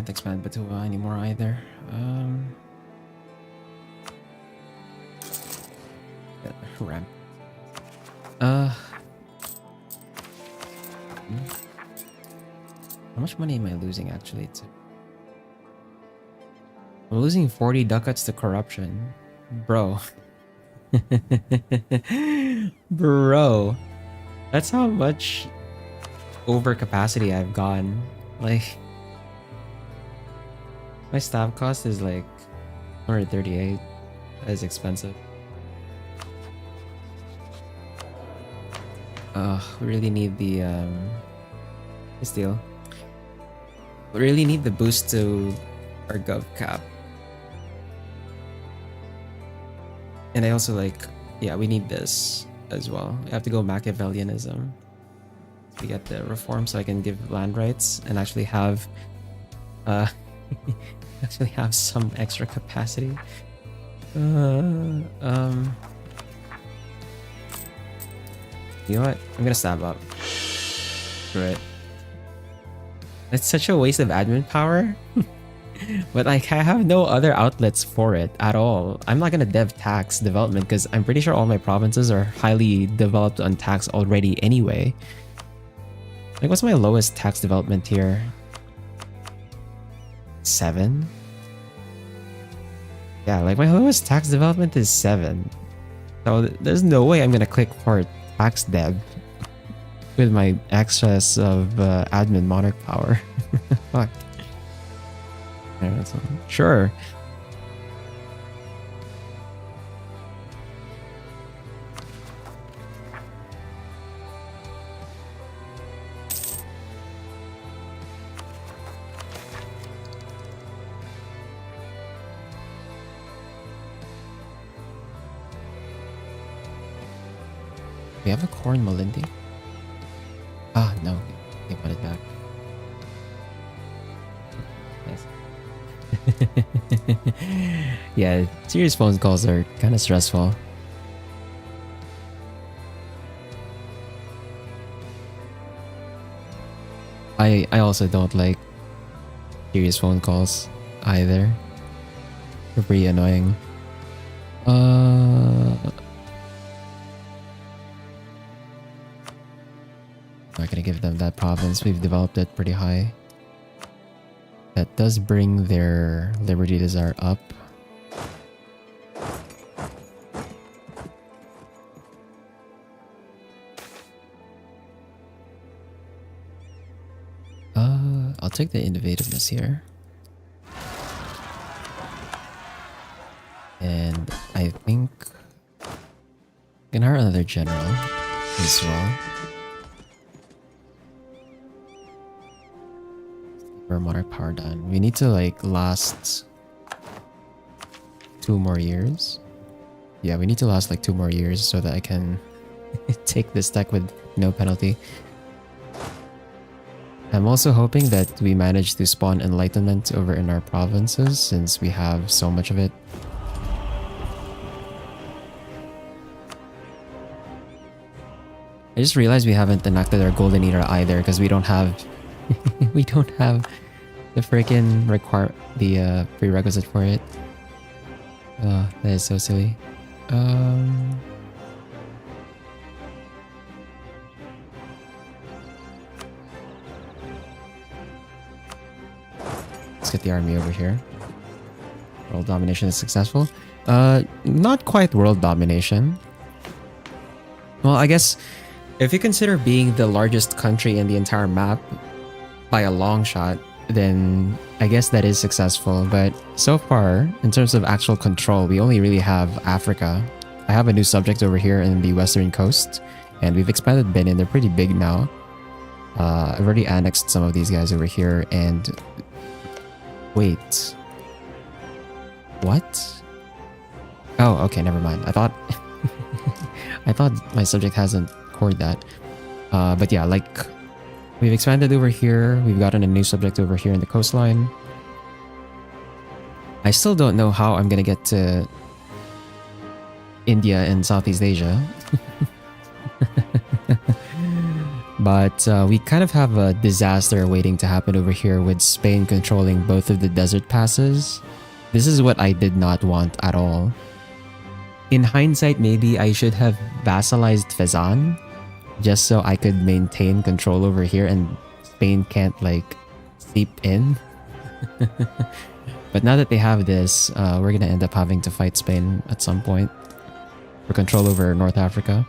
Speaker 1: can't expand Butua anymore either. Ramp. How much money am I losing actually? I'm losing 40 ducats to corruption. Bro. Bro. That's how much overcapacity I've gone. Like, my staff cost is like 138. That is expensive. We really need the this deal. We really need the boost to our gov cap. And I also like, yeah, we need this as well. We have to go Machiavellianism to get the reform so I can give land rights and actually have actually have some extra capacity. You know what? I'm gonna stab up. Screw it. It's such a waste of admin power. But like, I have no other outlets for it at all. I'm not gonna dev tax development because I'm pretty sure all my provinces are highly developed on tax already anyway. Like, what's my lowest tax development here? 7? Yeah, like my lowest tax development is 7. So there's no way I'm gonna click for tax dev with my excess of admin monarch power. Fuck. Sure. We have a corn Malindi? Ah, no. They put it back. Yeah, serious phone calls are kind of stressful. I also don't like serious phone calls either. They're pretty annoying. Not gonna give them that province. We've developed it pretty high. That does bring their liberty desire up. I'll take the innovativeness here. And I think I can hire another general as well. For monarch power done. We need to like last 2 more years. Yeah, we need to last like 2 more years so that I can take this deck with no penalty. I'm also hoping that we manage to spawn enlightenment over in our provinces since we have so much of it. I just realized we haven't enacted our golden era either because we don't have we don't have the freaking prerequisite for it. Oh, that is so silly. Let's get the army over here. World domination is successful. Not quite world domination. Well, I guess if you consider being the largest country in the entire map by a long shot, then I guess that is successful. But so far, in terms of actual control, we only really have Africa. I have a new subject over here in the western coast, and we've expanded Benin. They're pretty big now. I've already annexed some of these guys over here, and wait, what? Oh, okay, never mind. I thought I thought my subject hasn't cored that. But yeah, like, we've expanded over here. We've gotten a new subject over here in the coastline. I still don't know how I'm gonna get to India and Southeast Asia. But we kind of have a disaster waiting to happen over here with Spain controlling both of the desert passes. This is what I did not want at all. In hindsight, maybe I should have vassalized Fezzan just so I could maintain control over here and Spain can't like seep in. But now that they have this, we're gonna end up having to fight Spain at some point for control over North Africa.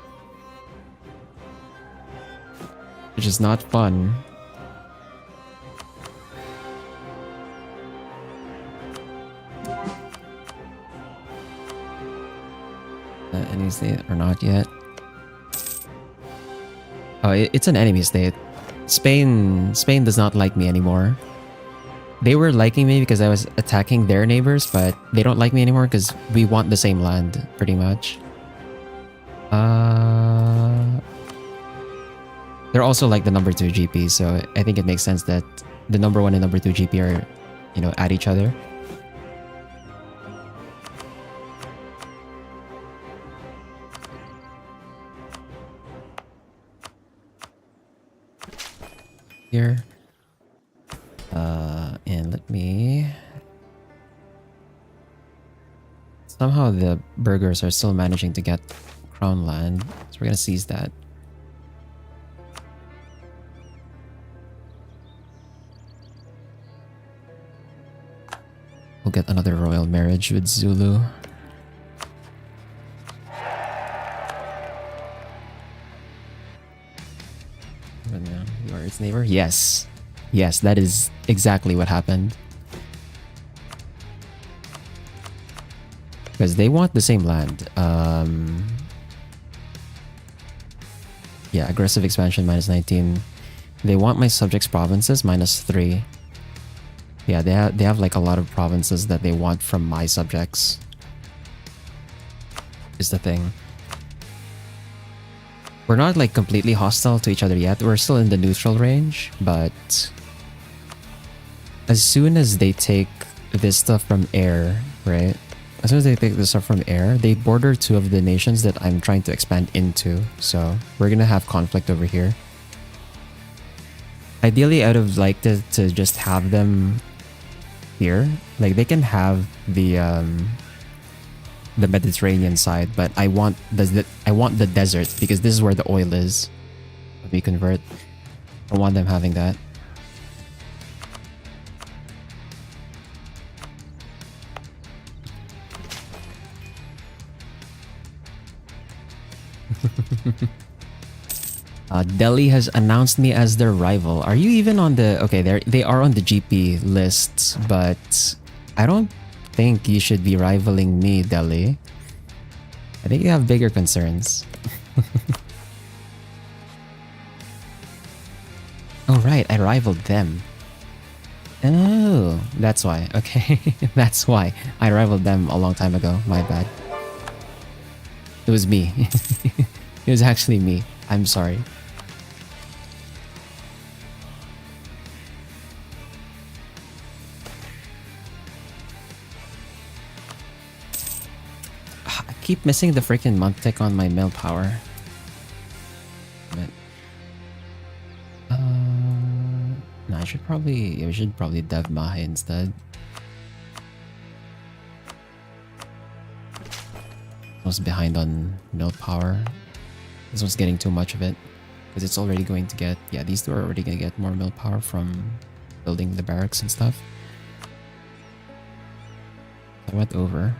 Speaker 1: Which is not fun. Enemy state or not yet? Oh, it's an enemy state. Spain does not like me anymore. They were liking me because I was attacking their neighbors, but they don't like me anymore because we want the same land, pretty much. They're also like the number 2 GP, so I think it makes sense that the number 1 and number 2 GP are, you know, at each other. Here. And let me... Somehow the burghers are still managing to get crown land, so we're gonna seize that. We'll get another royal marriage with Zulu. You are its neighbor? Yes. Yes, that is exactly what happened. Because they want the same land. Yeah, aggressive expansion -19. They want my subjects' provinces -3. Yeah, they have like a lot of provinces that they want from my subjects. Is the thing. We're not like completely hostile to each other yet. We're still in the neutral range, but as soon as they take this stuff from air, right? As soon as they take this stuff from air, they border 2 of the nations that I'm trying to expand into. So we're gonna have conflict over here. Ideally, I would have liked to just have them here. Like they can have the Mediterranean side, but I want the desert because this is where the oil is. If we convert, I want them having that. Delhi has announced me as their rival. Are you even on the... Okay, they are on the GP list, but I don't think you should be rivaling me, Delhi. I think you have bigger concerns. Oh right, I rivaled them. Oh, that's why. Okay, that's why. I rivaled them a long time ago. My bad. It was me. It was actually me. I'm sorry. I keep missing the freaking month tick on my mill power. No, we should probably dev Mahe instead. I was behind on mill power. This one's getting too much of it because it's already going to get... Yeah, these 2 are already going to get more mill power from building the barracks and stuff. I went over.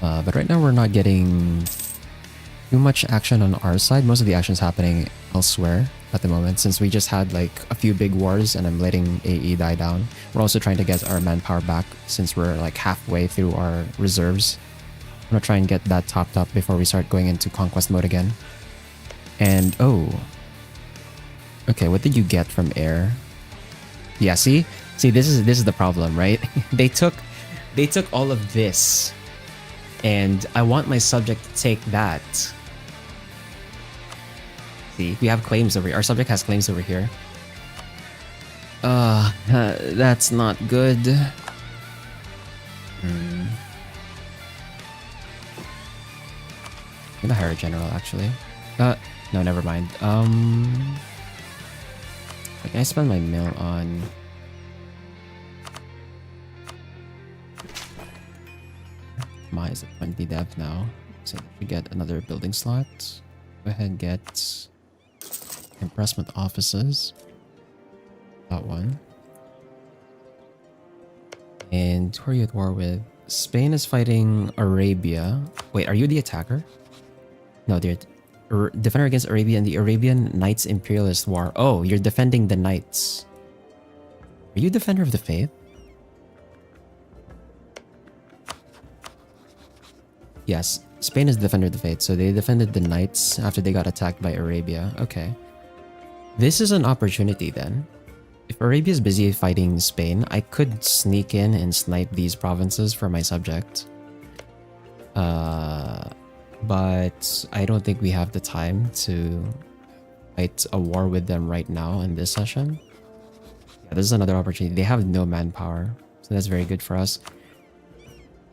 Speaker 1: But right now we're not getting too much action on our side. Most of the action is happening elsewhere at the moment since we just had like a few big wars and I'm letting AE die down. We're also trying to get our manpower back since we're like halfway through our reserves. I'm gonna try and get that topped up before we start going into conquest mode again. And oh, okay, what did you get from air? Yeah, see this is the problem, right? they took all of this and I want my subject to take that. See, we have claims over here. Our subject has claims over here. That's not good. gonna hire a general actually. No, never mind. Can I spend my mill on? My is at 20 dev now, so we get another building slot. Go ahead and get impressment offices. That one. And who are you at war with? Spain is fighting Arabia. Wait, are you the attacker? No, they're defender against Arabia and the Arabian Knights Imperialist War. Oh, you're defending the Knights. Are you defender of the faith? Yes, Spain is defender of the faith, so they defended the Knights after they got attacked by Arabia. Okay. This is an opportunity then. If Arabia is busy fighting Spain, I could sneak in and snipe these provinces for my subject. But I don't think we have the time to fight a war with them right now in this session. Yeah, this is another opportunity. They have no manpower, so that's very good for us.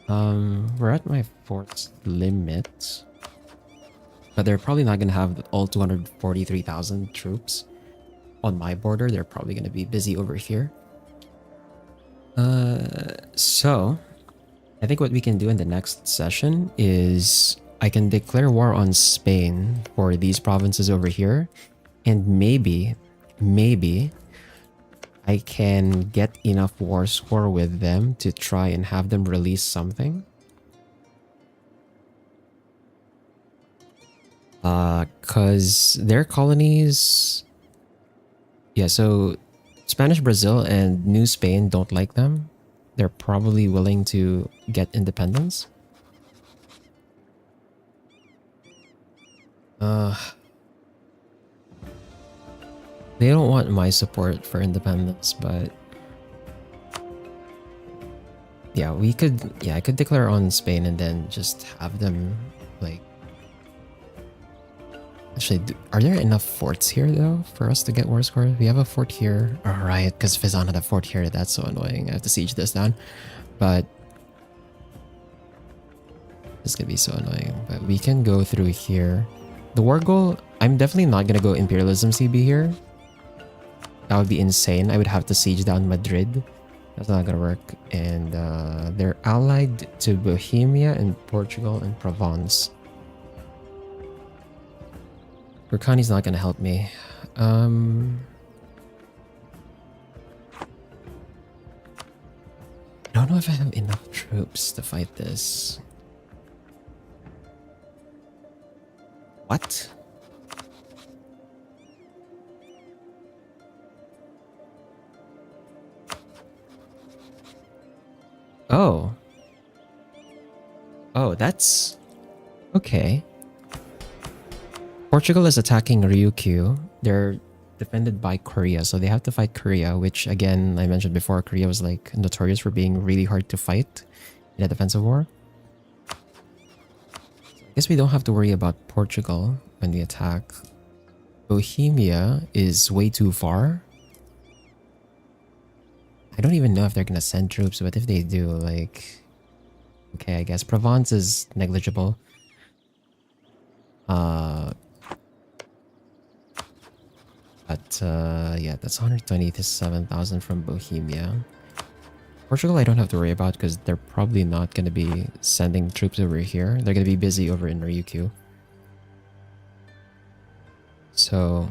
Speaker 1: We're at my force limit, but they're probably not gonna have all 243,000 troops on my border. They're probably gonna be busy over here. So I think what we can do in the next session is I can declare war on Spain for these provinces over here, and maybe I can get enough war score with them to try and have them release something. Cause their colonies, yeah, so Spanish Brazil and New Spain don't like them. They're probably willing to get independence. They don't want my support for independence, but yeah, I could declare on Spain and then just have them like. Actually, are there enough forts here though for us to get war score? We have a fort here. Alright, because Fizan had a fort here. That's so annoying. I have to siege this down. But this is gonna be so annoying. But we can go through here. The war goal, I'm definitely not gonna go Imperialism CB here. That would be insane. I would have to siege down Madrid. That's not gonna work. And they're allied to Bohemia and Portugal and Provence. Urkani's not gonna help me. I don't know if I have enough troops to fight this. What? Oh. Oh, that's... okay. Portugal is attacking Ryukyu. They're defended by Korea, so they have to fight Korea, which again, I mentioned before, Korea was like notorious for being really hard to fight in a defensive war. I guess we don't have to worry about Portugal when we attack. Bohemia is way too far. I don't even know if they're gonna send troops, but if they do, like... okay, I guess. Provence is negligible. Yeah, that's 127,000 from Bohemia. Portugal I don't have to worry about because they're probably not going to be sending troops over here. They're going to be busy over in Ryukyu. So,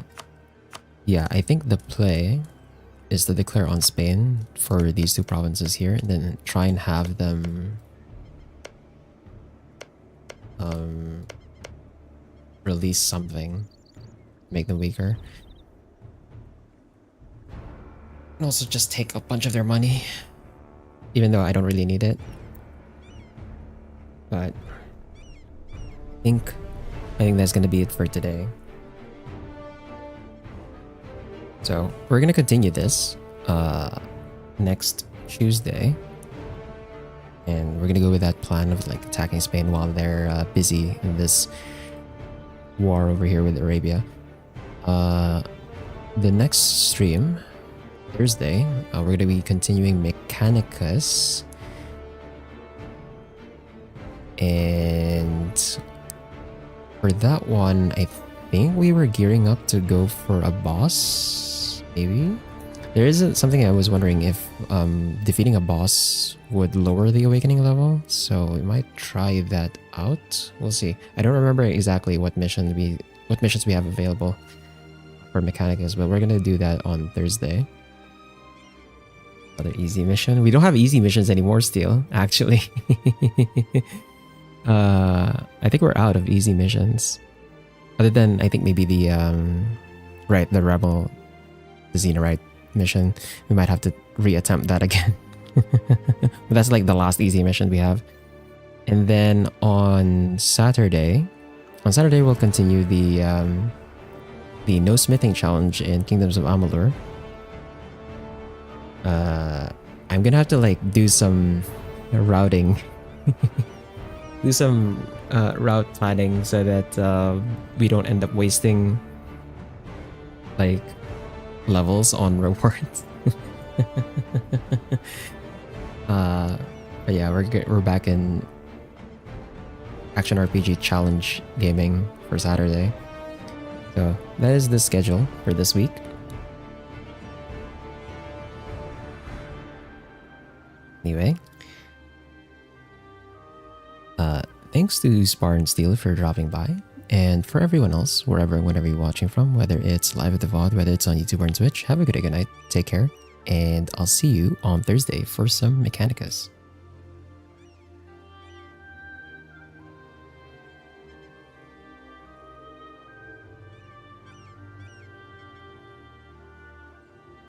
Speaker 1: yeah, I think the play is to declare on Spain for these two provinces here and then try and have them release something, make them weaker. And also just take a bunch of their money, even though I don't really need it. But I think that's gonna be it for today. So we're gonna continue this next Tuesday, and we're gonna go with that plan of like attacking Spain while they're busy in this war over here with Arabia. The next stream, Thursday, we're gonna be continuing Mechanicus, and For that one, I think we were gearing up to go for a boss, maybe? There is something I was wondering if defeating a boss would lower the awakening level, so we might try that out. We'll see. I don't remember exactly what missions we have available for Mechanicus, but we're gonna do that on Thursday. Another easy mission. We don't have easy missions anymore still, actually. I think we're out of easy missions. Other than, I think maybe the Rebel, the Xenorite mission. We might have to reattempt that again. But that's like the last easy mission we have. And then on Saturday we'll continue the no smithing challenge in Kingdoms of Amalur. I'm gonna have to like do some routing. Do some route planning so that we don't end up wasting like levels on rewards. But yeah, we're back in action RPG challenge gaming for Saturday. So that is the schedule for this week. Anyway, thanks to Spartan Steel for dropping by, and for everyone else, wherever and whenever you're watching from, whether it's live at the VOD, whether it's on YouTube or on Twitch, have a good day, good night, take care, and I'll see you on Thursday for some Mechanicus.